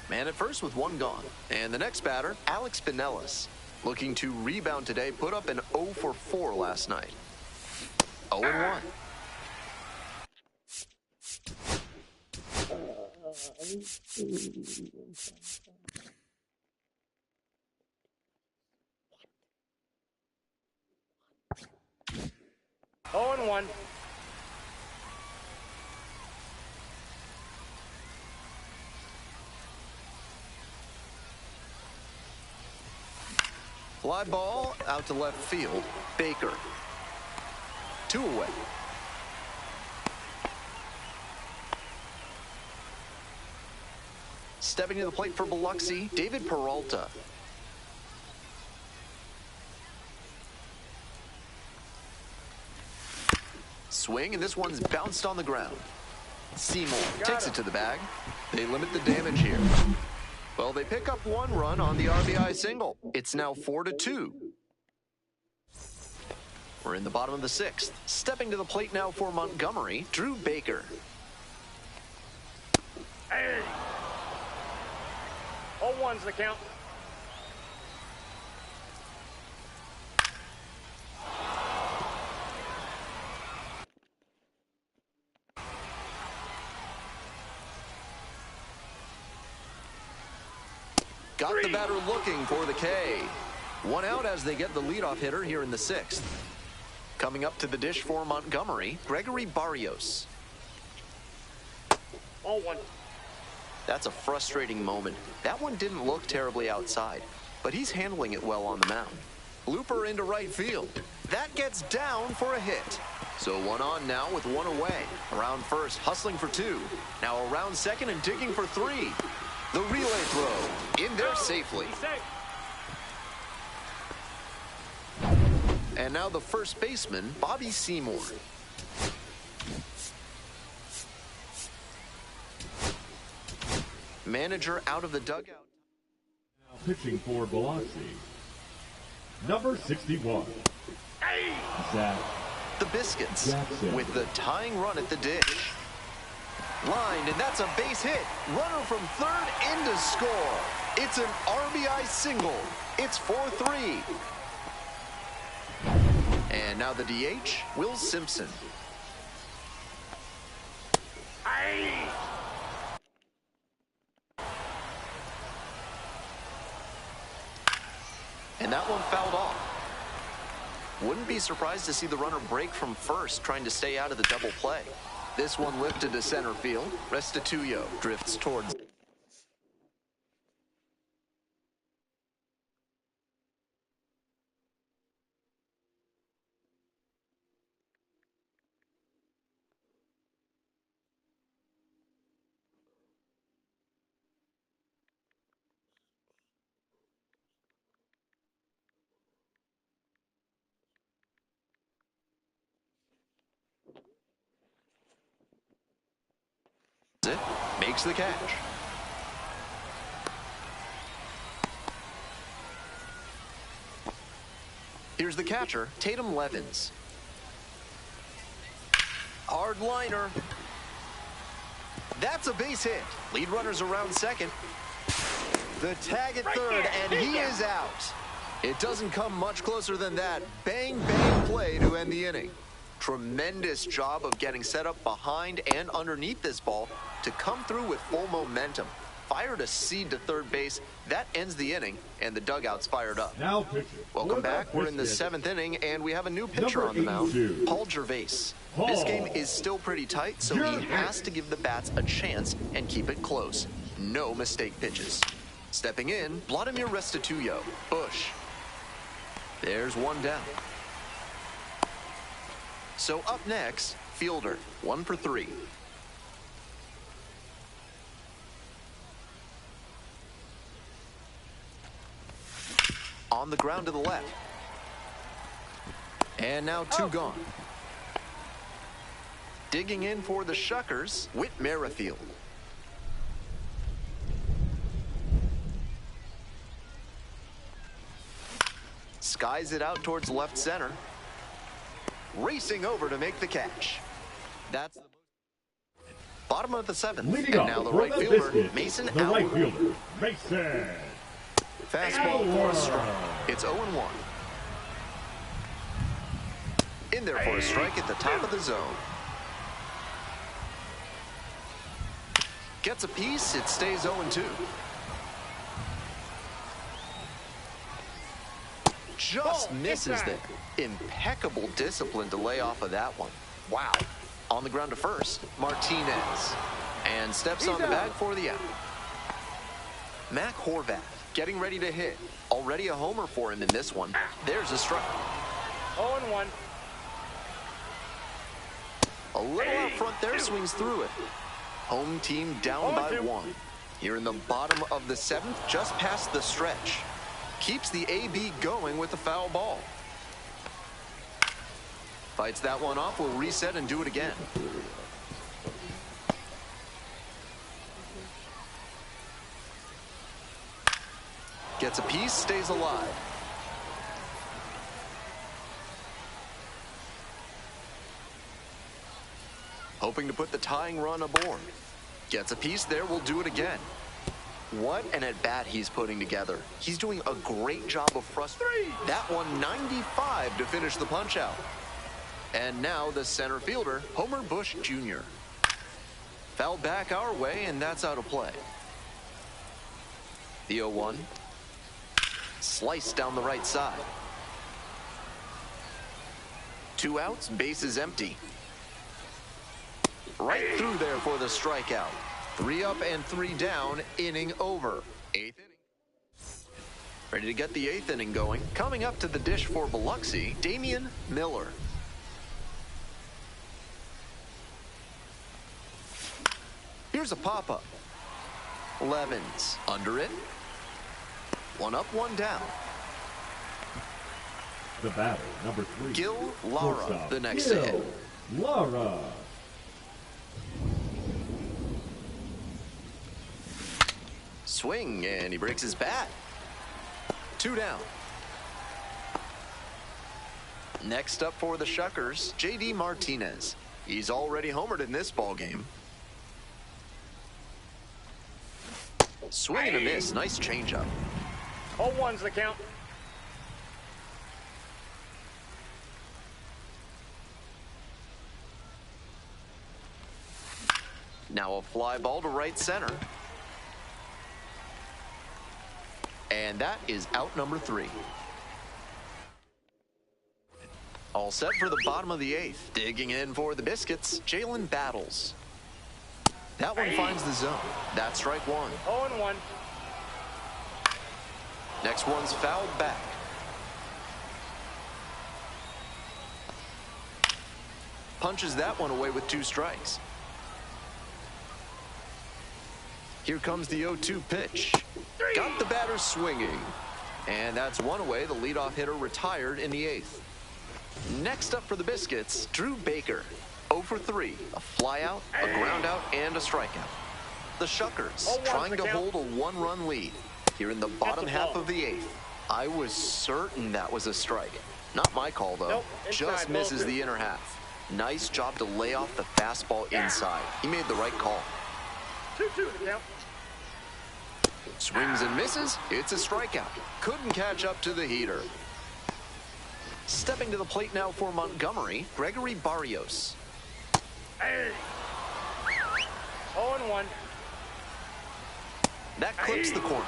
Man at first with one gone. And the next batter, Alex Pinellas. Looking to rebound today, put up an 0 for 4 last night. 0-1. Oh, and 1. Fly ball out to left field. Baker. 2 away. Stepping to the plate for Biloxi, David Peralta. Swing, and this one's bounced on the ground. Seymour takes it to the bag. They limit the damage here. Well, they pick up 1 run on the RBI single. It's now 4-2. We're in the bottom of the 6th. Stepping to the plate now for Montgomery, Drew Baker. Hey! 0-1's the count. Got the batter looking for the K. 1 out as they get the leadoff hitter here in the 6th. Coming up to the dish for Montgomery, Gregory Barrios. 0-1. That's a frustrating moment. That one didn't look terribly outside, but he's handling it well on the mound. Looper into right field. That gets down for a hit. So 1 on now with 1 away. Around first, hustling for 2. Now around second and digging for 3. The relay throw in there safely. And now the first baseman, Bobby Seymour. Manager out of the dugout. Now pitching for Biloxi, number 61. Zach. The Biscuits Jackson. with the tying run at the dish. Lined, and that's a base hit. Runner from third in to score. It's an RBI single. It's 4-3. And now the DH, Will Simpson. Hey! And that one fouled off. Wouldn't be surprised to see the runner break from first, trying to stay out of the double play. This one lifted to center field. Restituyo drifts towards it. Makes the catch. Here's the catcher, Tatum Levens. Hard liner. That's a base hit. Lead runners around second. The tag at third, and he is out. It doesn't come much closer than that. Bang, bang play to end the inning. Tremendous job of getting set up behind and underneath this ball to come through with full momentum. Fired a seed to third base. That ends the inning, and the dugout's fired up. Now pitching. Welcome back. We're in the 7th inning, and we have a new pitcher on the mound, Paul Gervais. This game is still pretty tight, so he has to give the bats a chance and keep it close. No mistake pitches. Stepping in, Vladimir Restituyo. Bush. There's one down. So up next, fielder, 1 for 3. On the ground to the left. And now 2 gone. Digging in for the Shuckers, Whit Merrifield. Skies it out towards left center. Racing over to make the catch. That's the bottom of the 7th. Leading and now the right fielder, Mason the Allen. right fielder, Mason. Fastball for a strike. It's 0-1. In there for a strike at the top of the zone. Gets a piece, it stays 0-2. Just misses there. Impeccable discipline to lay off of that one. Wow. On the ground to first, Martinez. And steps on the bag for the out. Mac Horvath getting ready to hit. Already a homer for him in this one. There's a strike. 0-1. A little out front there, swings through it. Home team down by 1. Here in the bottom of the 7th, just past the stretch. Keeps the AB going with the foul ball. Fights that one off, will reset and do it again. Gets a piece, stays alive. Hoping to put the tying run aboard. Gets a piece there, will do it again. What an at-bat he's putting together. He's doing a great job of frustrating. That one 95 to finish the punch-out. And now the center fielder, Homer Bush Jr. Fouled back our way, and that's out of play. The 0-1. Sliced down the right side. 2 outs, bases empty. Right through there for the strikeout. 3 up and 3 down, inning over. 8th inning. Ready to get the 8th inning going. Coming up to the dish for Biloxi, Damian Miller. Here's a pop-up. Levens under it. 1 up, 1 down. The batter, number 3. Gil Lara, Shortstop, the next to hit. Lara. Swing, and he breaks his bat. 2 down. Next up for the Shuckers, J.D. Martinez. He's already homered in this ball game. Swing and a miss. Nice changeup. 0-1's the count. Now a fly ball to right center. And that is out number 3. All set for the bottom of the 8th. Digging in for the Biscuits, Jalen battles. That one finds the zone. That's strike 1. 0-1. Next one's fouled back. Punches that one away with 2 strikes. Here comes the 0-2 pitch. Got the batter swinging. And that's one away. The leadoff hitter retired in the 8th. Next up for the Biscuits, Drew Baker. 0 for 3. A flyout, a groundout, and a strikeout. The Shuckers trying to hold a 1-run lead here in the bottom half of the 8th. I was certain that was a strike. Not my call, though. Nope, just misses the inner half. Nice job to lay off the fastball inside. He made the right call. 2-2 the count. Swings and misses. It's a strikeout. Couldn't catch up to the heater. Stepping to the plate now for Montgomery, Gregory Barrios. Hey. 0-1. That clips the corner.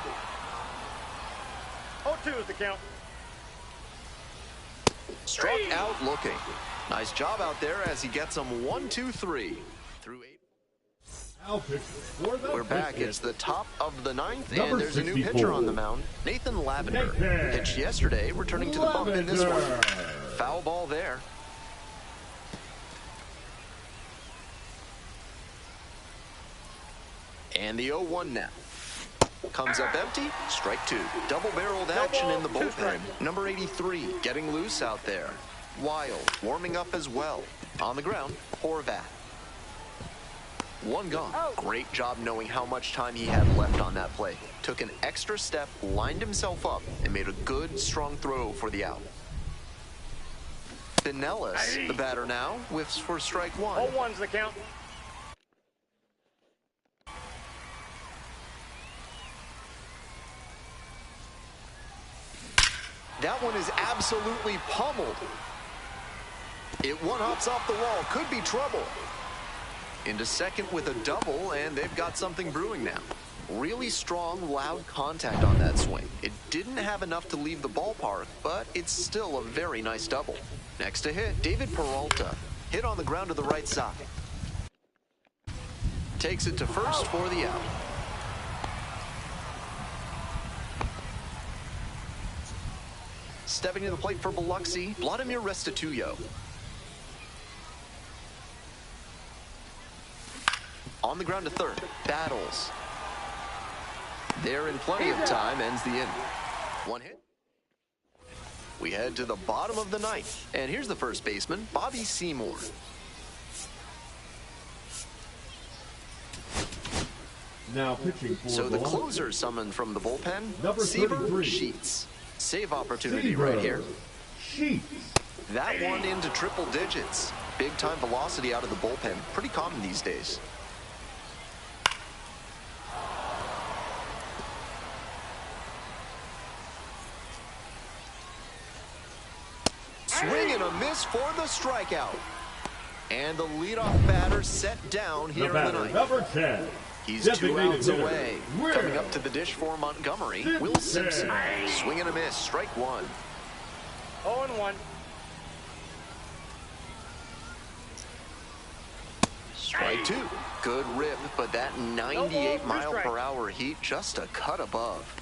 0-2 is the count. Struck out looking. Nice job out there as he gets them 1-2-3 through 8. We're back. It's the top of the 9th, and there's a new pitcher on the mound. Nathan Lavender pitched yesterday, returning to the bump in this one. Foul ball there. And the 0-1 now. Comes up empty, strike 2. Double-barreled action in the bullpen. Number 83 getting loose out there. Wild warming up as well. On the ground, Horvat. 1 gone. Great job knowing how much time he had left on that play. Took an extra step, lined himself up, and made a good, strong throw for the out. Pinellas, the batter now, whiffs for strike 1. 0-1's the count. That one is absolutely pummeled. It one-hops off the wall. Could be trouble. Into second with a double, and they've got something brewing now. Really strong, loud contact on that swing. It didn't have enough to leave the ballpark, but it's still a very nice double. Next to hit, David Peralta. Hit on the ground to the right side. Takes it to first for the out. Stepping to the plate for Biloxi, Vladimir Restituyo. On the ground to third, battles. There in plenty of time, ends the inning. 1 hit. We head to the bottom of the 9th, and here's the first baseman, Bobby Seymour. Now pitching for So the closer summoned from the bullpen, Number Seaver 33. Sheets. Save opportunity Seaver right here. Sheets. That one into triple digits. Big time velocity out of the bullpen. Pretty common these days. Swing and a miss for the strikeout. And the leadoff batter set down here in the ninth. Number 10. He's Designated 2 outs hitter. away. Will Coming up to the dish for Montgomery, Will Simpson. Swing and a miss, strike 1. 0-1. Strike 2. Good rip, but that 98 mile per hour heat just a cut above.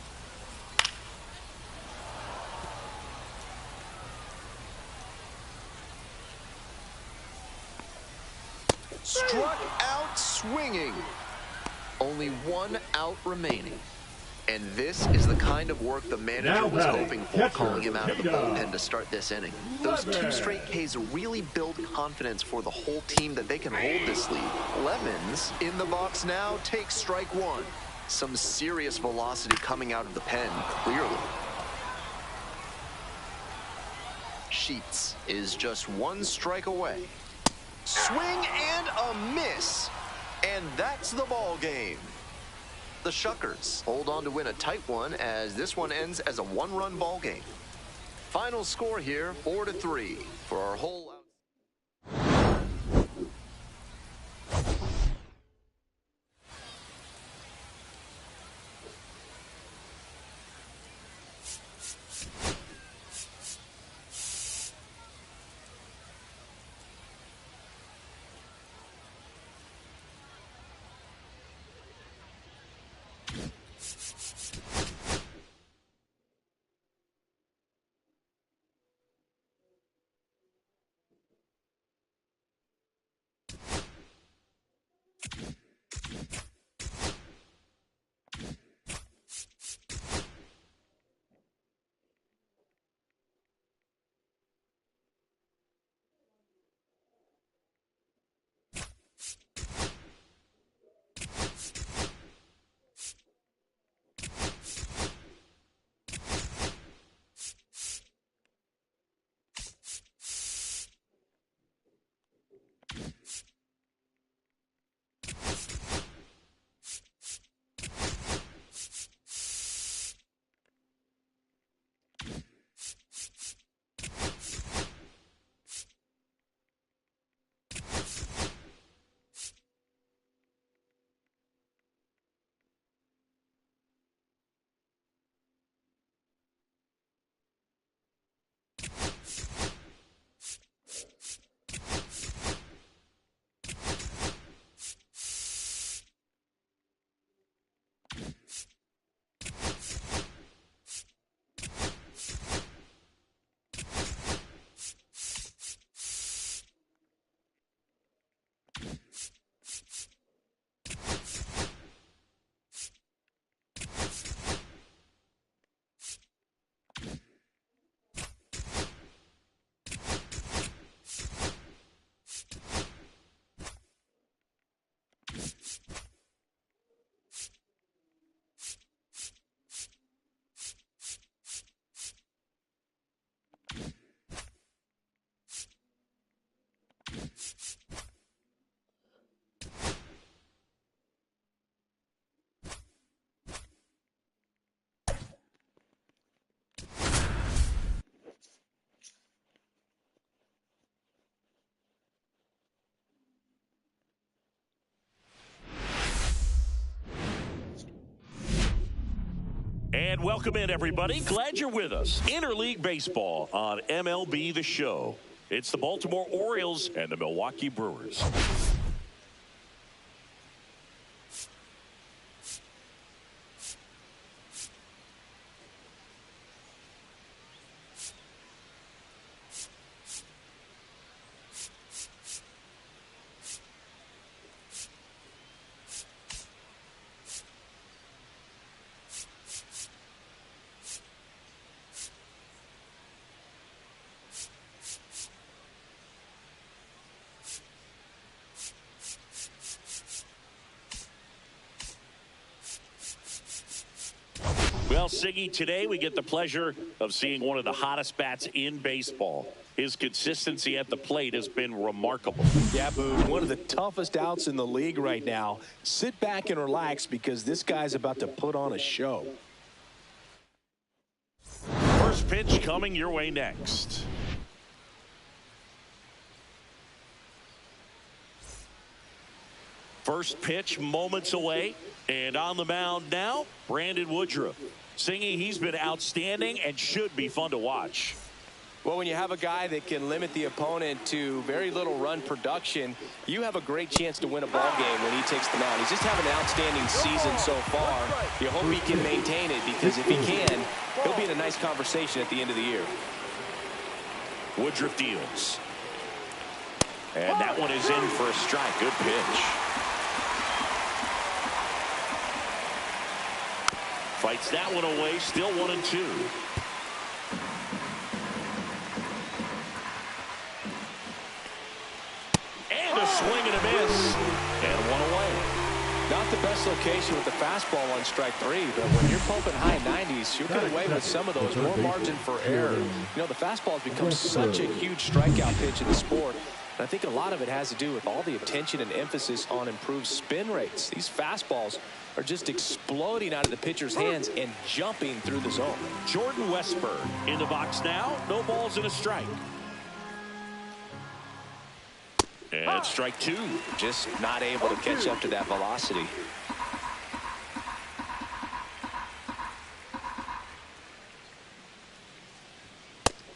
Struck out swinging. Only 1 out remaining. And this is the kind of work the manager was hoping for, calling him out of the bullpen to start this inning. Those 2 straight Ks really build confidence for the whole team that they can hold this lead. Lemons in the box now takes strike 1. Some serious velocity coming out of the pen, clearly. Sheets is just 1 strike away. Swing and a miss. And that's the ball game. The Shuckers hold on to win a tight one as this one ends as a 1-run ball game. Final score here, 4-3 for our whole out. And welcome in, everybody. Glad you're with us. Interleague Baseball on MLB The Show. It's the Baltimore Orioles and the Milwaukee Brewers. Well, Siggy, today we get the pleasure of seeing one of the hottest bats in baseball. His consistency at the plate has been remarkable. Yeah, Boo, one of the toughest outs in the league right now. Sit back and relax because this guy's about to put on a show. First pitch coming your way next. First pitch moments away, and on the mound now, Brandon Woodruff. Singing, he's been outstanding and should be fun to watch. Well, when you have a guy that can limit the opponent to very little run production, you have a great chance to win a ball game when he takes the mound. He's just having an outstanding season so far. You hope he can maintain it, because if he can, he'll be in a nice conversation at the end of the year. Woodruff deals. And that one is in for a strike. Good pitch. Fights that one away, still 1-2. And a swing and a miss. And one away. Not the best location with the fastball on strike 3, but when you're pumping high 90s, you'll get away with some of those. More margin for error. You know, the fastball has become such a huge strikeout pitch in the sport. And I think a lot of it has to do with all the attention and emphasis on improved spin rates. These fastballs are just exploding out of the pitcher's hands and jumping through the zone. Jordan Westburg in the box now. No balls and a strike. And strike 2. Just not able to catch up to that velocity.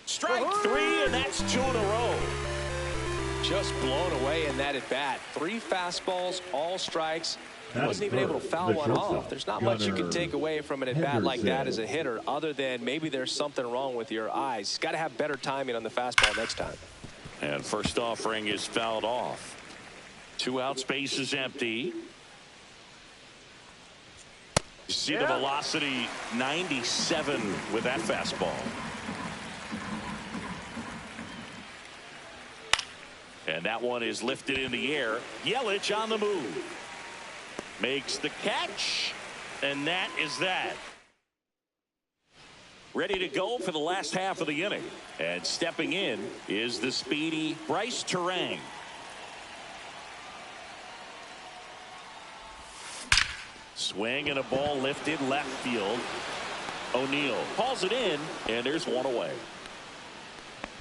Strike 3, and that's 2 in a row. Just blown away in that at bat. 3 fastballs, all strikes. He wasn't even able to foul one off. There's not much you can take away from an at-bat like that as a hitter, other than maybe there's something wrong with your eyes. Got to have better timing on the fastball next time. And first offering is fouled off. 2 outs, base is empty. You see the velocity, 97 with that fastball. And that one is lifted in the air. Yelich on the move. Makes the catch, and that is that. Ready to go for the last half of the inning. And stepping in is the speedy Bryce Terang. Swing and a ball lifted left field. O'Neill calls it in, and there's one away.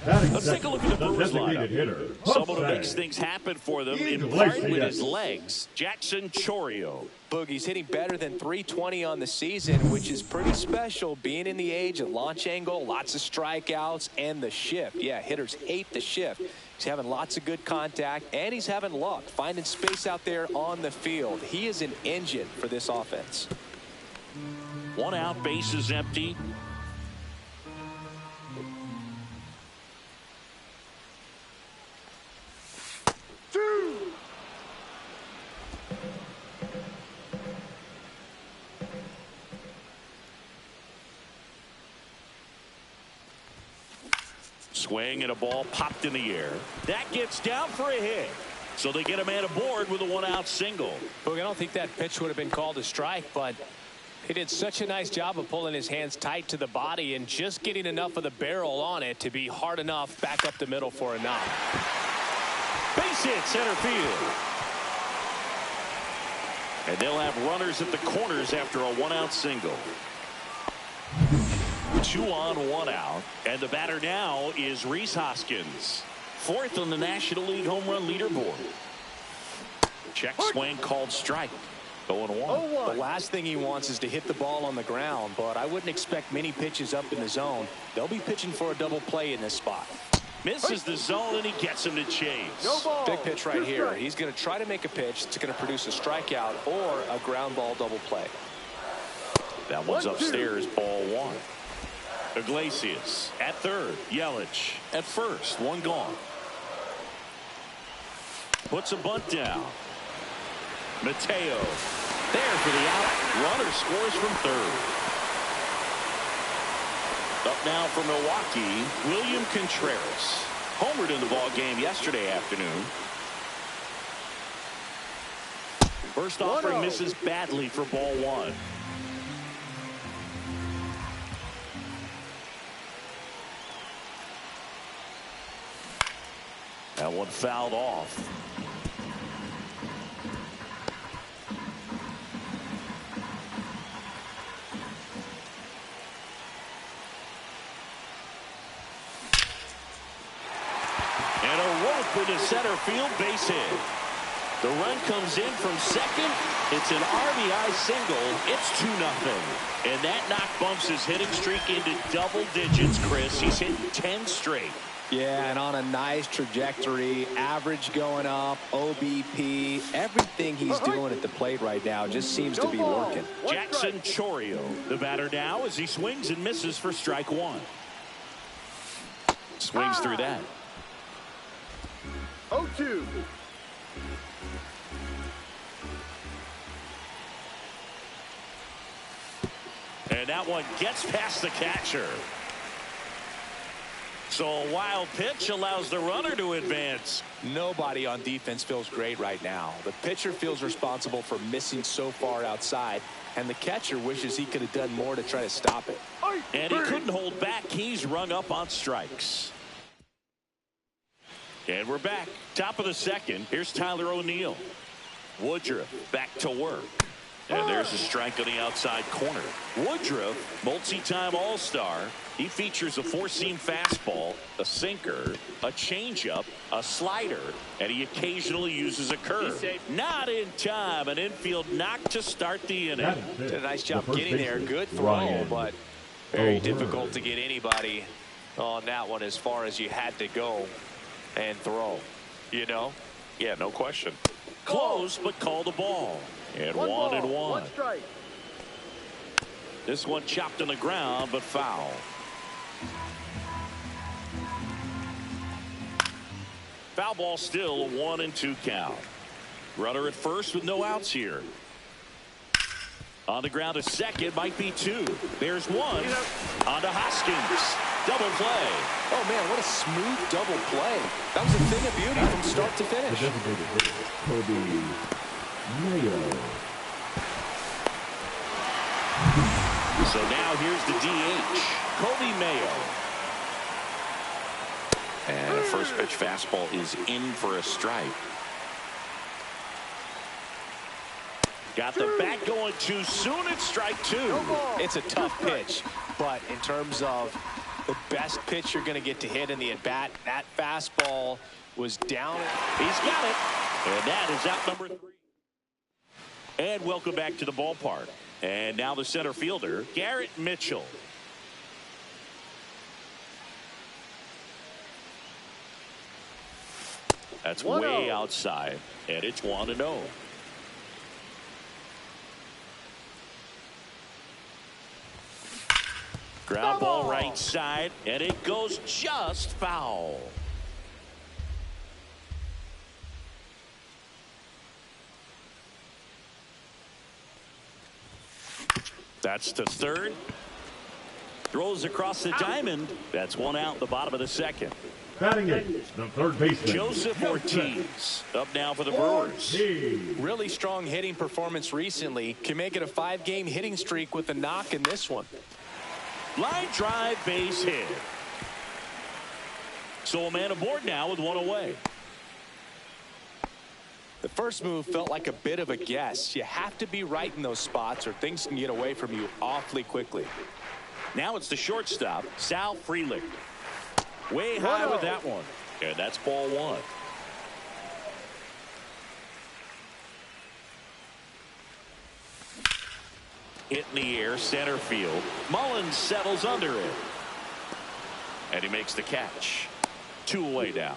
Let's take a look at the Brewers lineup. Someone who makes things happen for them in part with his legs. Jackson Chourio. Boogie's hitting better than .320 on the season, which is pretty special, being in the age of launch angle, lots of strikeouts, and the shift. Yeah, hitters hate the shift. He's having lots of good contact, and he's having luck finding space out there on the field. He is an engine for this offense. 1 out, base is empty. Swing and a ball popped in the air. That gets down for a hit. So they get a man aboard with a 1-out single. Look, I don't think that pitch would have been called a strike, but he did such a nice job of pulling his hands tight to the body and just getting enough of the barrel on it to be hard enough back up the middle for a knock. Base hit center field. And they'll have runners at the corners after a 1-out single. 2 on, 1 out. And the batter now is Rhys Hoskins. 4th on the National League home run leaderboard. Check swing called strike. 0-1. The last thing he wants is to hit the ball on the ground, but I wouldn't expect many pitches up in the zone. They'll be pitching for a double play in this spot. Misses the zone, and he gets him to chase. Big pitch right here. He's going to try to make a pitch that's going to produce a strikeout or a ground ball double play. That one's upstairs, ball 1. Iglesias at third. Yelich at first. One gone. Puts a bunt down. Mateo there for the out. Runner scores from third. Up now for Milwaukee, William Contreras. Homered in the ball game yesterday afternoon. First offering misses badly for ball 1. That one fouled off. And a rope into center field, base hit. The run comes in from second. It's an RBI single. It's 2-0. And that knock bumps his hitting streak into double digits, Chris. He's hit 10 straight. Yeah, and on a nice trajectory, average going up, OBP, everything he's doing at the plate right now just seems to be working. Jackson Chourio, the batter now, as he swings and misses for strike 1. Swings through that. 0-2. And that one gets past the catcher. So a wild pitch allows the runner to advance. Nobody on defense feels great right now. The pitcher feels responsible for missing so far outside, and the catcher wishes he could have done more to try to stop it. And he couldn't hold back. He's rung up on strikes. And we're back. Top of the second. Here's Tyler O'Neill. Woodruff back to work. And there's a strike on the outside corner. Woodruff, multi-time All-Star. He features a four-seam fastball, a sinker, a changeup, a slider, and he occasionally uses a curve. Not in time. An infield knock to start the inning. Did a nice job getting there. Good throw, but very difficult to get anybody on that one as far as you had to go and throw. You know? Yeah, no question. Close, but called a ball. And 1-1. This one chopped on the ground, but foul. Foul ball still, a 1-2 count. Runner at first with no outs here. On the ground, a second, might be 2. There's 1. On to Hoskins. Double play. Oh, man, what a smooth double play. That was a thing of beauty from start to finish. So now here's the DH, Kobe Mayo. And a first pitch fastball is in for a strike. Got the bat going too soon. It's strike 2. It's a tough pitch, but in terms of the best pitch you're going to get to hit in the at-bat, that fastball was down. He's got it. And that is out number 3. And welcome back to the ballpark. And now the center fielder, Garrett Mitchell. That's way outside, and it's 1-0. Ground ball right side, and it goes just foul. That's to third. Throws across the diamond. That's 1 out, the bottom of the second. Batting eighth, the third baseman, Joseph Ortiz, up now for the Brewers. Really strong hitting performance recently. Can make it a 5-game hitting streak with a knock in this one. Line drive, base hit. So a man aboard now with 1 away. The first move felt like a bit of a guess. You have to be right in those spots or things can get away from you awfully quickly. Now it's the shortstop, Sal Frelick. Way high with that one. And that's ball 1. Hit in the air, center field. Mullins settles under it. And he makes the catch. 2 away now.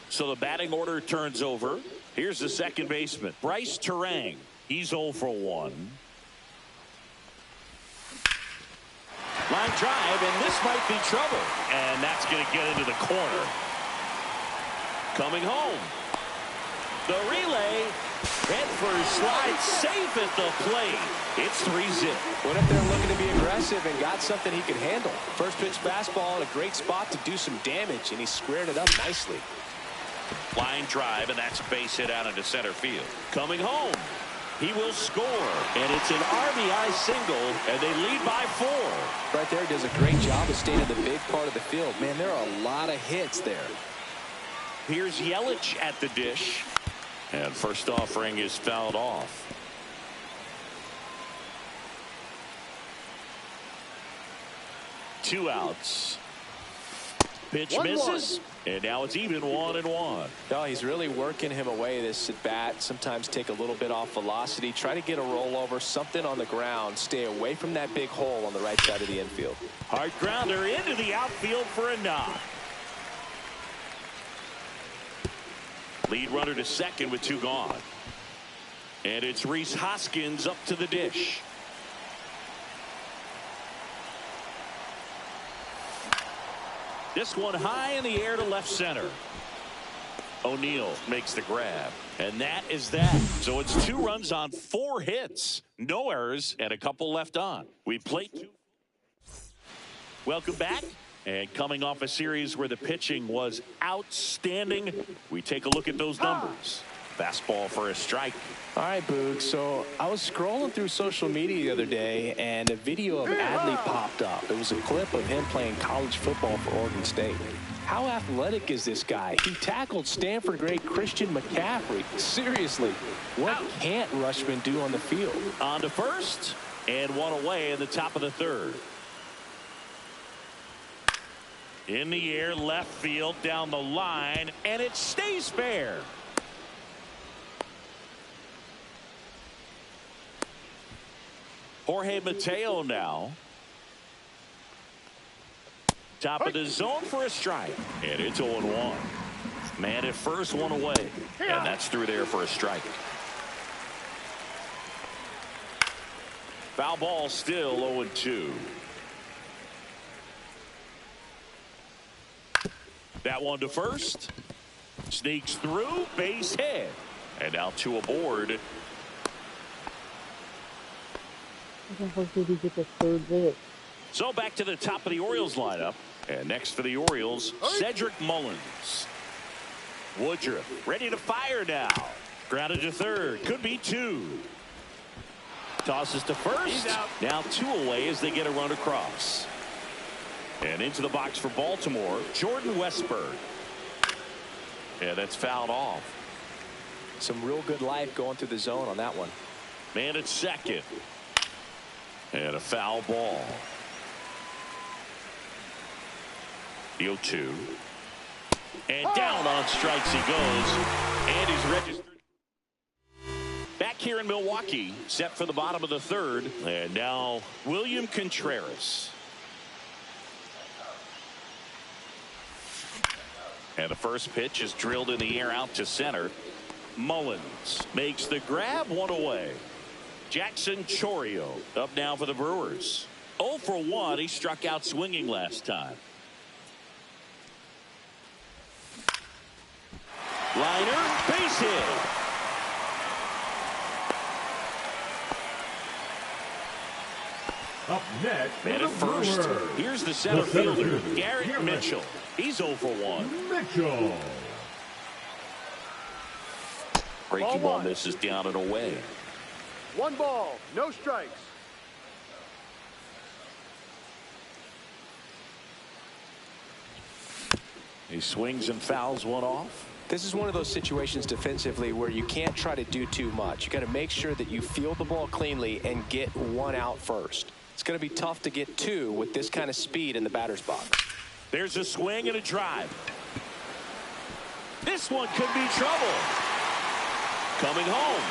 So the batting order turns over. Here's the second baseman, Bryce Terang. He's 0 for 1. Line drive, and this might be trouble. And that's going to get into the corner. Coming home. The relay. Head first slide, safe at the plate. It's 3-zip. Went up there looking to be aggressive and got something he could handle. First pitch fastball in a great spot to do some damage, and he squared it up nicely. Line drive, and that's a base hit out into center field. Coming home. He will score, and it's an RBI single, and they lead by 4. Right there, does a great job of staying in the big part of the field. Man, there are a lot of hits there. Here's Yelich at the dish, and first offering is fouled off. Two outs. Pitch misses, and now it's even 1-1. No, he's really working him away this at bat. Sometimes take a little bit off velocity. Try to get a rollover, something on the ground. Stay away from that big hole on the right side of the infield. Hard grounder into the outfield for a knock. Lead runner to second with 2 gone. And it's Rhys Hoskins up to the dish. This one high in the air to left center. O'Neill makes the grab. And that is that. So it's 2 runs on 4 hits. No errors and a couple left on. We played 2. Welcome back. And coming off a series where the pitching was outstanding, we take a look at those numbers. Fastball for a strike. All right, Boog. So I was scrolling through social media the other day, and a video of Adley popped up. It was a clip of him playing college football for Oregon State. How athletic is this guy? He tackled Stanford great Christian McCaffrey. Seriously, what can't Rushman do on the field? On to first, and 1 away in the top of the 3rd. In the air, left field, down the line, and it stays fair. Jorge Mateo now. Top of the zone for a strike. And it's 0-1. Man at first, 1 away. And that's through there for a strike. Foul ball still 0-2. That one to first. Sneaks through, base hit. And now 2 aboard. So back to the top of the Orioles lineup. And next for the Orioles, Cedric Mullins. Woodruff ready to fire now. Grounded to third. Could be 2. Tosses to first. Now 2 away as they get a run across. And into the box for Baltimore, Jordan Westburg. Yeah, that's fouled off. Some real good life going through the zone on that one. Man at second. And a foul ball. The 0-2. And down on strikes he goes. And he's registered. Back here in Milwaukee, set for the bottom of the 3rd. And now William Contreras. And the first pitch is drilled in the air out to center. Mullins makes the grab, 1 away. Jackson Chorio up now for the Brewers. 0 for 1. He struck out swinging last time. Liner, base hit. Up next, Man at first. Here's the center fielder, Garrett Mitchell. He's 0 for 1. Mitchell. Breaking ball misses down and away. 1 ball, no strikes. He swings and fouls one off. This is one of those situations defensively where you can't try to do too much. You got to make sure that you field the ball cleanly and get 1 out first. It's going to be tough to get 2 with this kind of speed in the batter's box. There's a swing and a drive. This one could be trouble. coming home.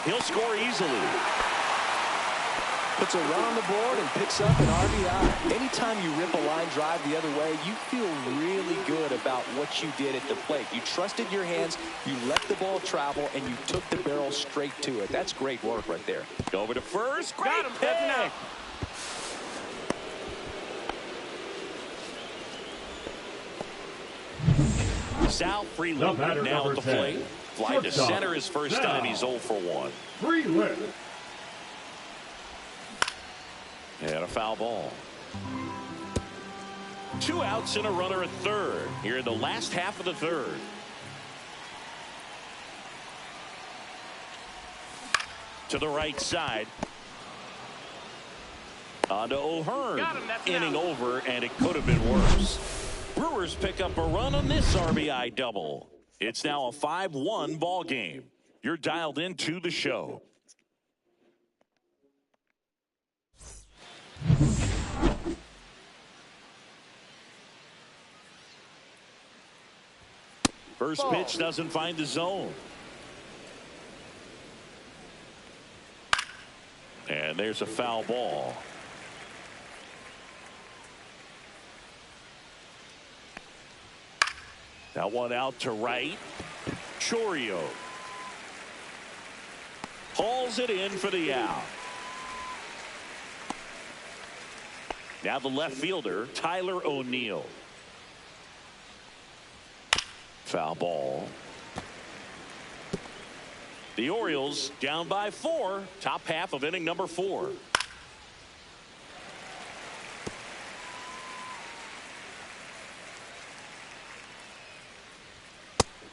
He'll score easily. Puts a run on the board and picks up an RBI. Anytime you rip a line drive the other way, you feel really good about what you did at the plate. You trusted your hands, you let the ball travel, and you took the barrel straight to it. That's great work right there. Over to first. Great Got him. That's an out. Sal Freeland now at the plate. Fly to center his first time. He's 0 for 1. Freeland. And a foul ball. 2 outs and a runner at third here in the last half of the third. To the right side. On to O'Hearn. Inning over, and it could have been worse. Brewers pick up a run on this RBI double. It's now a 5-1 ball game. You're dialed into the show. First pitch doesn't find the zone. And there's a foul ball. That one out to right. Chorio hauls it in for the out. Now the left fielder, Tyler O'Neill. Foul ball. The Orioles down by 4. Top half of inning number 4.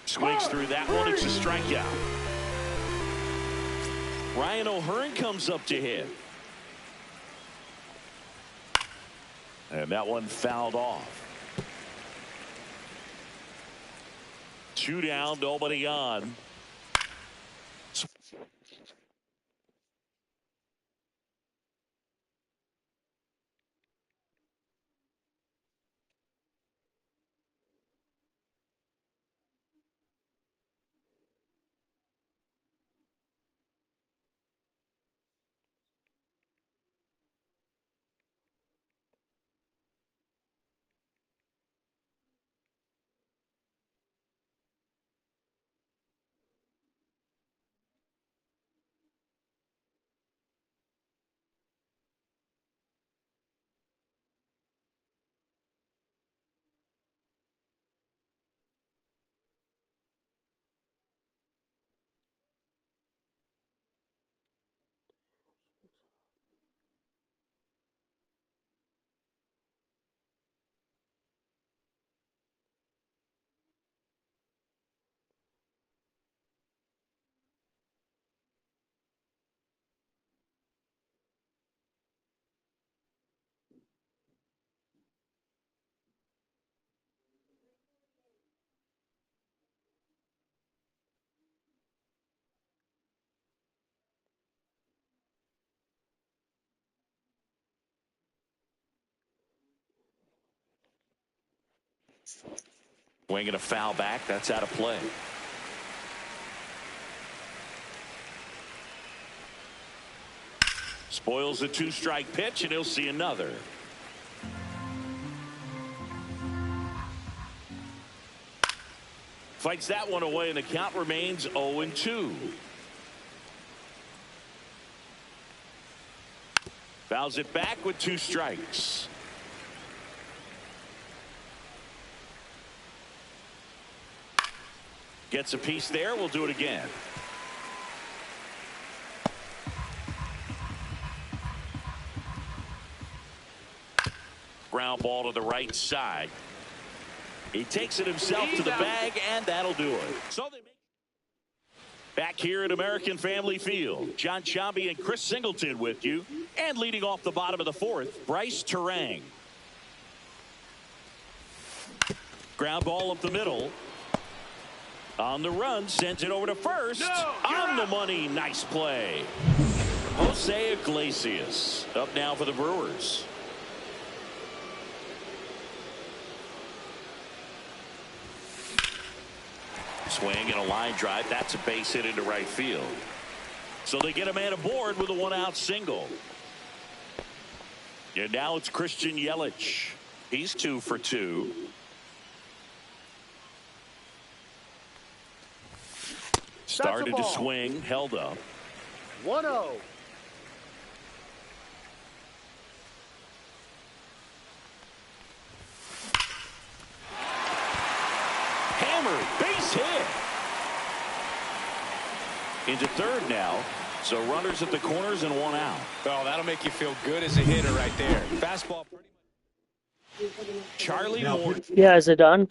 Swings through that one. It's a strikeout. Ryan O'Hearn comes up to hit. And that one fouled off. 2 down, nobody on. Winging a foul back. That's out of play. Spoils a 2-strike pitch, and he'll see another. Fights that one away, and the count remains 0-2. Fouls it back with 2 strikes. Gets a piece there. We'll do it again. Ground ball to the right side. He takes it himself to the bag, and that'll do it. So they make back here at American Family Field. John Sciambi and Chris Singleton with you. And leading off the bottom of the 4th, Bryce Terang. Ground ball up the middle. On the run, sends it over to first. On the money, nice play. Jose Iglesias up now for the Brewers. swing and a line drive. That's a base hit into right field. So they get a man aboard with a one-out single. And now it's Christian Yelich. He's 2 for 2. Started to swing, held up. 1-0. Hammered, base hit. Into third now. So runners at the corners and one out. Well, that'll make you feel good as a hitter right there. Fastball pretty much. Charlie Moore. Yeah, is it done?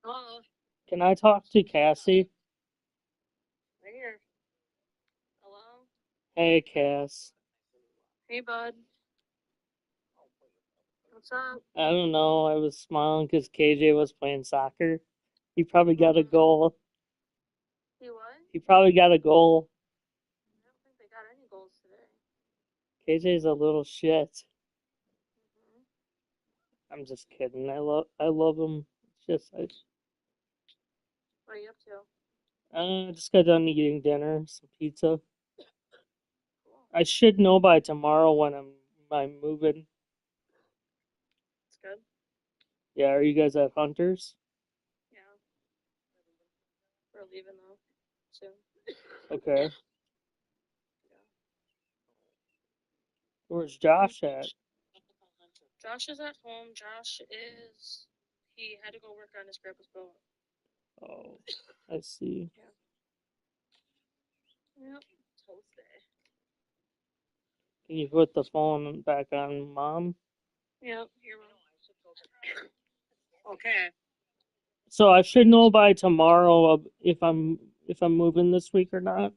Hello. Can I talk to Cassie? Right here. Hello. Hey, Cass. Hey, bud. What's up? I don't know. I was smiling because KJ was playing soccer. He probably got a goal. He what? He probably got a goal. I don't think they got any goals today. KJ's a little shit. I'm just kidding. I love him. It's just What are you up to? I just got done eating dinner, some pizza. I should know by tomorrow when I'm moving. It's good. Yeah, are you guys at Hunter's? Yeah. We're leaving though soon. Okay. Where's Josh at? Josh is at home. He had to go work on his grandpa's boat. Oh, I see. Yeah. Yep. Tuesday. Can you put the phone back on Mom? Yep. Here, Mom. Okay. So I should know by tomorrow if I'm moving this week or not.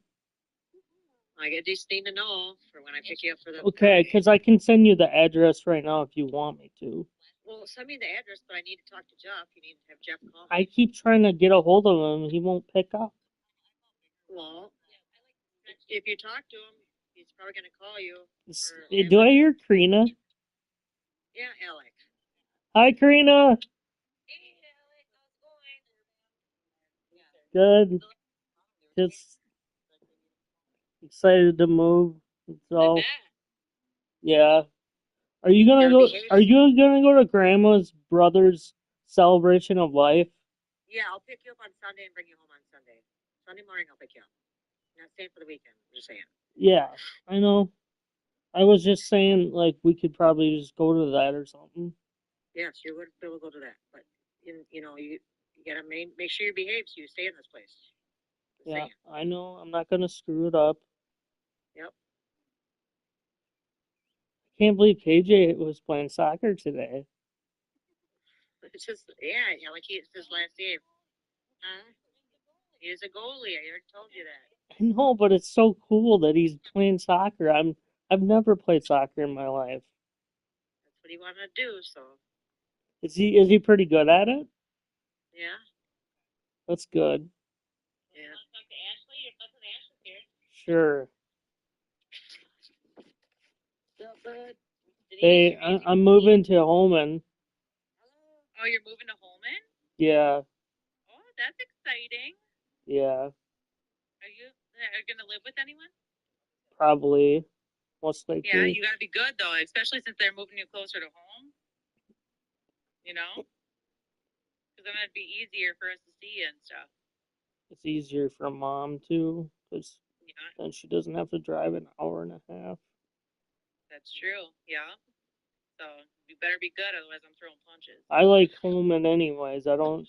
I just need to know for when I pick you up for the. Okay, because I can send you the address right now if you want me to. Well, send me the address, but I need to talk to Jeff. You need to have Jeff call me. I keep trying to get a hold of him. He won't pick up. Well, if you talk to him, he's probably going to call you. Do I hear Karina? Yeah, Alex. Hi, Karina. Good. Just excited to move. So, yeah. Are you gonna go? Are you gonna go to Grandma's brother's celebration of life? Yeah, I'll pick you up on Sunday and bring you home on Sunday. Sunday morning, I'll pick you up. Not staying for the weekend. I'm just saying. Yeah, I know. I was just saying, like, we could probably just go to that or something. Yes, you would be able to go to that, but you gotta make sure you behave so you stay in this place. Just Yeah, saying. I know. I'm not gonna screw it up. Yep. I can't believe KJ was playing soccer today. It's just like it's his last game. Huh? He is a goalie. I already told you that. I know, but it's so cool that he's playing soccer. I've never played soccer in my life. That's what he wanted to do. So Is he pretty good at it? yeah. That's good. Yeah. Sure. What's up, bud? Hey, I'm moving to Holman. Oh, you're moving to Holman? Yeah, Oh, that's exciting. yeah, Are you gonna live with anyone? probably. Most Yeah, likely. you gotta be good though, especially since they're moving you closer to home. You know, because then it'd be easier for us to see you and stuff. It's easier for Mom too, because Yeah, then she doesn't have to drive an hour and a half. that's true. Yeah. So you better be good, otherwise I'm throwing punches. I like Holman anyways. I don't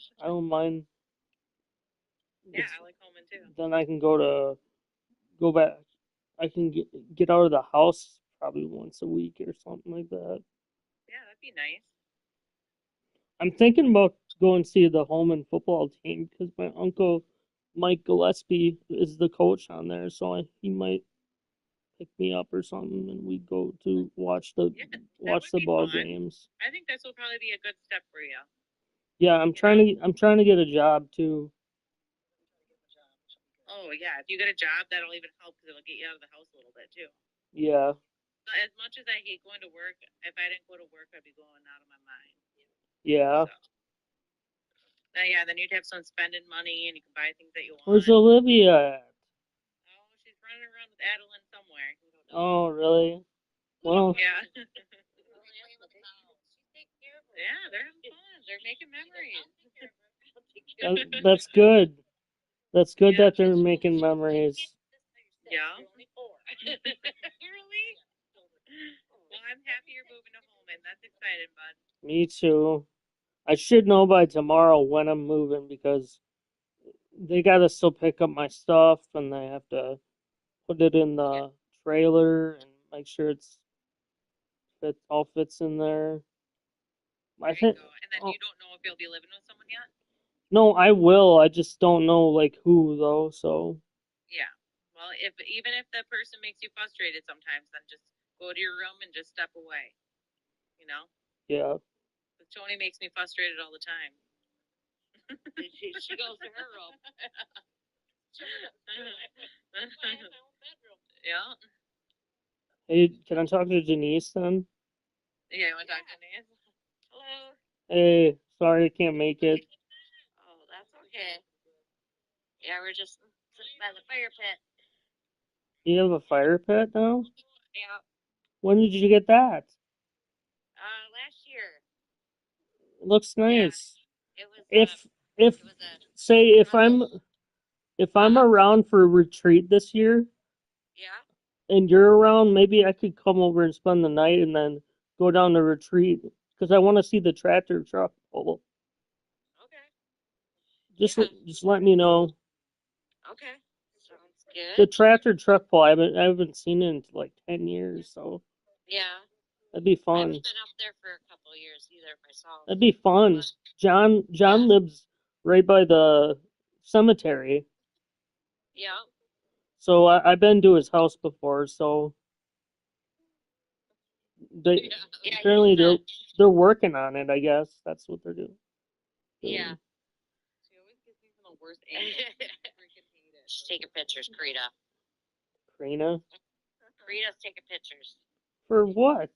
mind. Yeah, I like Holman too. Then I can go back. I can get out of the house probably once a week or something like that. Yeah, that'd be nice. I'm thinking about going see the Holman football team because my uncle Mike Gillespie is the coach on there, so he might pick me up or something, and we go to watch the ball games. I think this will probably be a good step for you. Yeah, I'm trying to get a job too. Oh yeah, if you get a job, that'll even help because it'll get you out of the house a little bit too. Yeah. As much as I hate going to work, if I didn't go to work, I'd be going out of my mind. Yeah. Yeah, then you'd have some spending money and you can buy things that you want. Where's Olivia at? Oh, she's running around with Adeline somewhere. Oh, really? Well, Yeah. Yeah, they're having fun. They're making memories. that's good. That's good that they're making memories. Yeah. Really? Well, I'm happy you're moving to Holman. That's exciting, bud. Me too. I should know by tomorrow when I'm moving because they gotta still pick up my stuff and they have to put it in the trailer and make sure all fits in there. I think. And then you don't know if you'll be living with someone yet? No, I will. I just don't know like who though. So Yeah. Well, even if the person makes you frustrated sometimes, then just go to your room and just step away. You know? yeah. But Tony makes me frustrated all the time. she goes to her room. Yeah. Hey, can I talk to Denise then? Yeah, you want to talk to Denise? Hello. Hey, sorry I can't make it. Oh, that's okay. Yeah, we're just sitting by the fire pit. You have a fire pit now? Yeah. When did you get that? Last year. It looks nice. It was. If say if I'm around for a retreat this year, Yeah. and you're around, maybe I could come over and spend the night and then go down to retreat because I want to see the tractor truck pull. Okay. Just let me know. Okay. Sounds good. The tractor truck pull. I haven't seen it in like 10 years, so Yeah. that'd be I fun. haven't been up there for a couple of years either myself. That'd be fun. John lives right by the cemetery, Yeah. so I've been to his house before. So they apparently they're working on it. I guess that's what they're doing. Yeah. She always gives me the worst angle. She's taking pictures, Karita. Karina, Karita's taking pictures. for what?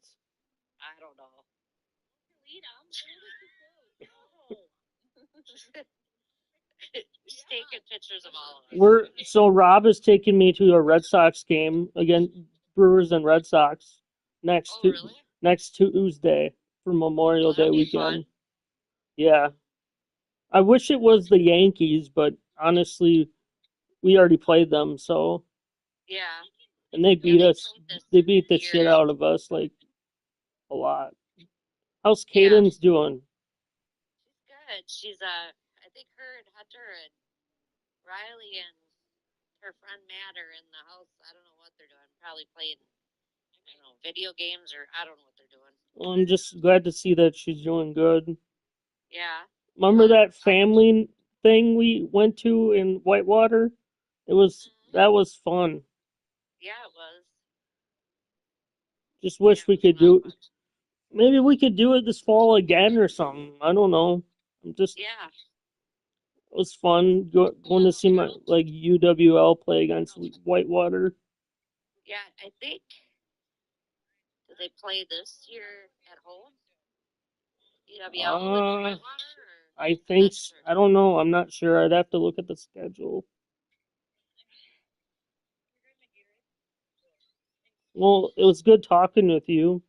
I don't know. She's taking pictures of all of us. So Rob is taking me to a Red Sox game again, Brewers and Red Sox next Tuesday for Memorial Day weekend. Yeah, I wish it was the Yankees, but honestly, we already played them, so Yeah. and they beat us. They beat the shit out of us like a lot. How's Caden's doing? Good. She's I think her and Hunter and Riley and her friend Matt are in the house. I don't know what they're doing. Probably playing, I don't know, video games or I don't know what they're doing. Well, I'm just glad to see that she's doing good. Yeah. Remember that family thing we went to in Whitewater? That was fun. Yeah, it was. Just wish we could do. Maybe we could do it this fall again or something. I don't know. Yeah. It was fun going to see my like UWL play against Whitewater. Yeah, I think. Did they play this year at home? EWL in Whitewater? I think I don't know. I'm not sure. I'd have to look at the schedule. Well, it was good talking with you.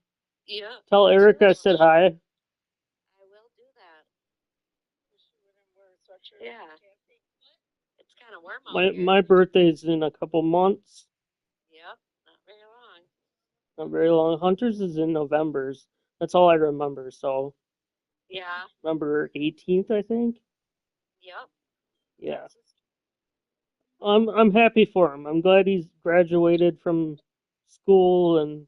Yeah. Tell Eric I said hi. I will do that. Yeah. It's kind of warm out here. My birthday's in a couple months. Yep. Not very long. Not very long. Hunter's is in November's. That's all I remember. So. Yeah. November 18th, I think. Yep. Yeah. I'm happy for him. I'm glad he's graduated from school and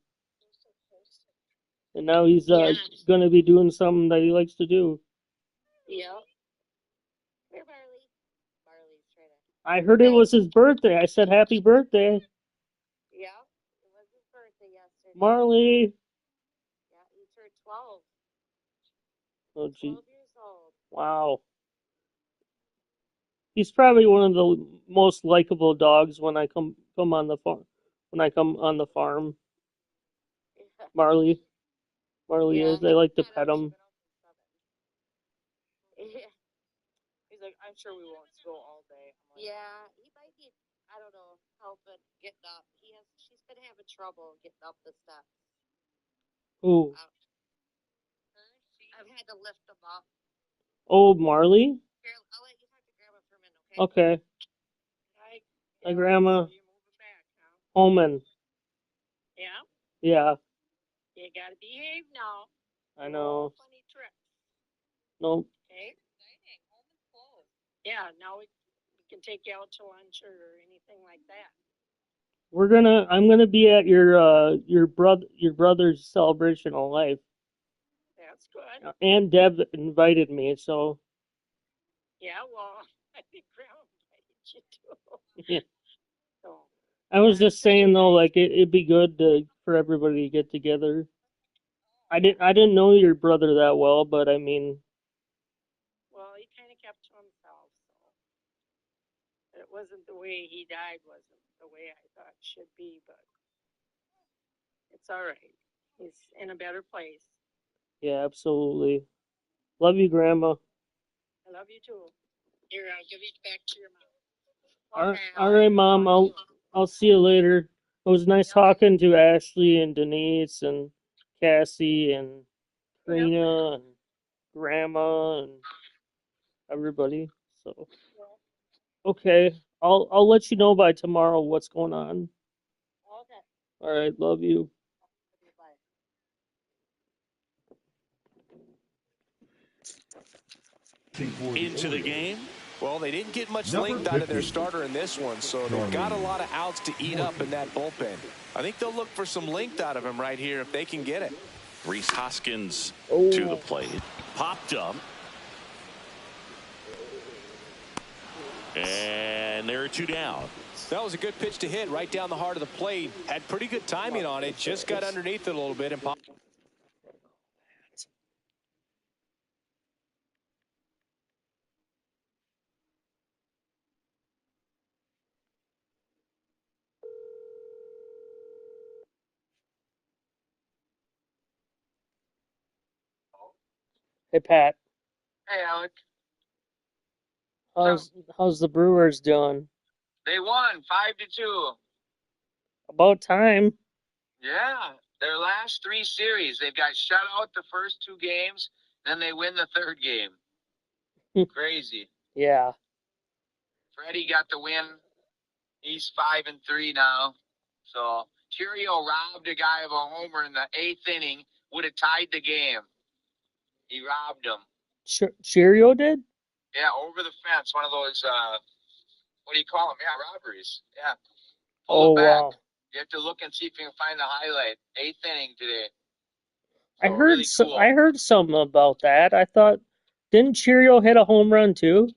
now he's going to be doing something that he likes to do. Yep. Where Barley? Barley's trying to. I heard it was his birthday. I said happy birthday. Yeah. It was his birthday yesterday. Marley. Yeah, he turned 12. Oh, gee. 12 years old. Wow. He's probably one of the most likable dogs when I come on the farm. When I come on the farm. Marley is. I like to pet him. Yeah. He's like, I'm sure we won't go all day. Yeah, he might be, I don't know, helping getting up. She's been having trouble getting up the steps. Ooh. I've had to lift him up. Oh, Marley? Here, I'll let you talk to Grandma for a minute, okay? Okay. My grandma. Holman. Yeah? Yeah, You gotta behave now. I know. Funny trips, Nope. okay? Yeah, now we can take you out to lunch or anything like that. I'm gonna be at your brother's celebration of life. That's good. And Deb invited me, so Yeah, well, I think Grandma invited you too. yeah. So, I was just saying though, like it'd be good for everybody to get together. I didn't know your brother that well, but I mean, well, he kind of kept to himself, so it wasn't the way he died, wasn't the way I thought it should be, but it's all right. He's in a better place. yeah, absolutely. Love you, Grandma. I love you too. Here, I'll give it back to your mom. All right, Mom. I'll see you later. It was nice talking to Ashley and Denise and Cassie and Trina and Grandma and everybody. So okay, I'll let you know by tomorrow what's going on. Okay. All right, love you. Into the game. Well, they didn't get much Number length out of their 50. starter in this one, so they've got a lot of outs to eat up in that bullpen. I think they'll look for some length out of him right here if they can get it. Reese Hoskins to the plate. Popped up. And there are two down. That was a good pitch to hit right down the heart of the plate. Had pretty good timing on it. Just got underneath it a little bit and popped. Hey Pat, Hey, Alec. how's the Brewers doing? They won 5-2. About time. Yeah, their last three series, they've got shut out the first two games, then they win the third game. Crazy. Yeah. Freddie got the win. He's 5-3 now. So Cheerio robbed a guy of a homer in the eighth inning. Would have tied the game. He robbed him. Cheerio did? Yeah, over the fence. One of those. What do you call them? Yeah, robberies. Yeah. Oh Pull it back. wow. You have to look and see if you can find the highlight. Eighth inning today. I So, heard really cool. I heard something about that. I thought didn't Cheerio hit a home run too?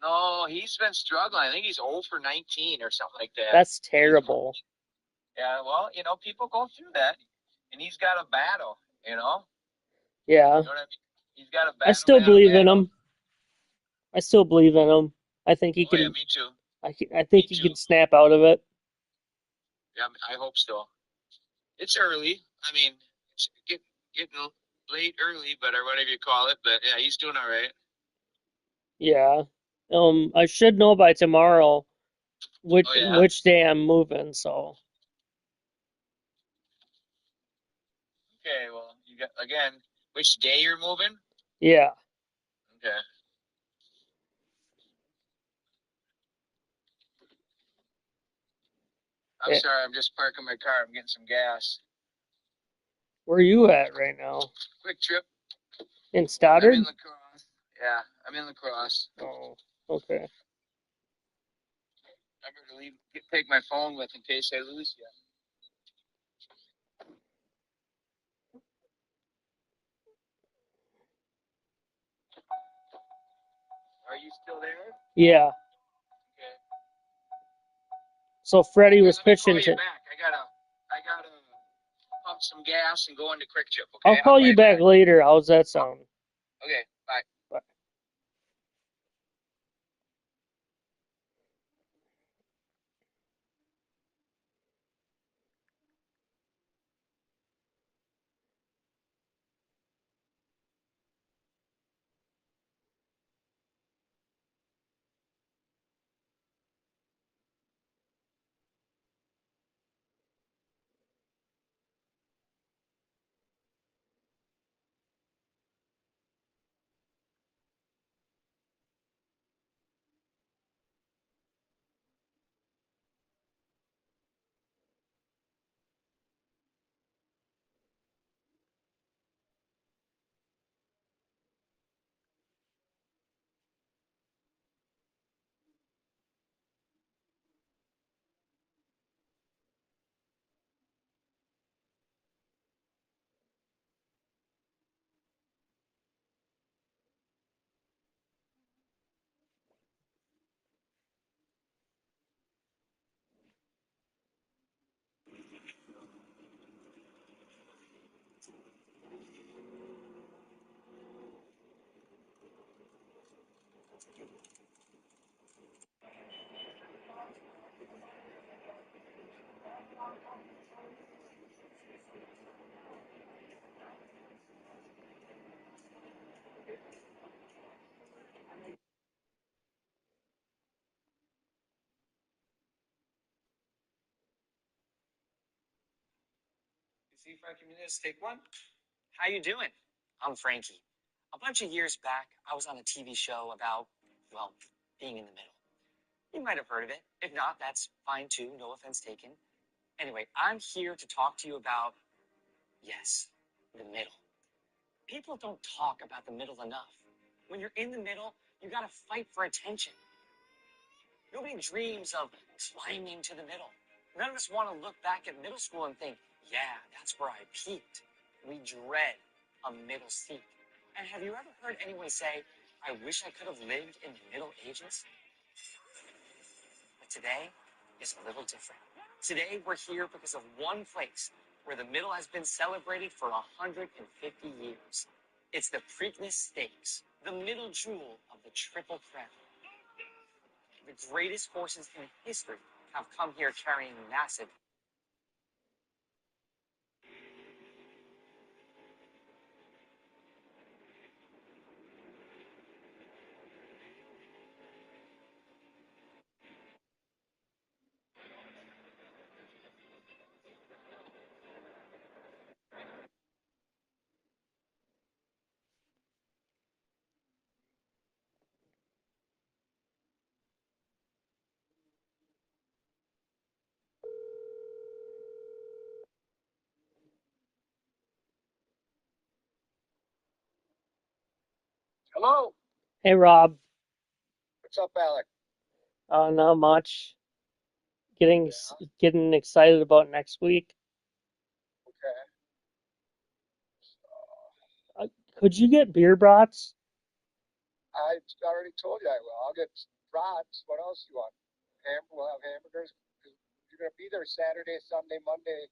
No, he's been struggling. I think he's 0 for 19 or something like that. That's terrible. Yeah, well, people go through that, and he's got a battle, Yeah. You know what I mean? He's got a battle. I still believe in him. I still believe in him. I think he Oh, can. yeah, me too. I think he can snap out of it. Yeah, I hope so. It's early. I mean, it's getting late early, but or whatever you call it. But yeah, he's doing all right. Yeah. I should know by tomorrow which Oh, yeah? which day I'm moving. So Okay, well, you got again. Which day you're moving? yeah. Okay. I'm Yeah. sorry. I'm just parking my car. I'm getting some gas. Where are you at right now? Quick trip. In I'm Stoddard? in lacrosse. Yeah, I'm in lacrosse. Oh, okay. I better take my phone with in case I lose you. Are you still there? Yeah. Okay. So Freddie was Let me pitching call you to. back. I gotta pump some gas and go into Quick Trip. Okay. I'll call you back later. How's that sound? Okay. Bye. Bye. See, Frankie Muniz, take one. How you doing? I'm Frankie. A bunch of years back, I was on a TV show about, well, being in the middle. You might have heard of it. If not, that's fine too. No offense taken. Anyway, I'm here to talk to you about, yes, the middle. People don't talk about the middle enough. When you're in the middle, you gotta fight for attention. Nobody dreams of climbing to the middle. None of us want to look back at middle school and think, yeah, that's where I peaked. We dread a middle seat. And have you ever heard anyone say, I wish I could have lived in the Middle Ages? But today is a little different. Today we're here because of one place where the middle has been celebrated for 150 years. It's the Preakness Stakes, the middle jewel of the Triple Crown. The greatest horses in history have come here carrying massive. Hello. Hey, Rob. What's up, Alec? Not much. Getting excited about next week. Okay. Could you get beer brats? I already told you I will. I'll get brats. What else you want? We'll have hamburgers. You're gonna be there Saturday, Sunday, Monday,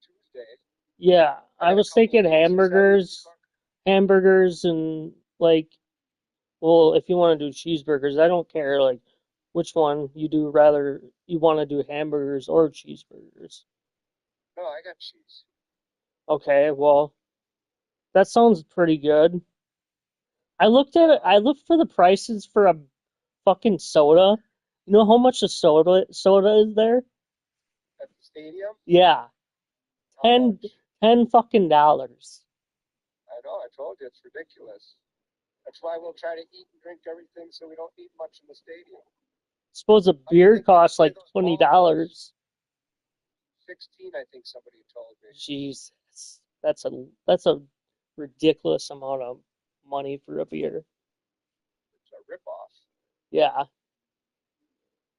Tuesday. Yeah, I got a was couple thinking days of hamburgers, and like, well, if you want to do cheeseburgers, I don't care like which one you do. Rather, you want to do hamburgers or cheeseburgers. No, I got cheese. Okay, well, that sounds pretty good. I looked at it. I looked for the prices for a fucking soda. You know how much a soda is there? At the stadium? Yeah, How much? $10 fucking dollars. I know. I told you it's ridiculous. That's why we'll try to eat and drink everything so we don't eat much in the stadium. Suppose a beer costs like $20. 16, I think somebody told me. Jesus, that's a ridiculous amount of money for a beer. It's a ripoff. Yeah,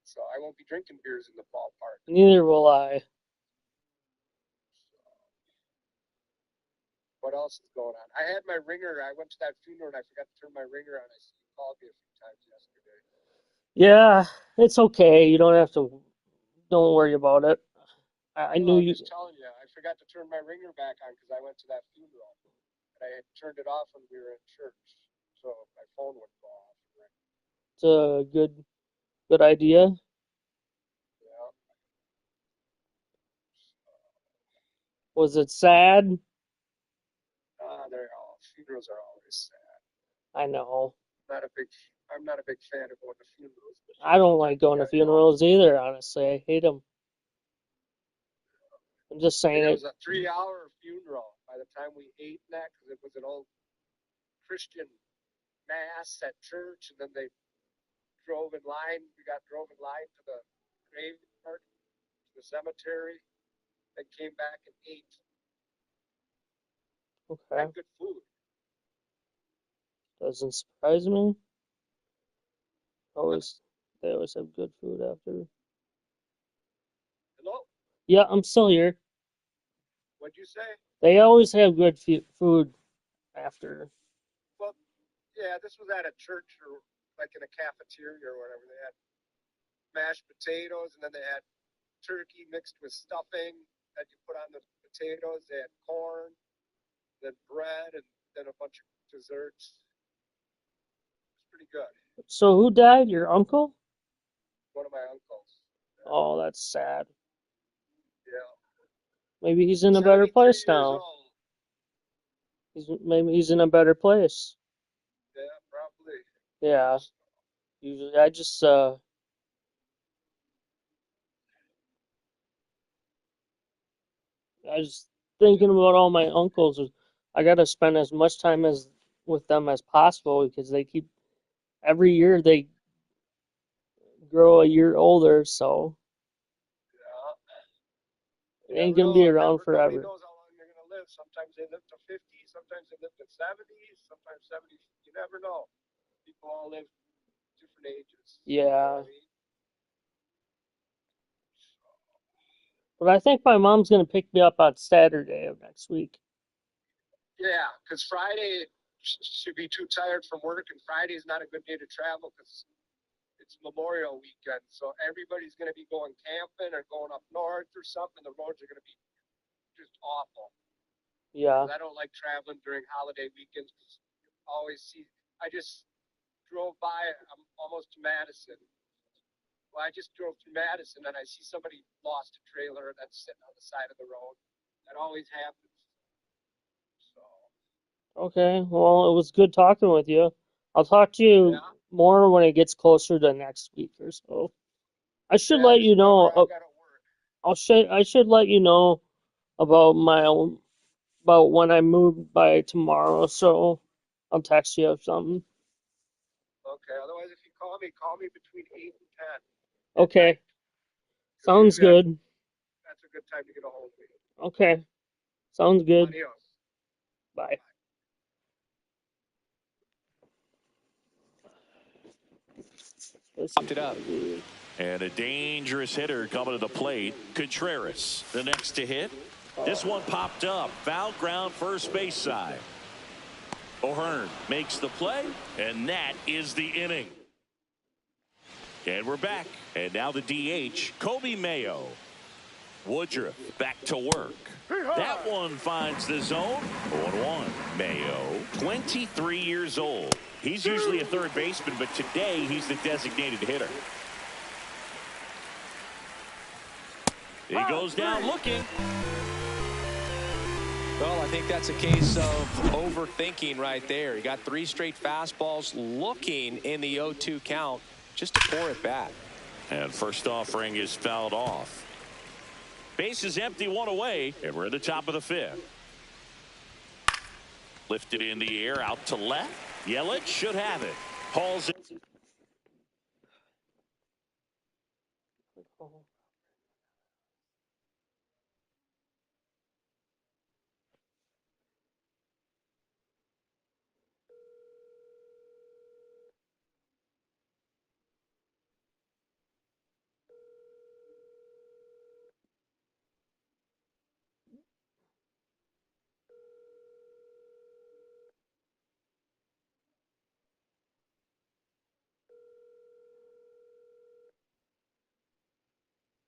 So I won't be drinking beers in the ballpark. neither will I. What else is going on? I had my ringer. I went to that funeral and I forgot to turn my ringer on. I see you called me a few times yesterday. Yeah, it's okay. You don't have to. Don't worry about it. I knew I'm you. just telling you, I forgot to turn my ringer back on because I went to that funeral. And I had turned it off when we were in church. So my phone wouldn't go off. It's a good idea. Yeah. Was it sad? Funerals are always sad. I know. I'm not a big fan of going to funerals. I don't like going to funerals either, honestly. I hate them. I'm just saying It it. was a 3-hour funeral by the time we ate that because it was an old Christian mass at church, and then they drove in line. We drove in line to the graveyard, to the cemetery, then came back and ate. Okay. Had good food. Doesn't surprise me. They always have good food after. Hello? Yeah, I'm still here. What'd you say? They always have good food after. Well, yeah, this was at a church or like in a cafeteria or whatever. They had mashed potatoes, and then they had turkey mixed with stuffing that you put on the potatoes. They had corn, then bread, and then a bunch of desserts. It's pretty good. So who died? Your uncle? One of my uncles. Oh, that's sad. Yeah. Maybe he's in a better place now. Old. Maybe he's in a better place. Yeah, probably. Yeah. Usually, I just thinking about all my uncles. I got to spend as much time as with them as possible because they keep every year they grow a year older, so it ain't gonna be around forever. Nobody knows how long they're gonna live. Sometimes they live to 50. Sometimes they live to 70. Sometimes 70. You never know. People all live different ages. Yeah. You know what I mean? But I think my mom's gonna pick me up on Saturday of next week. Yeah, because Friday should be too tired from work, and Friday is not a good day to travel because it's Memorial Weekend. So everybody's going to be going camping or going up north or something. The roads are going to be just awful. Yeah. I don't like traveling during holiday weekends because you always see. I just drove by. I'm almost to Madison. Well, I just drove through Madison and I see somebody lost a trailer that's sitting on the side of the road. That always happens. Okay. Well, it was good talking with you. I'll talk to you more when it gets closer to next week or so. I should let you know. I should let you know about about when I move by tomorrow. So I'll text you or something. Okay. Otherwise, if you call me between 8 and 10. Okay. Sounds good. That's a good time to get a hold of me. Okay. Sounds good. Adios. Bye. Popped it up. And a dangerous hitter coming to the plate. Contreras, the next to hit. This one popped up. Foul ground first base side. O'Hearn makes the play, and that is the inning. And we're back. And now the DH, Kobe Mayo. Woodruff back to work. That one finds the zone. 0-1. Mayo, 23 years old. He's usually a third baseman, but today he's the designated hitter. He goes down looking. Well, I think that's a case of overthinking right there. He got 3 straight fastballs looking in the 0-2 count just to pour it back. And first offering is fouled off. Base is empty, 1 away, and we're at the top of the 5th. Lifted in the air, out to left. Yelich should have it. Hauls it.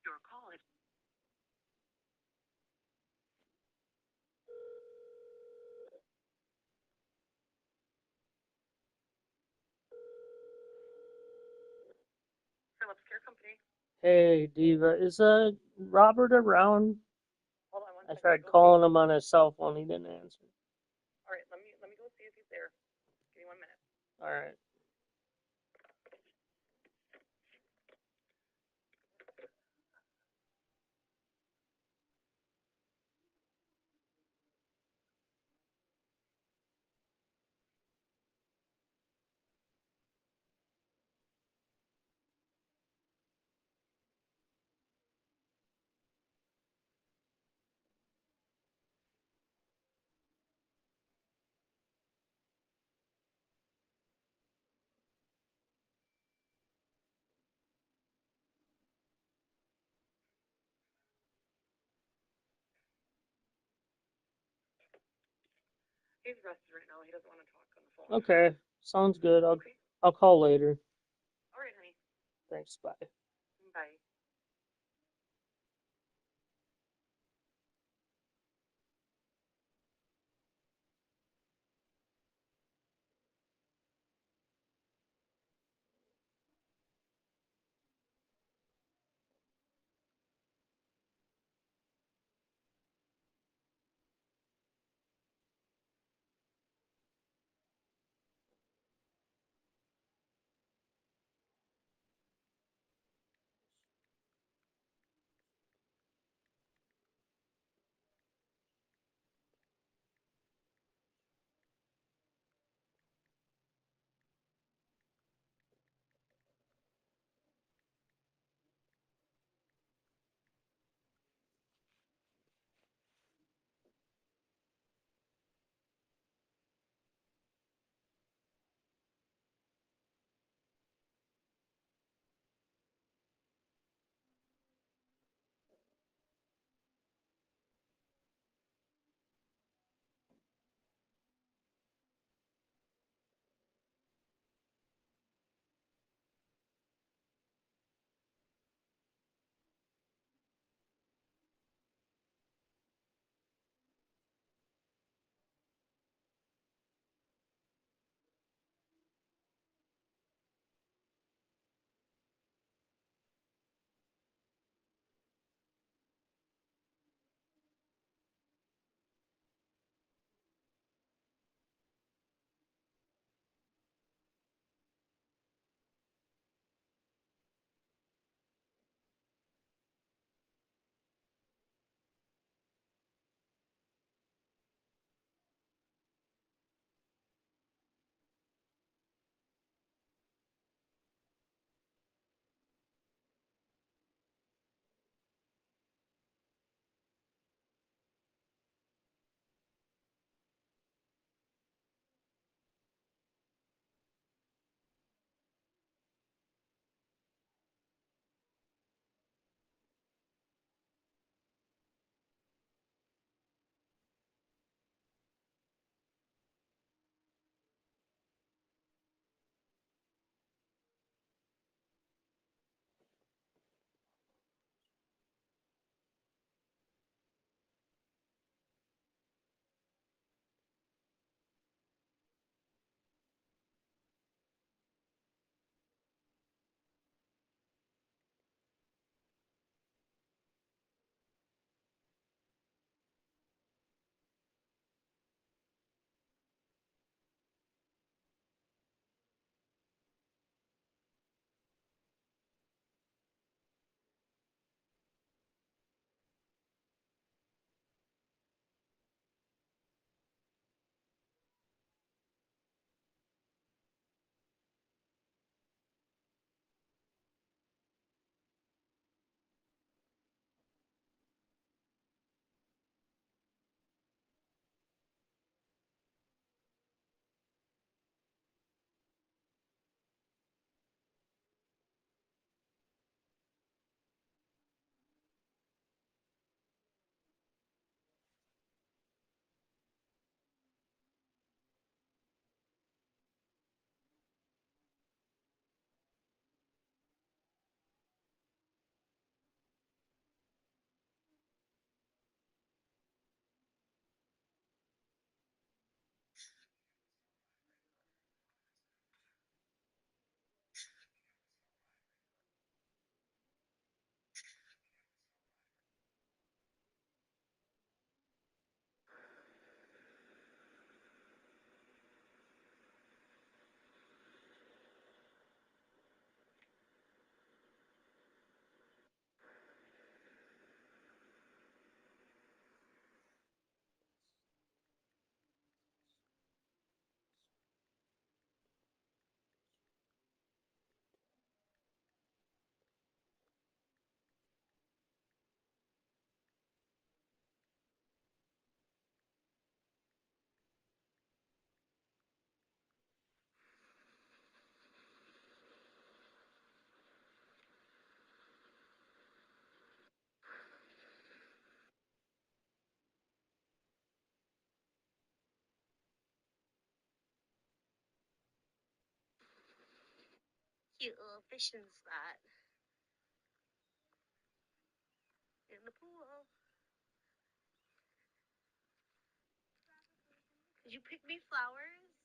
Your call is. Phillips Care Company. Hey, Diva, is Robert around? Hold on one I second. tried calling him on his cell phone. He didn't answer. All right, let me go see if he's there. Give me 1 minute. All right. He's rested right now. He doesn't want to talk on the phone. Okay. Sounds good. I'll call later. All right, honey. Thanks. Bye. Bye. cute little fishing spot in the pool. Did you pick me flowers?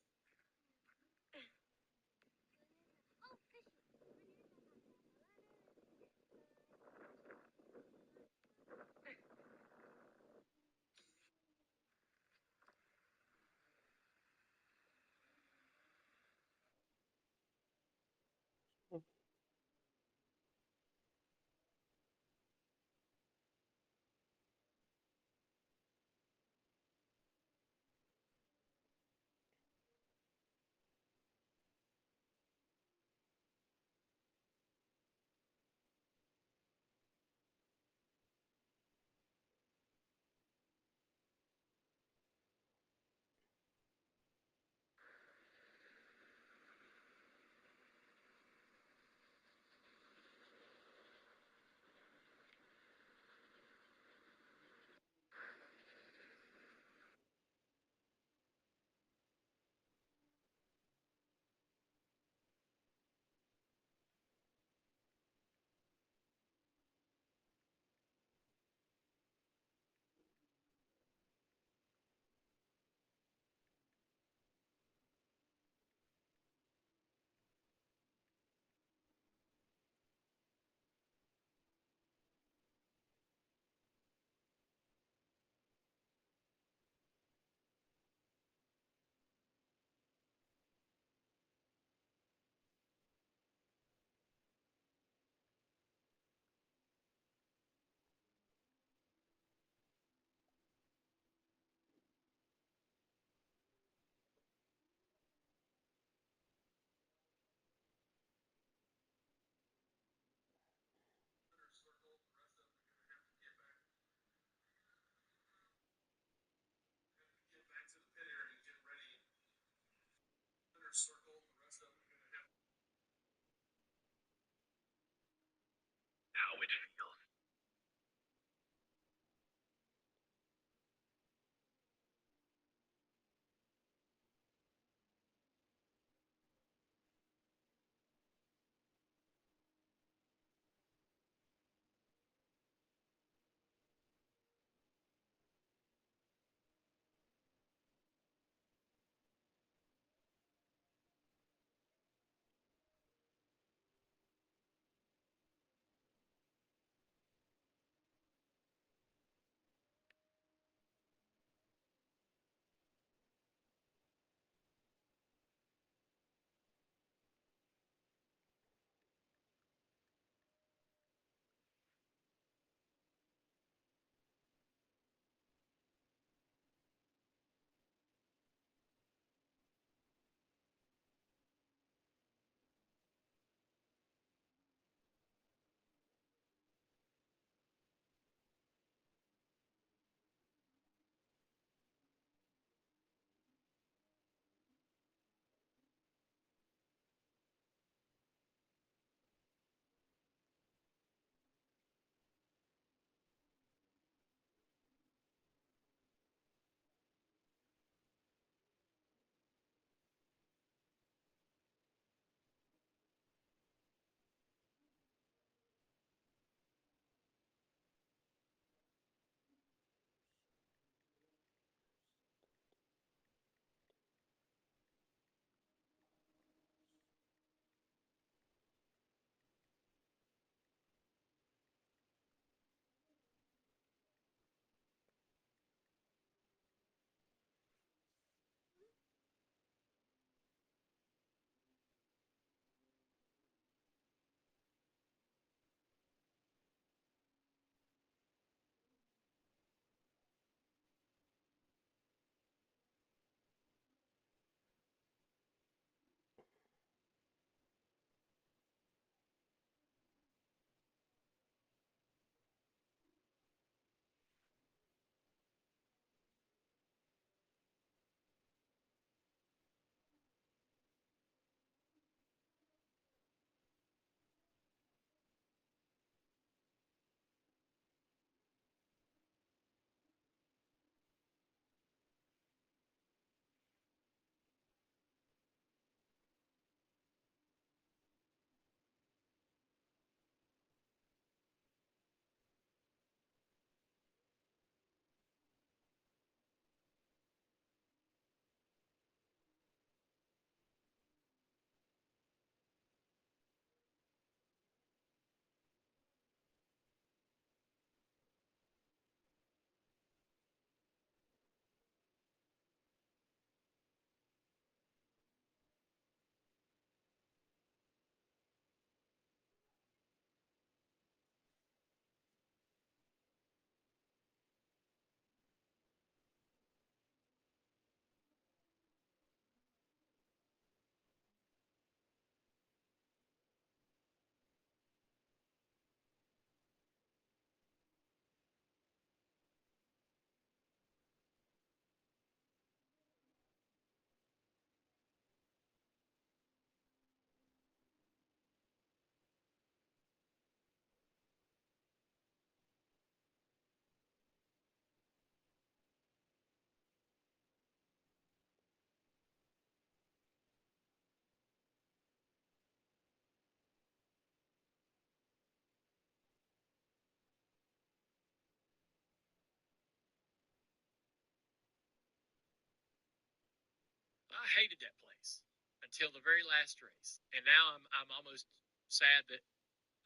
I hated that place until the very last race, and now I'm almost sad that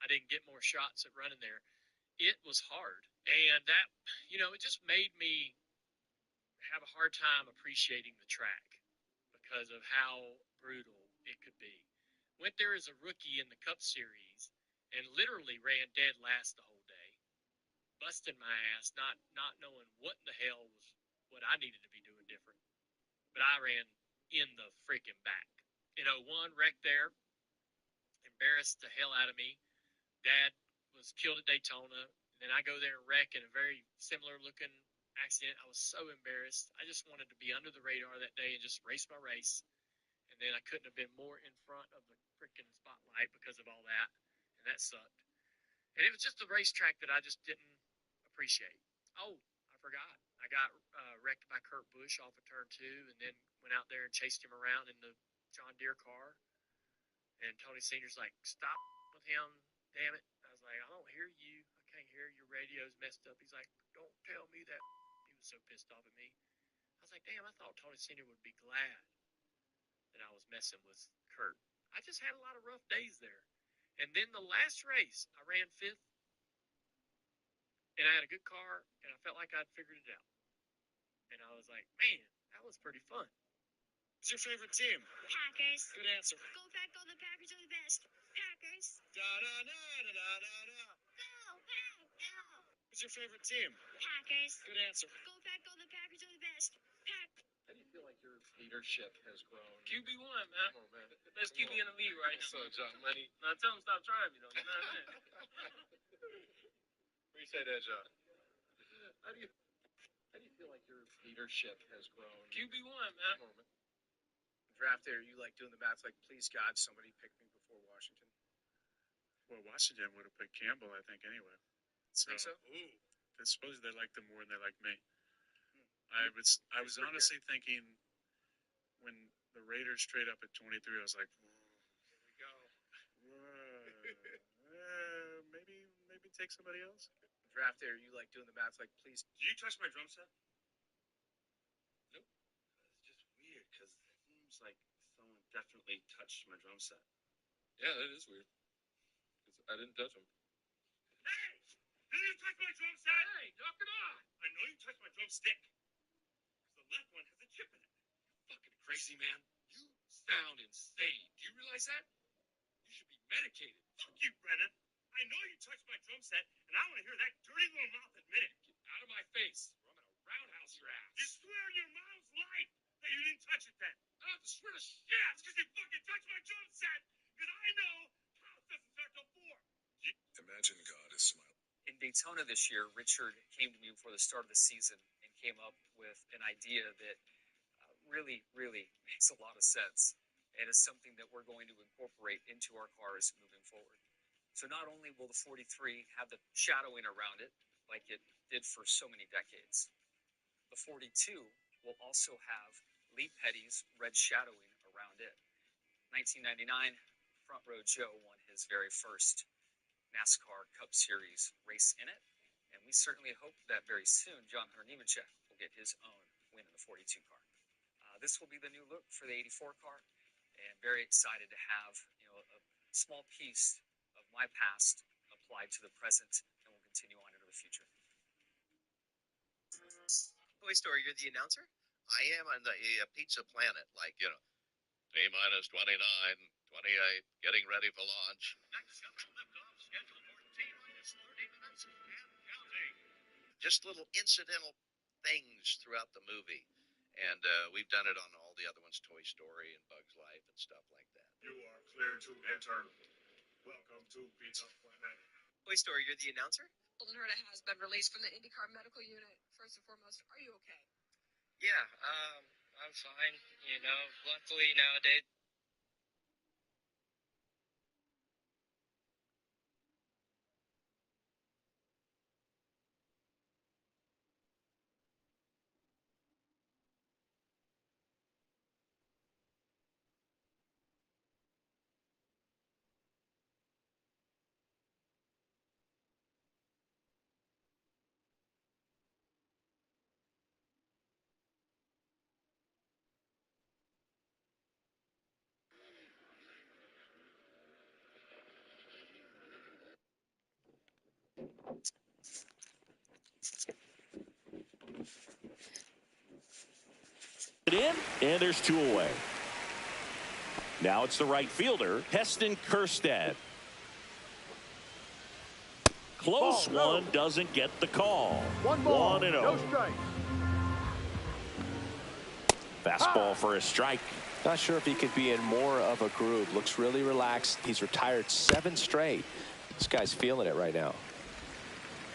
I didn't get more shots at running there. It was hard, and that it just made me have a hard time appreciating the track because of how brutal it could be. Went there as a rookie in the Cup Series and literally ran dead last the whole day, busting my ass, not knowing what in the hell was what I needed to be doing different. But I ran in the freaking back. In 01, wrecked there, embarrassed the hell out of me. Dad was killed at Daytona, and then I go there and wreck in a very similar looking accident. I was so embarrassed. I just wanted to be under the radar that day and just race my race. And then I couldn't have been more in front of the freaking spotlight because of all that, and that sucked. And it was just a racetrack that I just didn't appreciate. Oh, I forgot. I got wrecked by Kurt Busch off of turn 2, and then went out there and chased him around in the John Deere car. And Tony Sr.'s like, "Stop with him, damn it." I was like, "I don't hear you. I can't hear. Your radio's messed up." He's like, "Don't tell me that." He was so pissed off at me. I was like, damn, I thought Tony Sr. would be glad that I was messing with Kurt. I just had a lot of rough days there. And then the last race, I ran 5th, and I had a good car, and I felt like I'd figured it out. And I was like, man, that was pretty fun. What's your favorite team? Packers. Good answer. Go Pack, go, the Packers are the best. Packers. Da da da da da da da. Go Pack, go. What's your favorite team? Packers. Good answer. Go Pack, go, the Packers are the best. Pack. How do you feel like your leadership has grown? QB1, man. Come on, man. The best QB in the league right now. So, John Lenny. Now tell him stop trying me, though. You know what I mean? Appreciate that, John. How do you feel like your leadership has grown? QB1, man. Come on, man. Draft day, are you like doing the math like, please God, somebody pick me before Washington? Well, Washington would have picked Campbell, I think, anyway. So, Think so? I suppose they liked him more than they liked me. I was honestly thinking when the Raiders trade up at 23, I was like, Here we go. maybe take somebody else. Draft day, are you like doing the math like, please? Did you touch my drum set? Nope. It's just weird because it seems like someone definitely touched my drum set. Yeah, that is weird. Because I didn't touch him. Hey! Did you touch my drum set? Hey, knock it off. I know you touched my drumstick. Because the left one has a chip in it. Fucking crazy, man. You sound insane. Do you realize that? You should be medicated. Fuck you, Brennan. I know you touched my drum set, and I want to hear that dirty little mouth admit it. Get out of my face, or I'm gonna roundhouse your ass. You swear on your mom's life that you didn't touch it then. I don't have to swear to shit. Yeah, it's because you fucking touched my drum set. Because I know house doesn't start till 4. Imagine God is smiling. In Daytona this year, Richard came to me before the start of the season and came up with an idea that really makes a lot of sense and is something that we're going to incorporate into our cars moving forward. So not only will the 43 have the shadowing around it, like it did for so many decades, the 42 will also have Lee Petty's red shadowing around it. 1999, Front Row Joe won his very first NASCAR Cup Series race in it, and we certainly hope that very soon John Hunter Nemechek will get his own win in the 42 car. This will be the new look for the 84 car, and very excited to have a small piece of my past applied to the present, and will continue on into the future. Toy Story, you're the announcer? I am on the Pizza Planet, like, T-minus 29, 28, getting ready for launch. Next shuttle liftoff scheduled for T-minus 30 minutes and counting. Just little incidental things throughout the movie. And we've done it on all the other ones, Toy Story and Bug's Life and stuff like that. You are clear to enter. Welcome to Pizza Planet. Toy Story, you're the announcer? Golden Herta has been released from the IndyCar medical unit. First and foremost, are you okay? Yeah, I'm fine. Luckily nowadays. in, and there's 2 away. Now it's the right fielder, Heston Kjerstad. Close one, doesn't get the call. 1-0. No strike. Fastball for a strike. Not sure if he could be in more of a groove. Looks really relaxed. He's retired 7 straight. This guy's feeling it right now.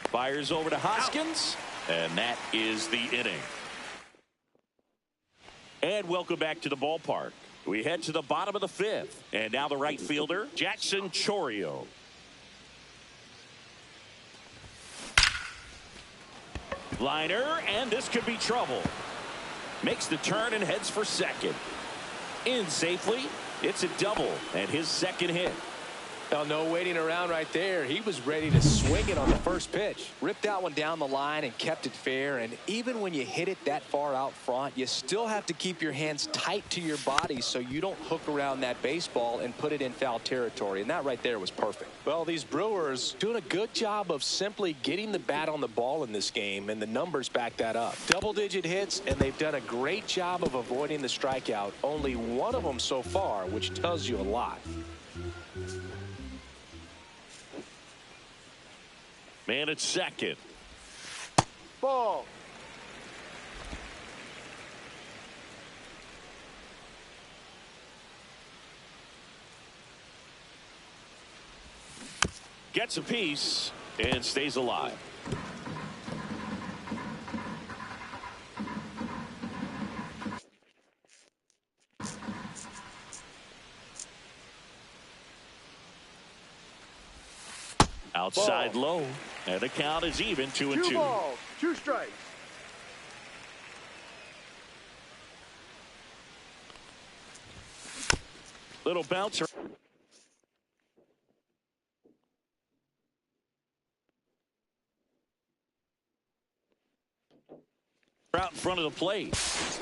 Fires over to Hoskins, and that is the inning. And welcome back to the ballpark. We head to the bottom of the 5th, and now the right fielder, Jackson Chourio. Liner, and this could be trouble. Makes the turn and heads for second. In safely. It's a double and his second hit. Well, no waiting around right there. He was ready to swing it on the first pitch. Ripped that one down the line and kept it fair. And even when you hit it that far out front, you still have to keep your hands tight to your body so you don't hook around that baseball and put it in foul territory. And that right there was perfect. Well, these Brewers doing a good job of simply getting the bat on the ball in this game, and the numbers back that up. Double-digit hits, and they've done a great job of avoiding the strikeout. Only one of them so far, which tells you a lot. Man at second. Ball. Gets a piece and stays alive. Outside low, and the count is even 2-2. 2 balls, 2 strikes. Little bouncer. Out in front of the plate.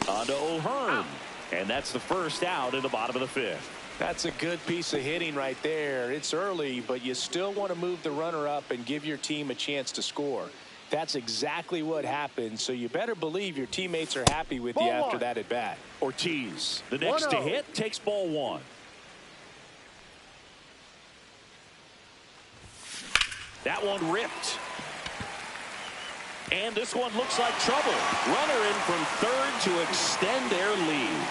On to O'Hearn. And that's the first out in the bottom of the 5th. That's a good piece of hitting right there. It's early, but you still want to move the runner up and give your team a chance to score. That's exactly what happened, so you better believe your teammates are happy with you after that at bat. Ortiz, the next to hit, takes ball 1. That one ripped. And this one looks like trouble. Runner in from third to extend their lead.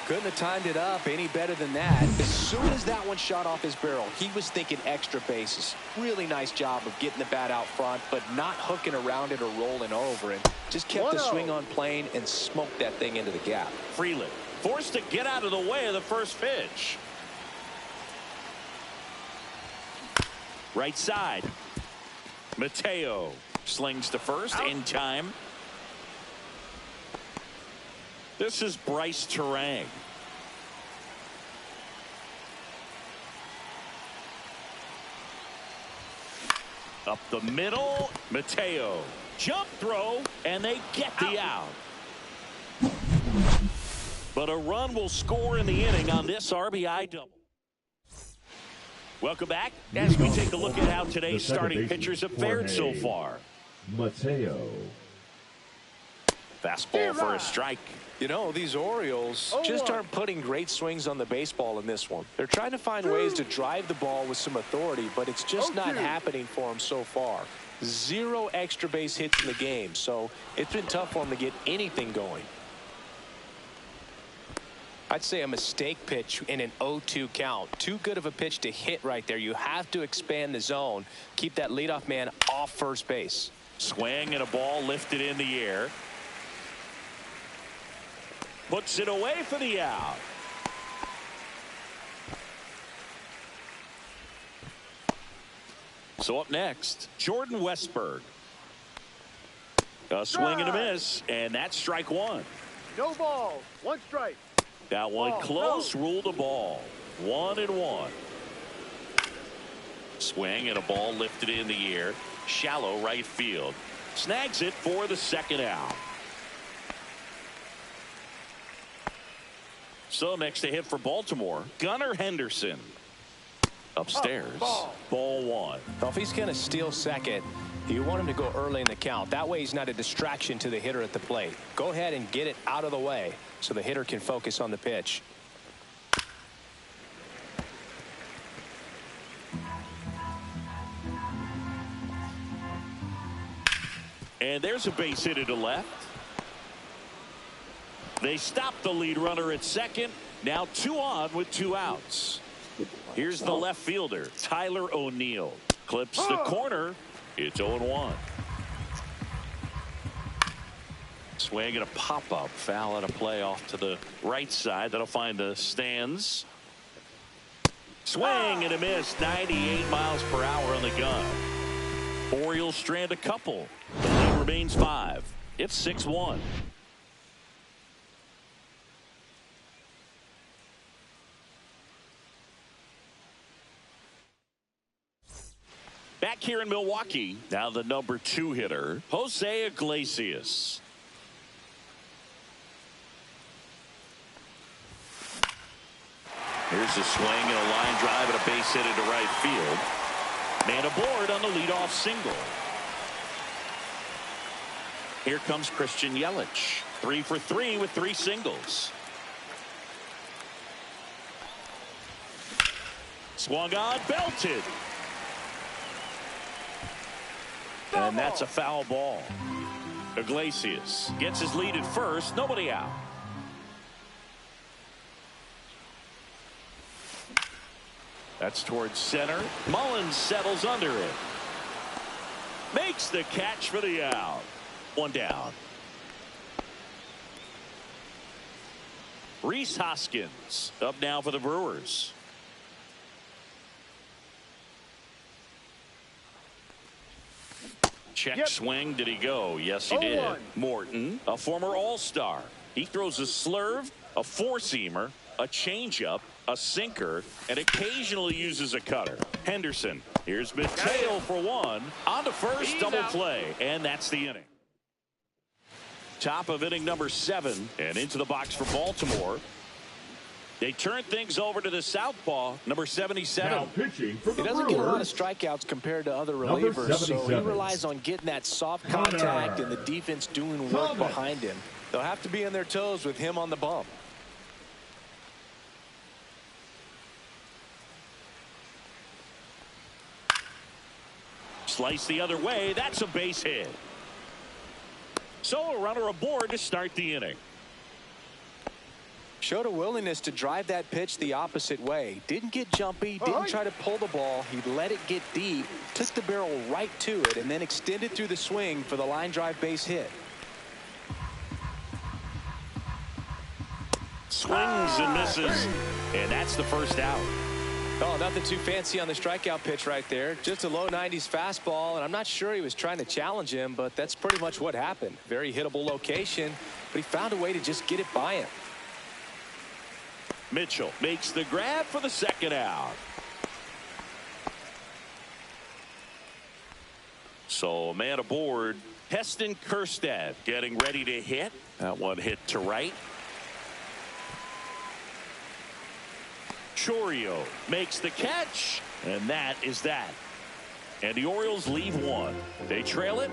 Couldn't have timed it up any better than that. As soon as that one shot off his barrel, he was thinking extra bases. Really nice job of getting the bat out front, but not hooking around it or rolling over it. Just kept the swing on plane and smoked that thing into the gap. Freeland forced to get out of the way of the first pitch. Right side. Mateo slings to first in time. This is Bryce Terang. Up the middle, Mateo. Jump throw, and they get the out. But a run will score in the inning on this RBI double. Welcome back as we take a look at how today's starting pitchers have fared so far. Mateo. Fastball for a strike. You know, these Orioles just aren't putting great swings on the baseball in this one. They're trying to find ways to drive the ball with some authority, but it's just not happening for them so far. 0 extra base hits in the game, so it's been tough for them to get anything going. I'd say a mistake pitch in an 0-2 count. Too good of a pitch to hit right there. You have to expand the zone. Keep that leadoff man off first base. Swing and a ball lifted in the air. Puts it away for the out. So up next, Jordan Westburg. A swing and a miss, and that's strike 1. No ball, 1 strike. That one close, ruled a ball. 1-1. Swing and a ball lifted in the air. Shallow right field. Snags it for the second out. So next to hit for Baltimore, Gunnar Henderson. Upstairs, ball 1. Well, if he's going to steal second, You want him to go early in the count. That way he's not a distraction to the hitter at the plate. Go ahead and get it out of the way so the hitter can focus on the pitch. And there's a base hit to left. They stop the lead runner at second. Now 2 on with 2 outs. Here's the left fielder, Tyler O'Neill. Clips the corner. It's 0-1. Swing and a pop-up. Foul at a play off to the right side. That'll find the stands. Swing and a miss. 98 miles per hour on the gun. Orioles strand a couple. The lead remains 5. It's 6-1. Back here in Milwaukee, now the number 2 hitter, Jose Iglesias. Here's a swing and a line drive and a base hit into right field. Man aboard on the leadoff single. Here comes Christian Yelich. 3 for 3 with 3 singles. Swung on, belted. And that's a foul ball. Iglesias gets his lead at first. Nobody out. That's towards center. Mullins settles under it. Makes the catch for the out. 1 down. Rhys Hoskins up now for the Brewers. Check swing. Did he go? Yes, he did. Morton, a former All-Star. He throws a slurve, a four-seamer, a changeup, a sinker, and occasionally uses a cutter. Henderson. Here's Mateo for 1. On to first, double play. And that's the inning. Top of inning number 7. And into the box for Baltimore. They turn things over to the southpaw, number 77. Now pitching for the He doesn't Brewers, get a lot of strikeouts compared to other number relievers, so he 77. relies on getting that soft contact and the defense doing work behind him. They'll have to be on their toes with him on the bump. Slice the other way. That's a base hit. So a runner aboard to start the inning. Showed a willingness to drive that pitch the opposite way. Didn't get jumpy, didn't try to pull the ball. He let it get deep, took the barrel right to it, and then extended through the swing for the line drive base hit. Swings and misses, and that's the first out. Oh, nothing too fancy on the strikeout pitch right there. Just a low 90s fastball, and I'm not sure he was trying to challenge him, but that's pretty much what happened. Very hittable location, but he found a way to just get it by him. Mitchell makes the grab for the second out. So a man aboard, Heston Kjerstad getting ready to hit. That one hit to right. Chourio makes the catch, and that is that. And the Orioles leave 1. They trail it.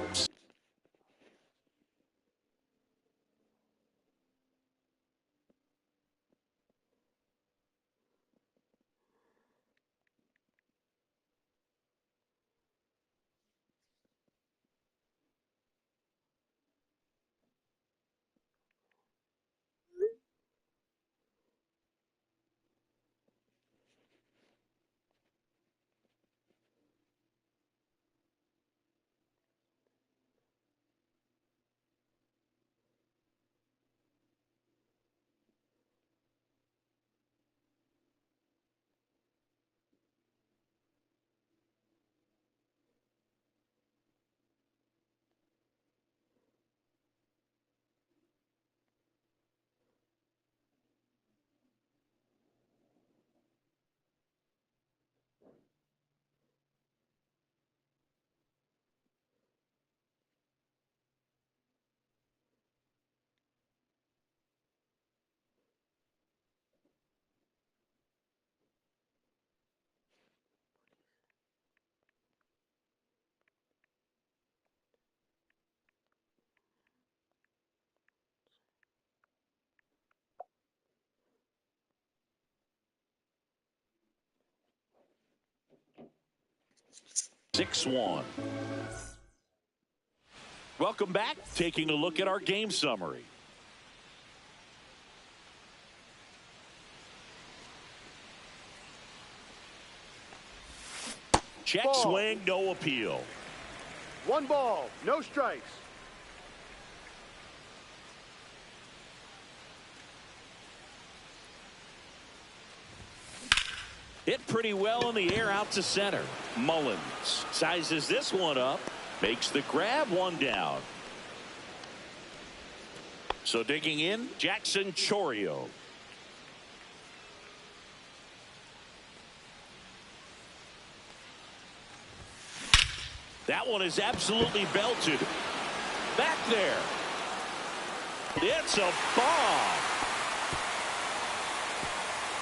6-1. Welcome back. Taking a look at our game summary. Check swing, no appeal. 1 ball, no strikes. Hit pretty well in the air out to center. Mullins sizes this one up, makes the grab, 1 down. So digging in, Jackson Chourio. That one is absolutely belted. Back there. It's a bomb.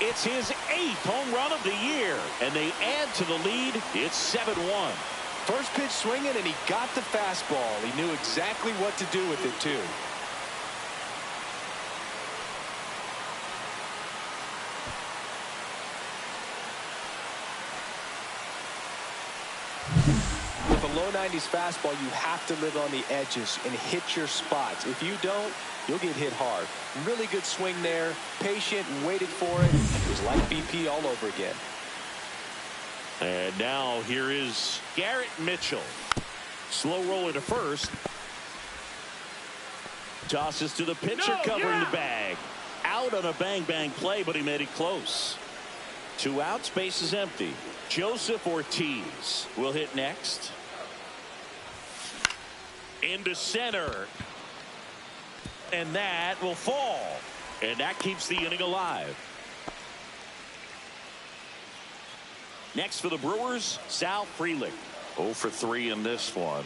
It's his 8th home run of the year, and they add to the lead. It's 7-1. First pitch swinging, and he got the fastball. He knew exactly what to do with it, too. With a low 90s fastball, you have to live on the edges and hit your spots. If you don't, you'll get hit hard. Really good swing there. Patient and waited for it. It was like BP all over again. And now here is Garrett Mitchell. Slow roller to first. Tosses to the pitcher, covering the bag. Out on a bang-bang play, but he made it close. 2 outs, base is empty. Joseph Ortiz will hit next. Into center. And that will fall. And that keeps the inning alive. Next for the Brewers, Sal Frelick. 0 for 3 in this one.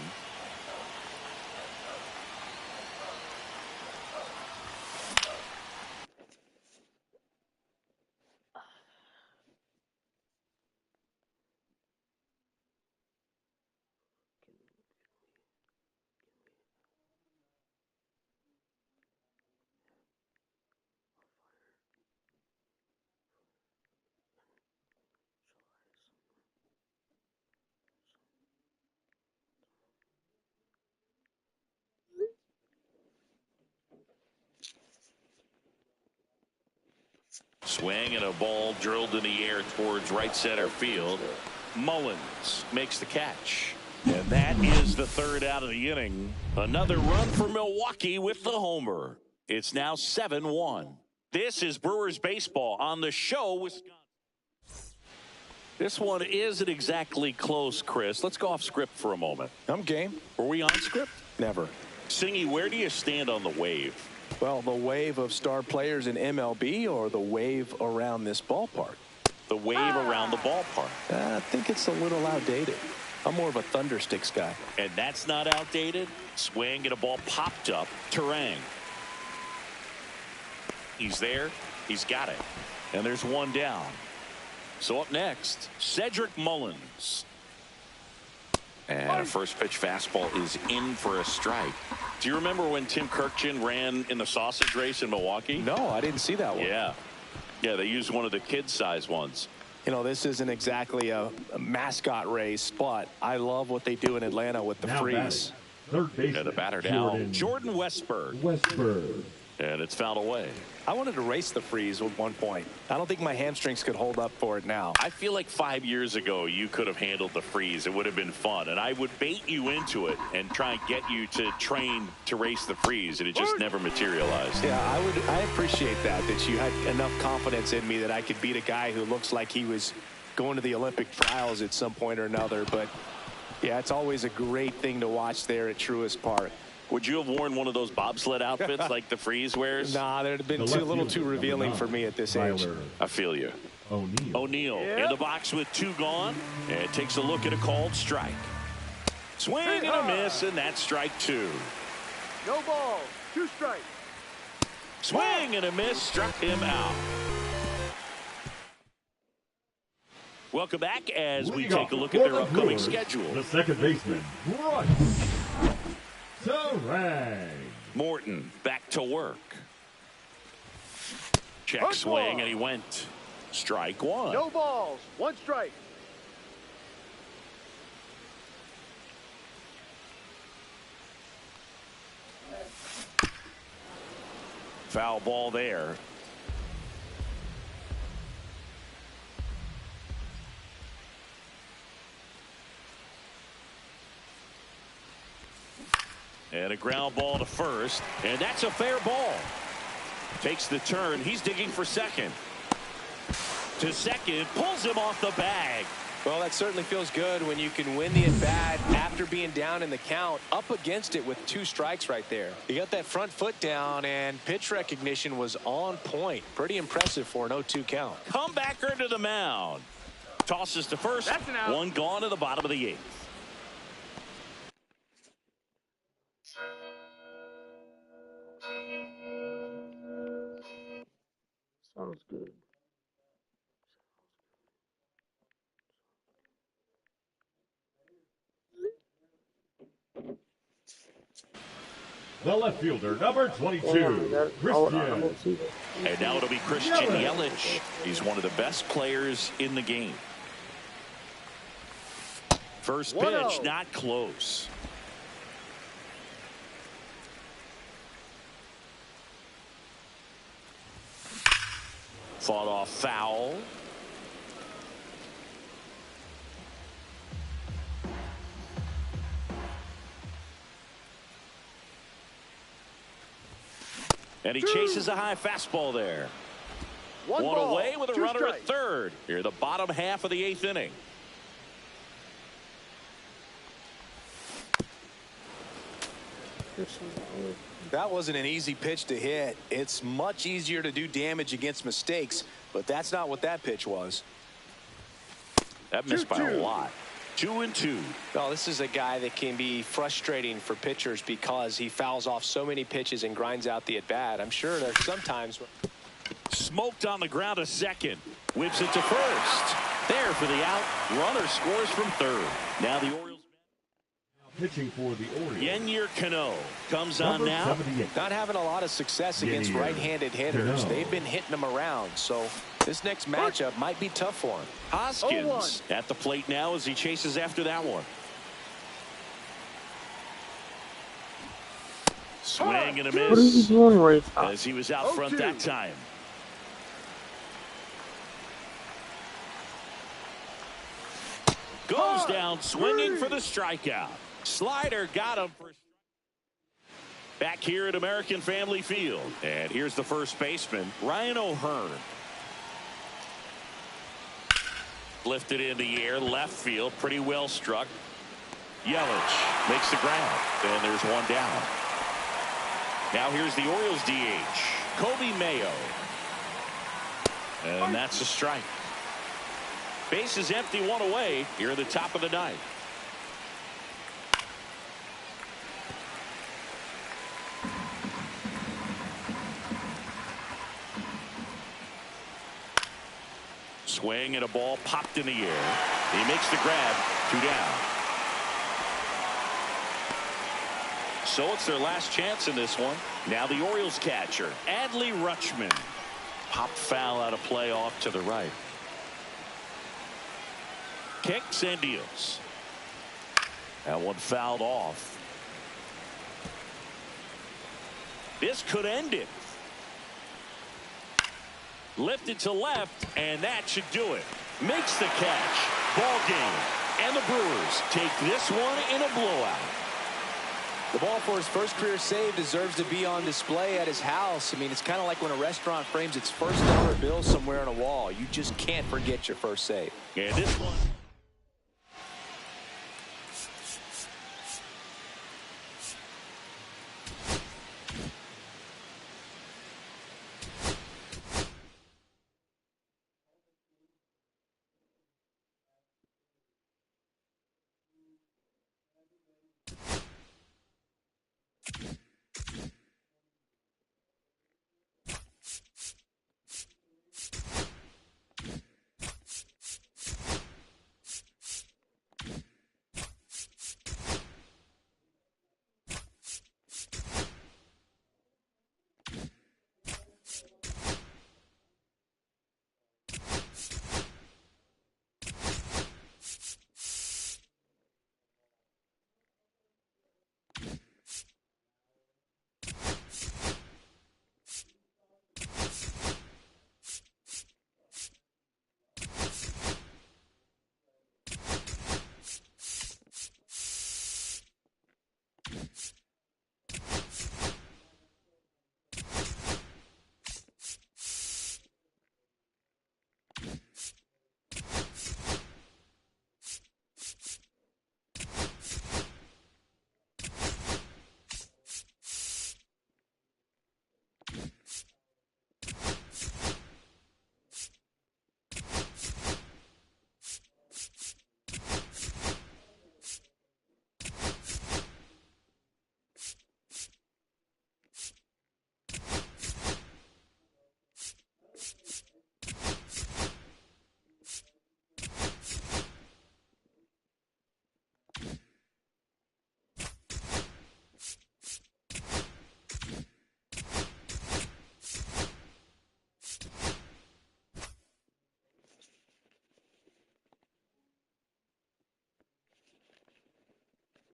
Swing and a ball drilled in the air towards right center field. Mullins makes the catch. And that is the 3rd out of the inning. Another run for Milwaukee with the homer. It's now 7-1. This is Brewers baseball on the show. Wisconsin. This one isn't exactly close, Chris. Let's go off script for a moment. I'm game. Were we on script? Never. Singy, where do you stand on the wave? Well, the wave of star players in MLB or the wave around this ballpark? The wave around the ballpark. I think it's a little outdated. I'm more of a thundersticks guy. And that's not outdated. Swing and a ball popped up. Terang. He's there. He's got it. And there's 1 down. So up next, Cedric Mullins. And a first pitch fastball is in for a strike. Do you remember when Tim Kirkjian ran in the sausage race in Milwaukee? No, I didn't see that one. Yeah. Yeah, they used one of the kid-size ones. You know, this isn't exactly a mascot race, but I love what they do in Atlanta with the freeze. Third base. And the batter down, Jordan Westburg. And it's fouled away. I wanted to race the freeze at one point. I don't think my hamstrings could hold up for it now. I feel like 5 years ago you could have handled the freeze. It would have been fun. And I would bait you into it and try and get you to train to race the freeze. And it just never materialized. Yeah, I appreciate that you had enough confidence in me that I could beat a guy who looks like he was going to the Olympic trials at some point or another. But, yeah, it's always a great thing to watch there at Truist Park. Would you have worn one of those bobsled outfits like the freeze wears? Nah, they'd have been a little too revealing for me at this age. I feel you. O'Neill in the box with 2 gone, and takes a look at a called strike. Swing and a miss, and that's strike 2. No ball, 2 strikes. Swing and a miss, struck him out. Welcome back as we take a look at their upcoming schedule. The second baseman, Bryce Terang. Morton back to work. Check swing, and he went. Strike 1. No balls, 1 strike. Foul ball there. And a ground ball to first, and that's a fair ball. Takes the turn. He's digging for second. To second, pulls him off the bag. Well, that certainly feels good when you can win the at-bat after being down in the count, up against it with 2 strikes right there. He got that front foot down, and pitch recognition was on point. Pretty impressive for an 0-2 count. Comebacker to the mound. Tosses to first. One gone to the bottom of the 8th. Sounds good. The left fielder, number 22, Christian. And now it'll be Christian Yelich. He's one of the best players in the game. First pitch, not close. Fought off foul. And he chases a high fastball there. One away with a runner at third. Here, the bottom half of the 8th inning. That wasn't an easy pitch to hit. It's much easier to do damage against mistakes, but that's not what that pitch was. That missed by a lot. 2-2. Well, this is a guy that can be frustrating for pitchers because he fouls off so many pitches and grinds out the at-bat. I'm sure there's sometimes. Smoked on the ground to second. Whips it to first. There for the out. Runner scores from third. Now the Orioles. Pitching for the Orioles. Yennier Cano comes on now. 78. Not having a lot of success against right-handed hitters. Cano. They've been hitting them around, so this next matchup might be tough for him. Hoskins at the plate now as he chases after that one. Swing and a miss. What is he doing right now? As he was out front that time. Goes down swinging for the strikeout. Slider got him for. Back here at American Family Field. And here's the first baseman, Ryan O'Hearn. Lifted in the air, left field, pretty well struck. Yelich makes the grab, and there's one down. Now here's the Orioles DH, Kobe Mayo. And that's a strike. Base is empty, one away here at the top of the 9th. Swing and a ball popped in the air. He makes the grab, 2 down. So it's their last chance in this one. Now the Orioles catcher, Adley Rutschman. Popped foul out of play off to the right. Kicks and deals. That one fouled off. This could end it. Lifted to left, and that should do it. Makes the catch. Ball game. And the Brewers take this one in a blowout. The ball for his first career save deserves to be on display at his house. I mean, it's kind of like when a restaurant frames its first dollar bill somewhere on a wall. You just can't forget your first save. And this one.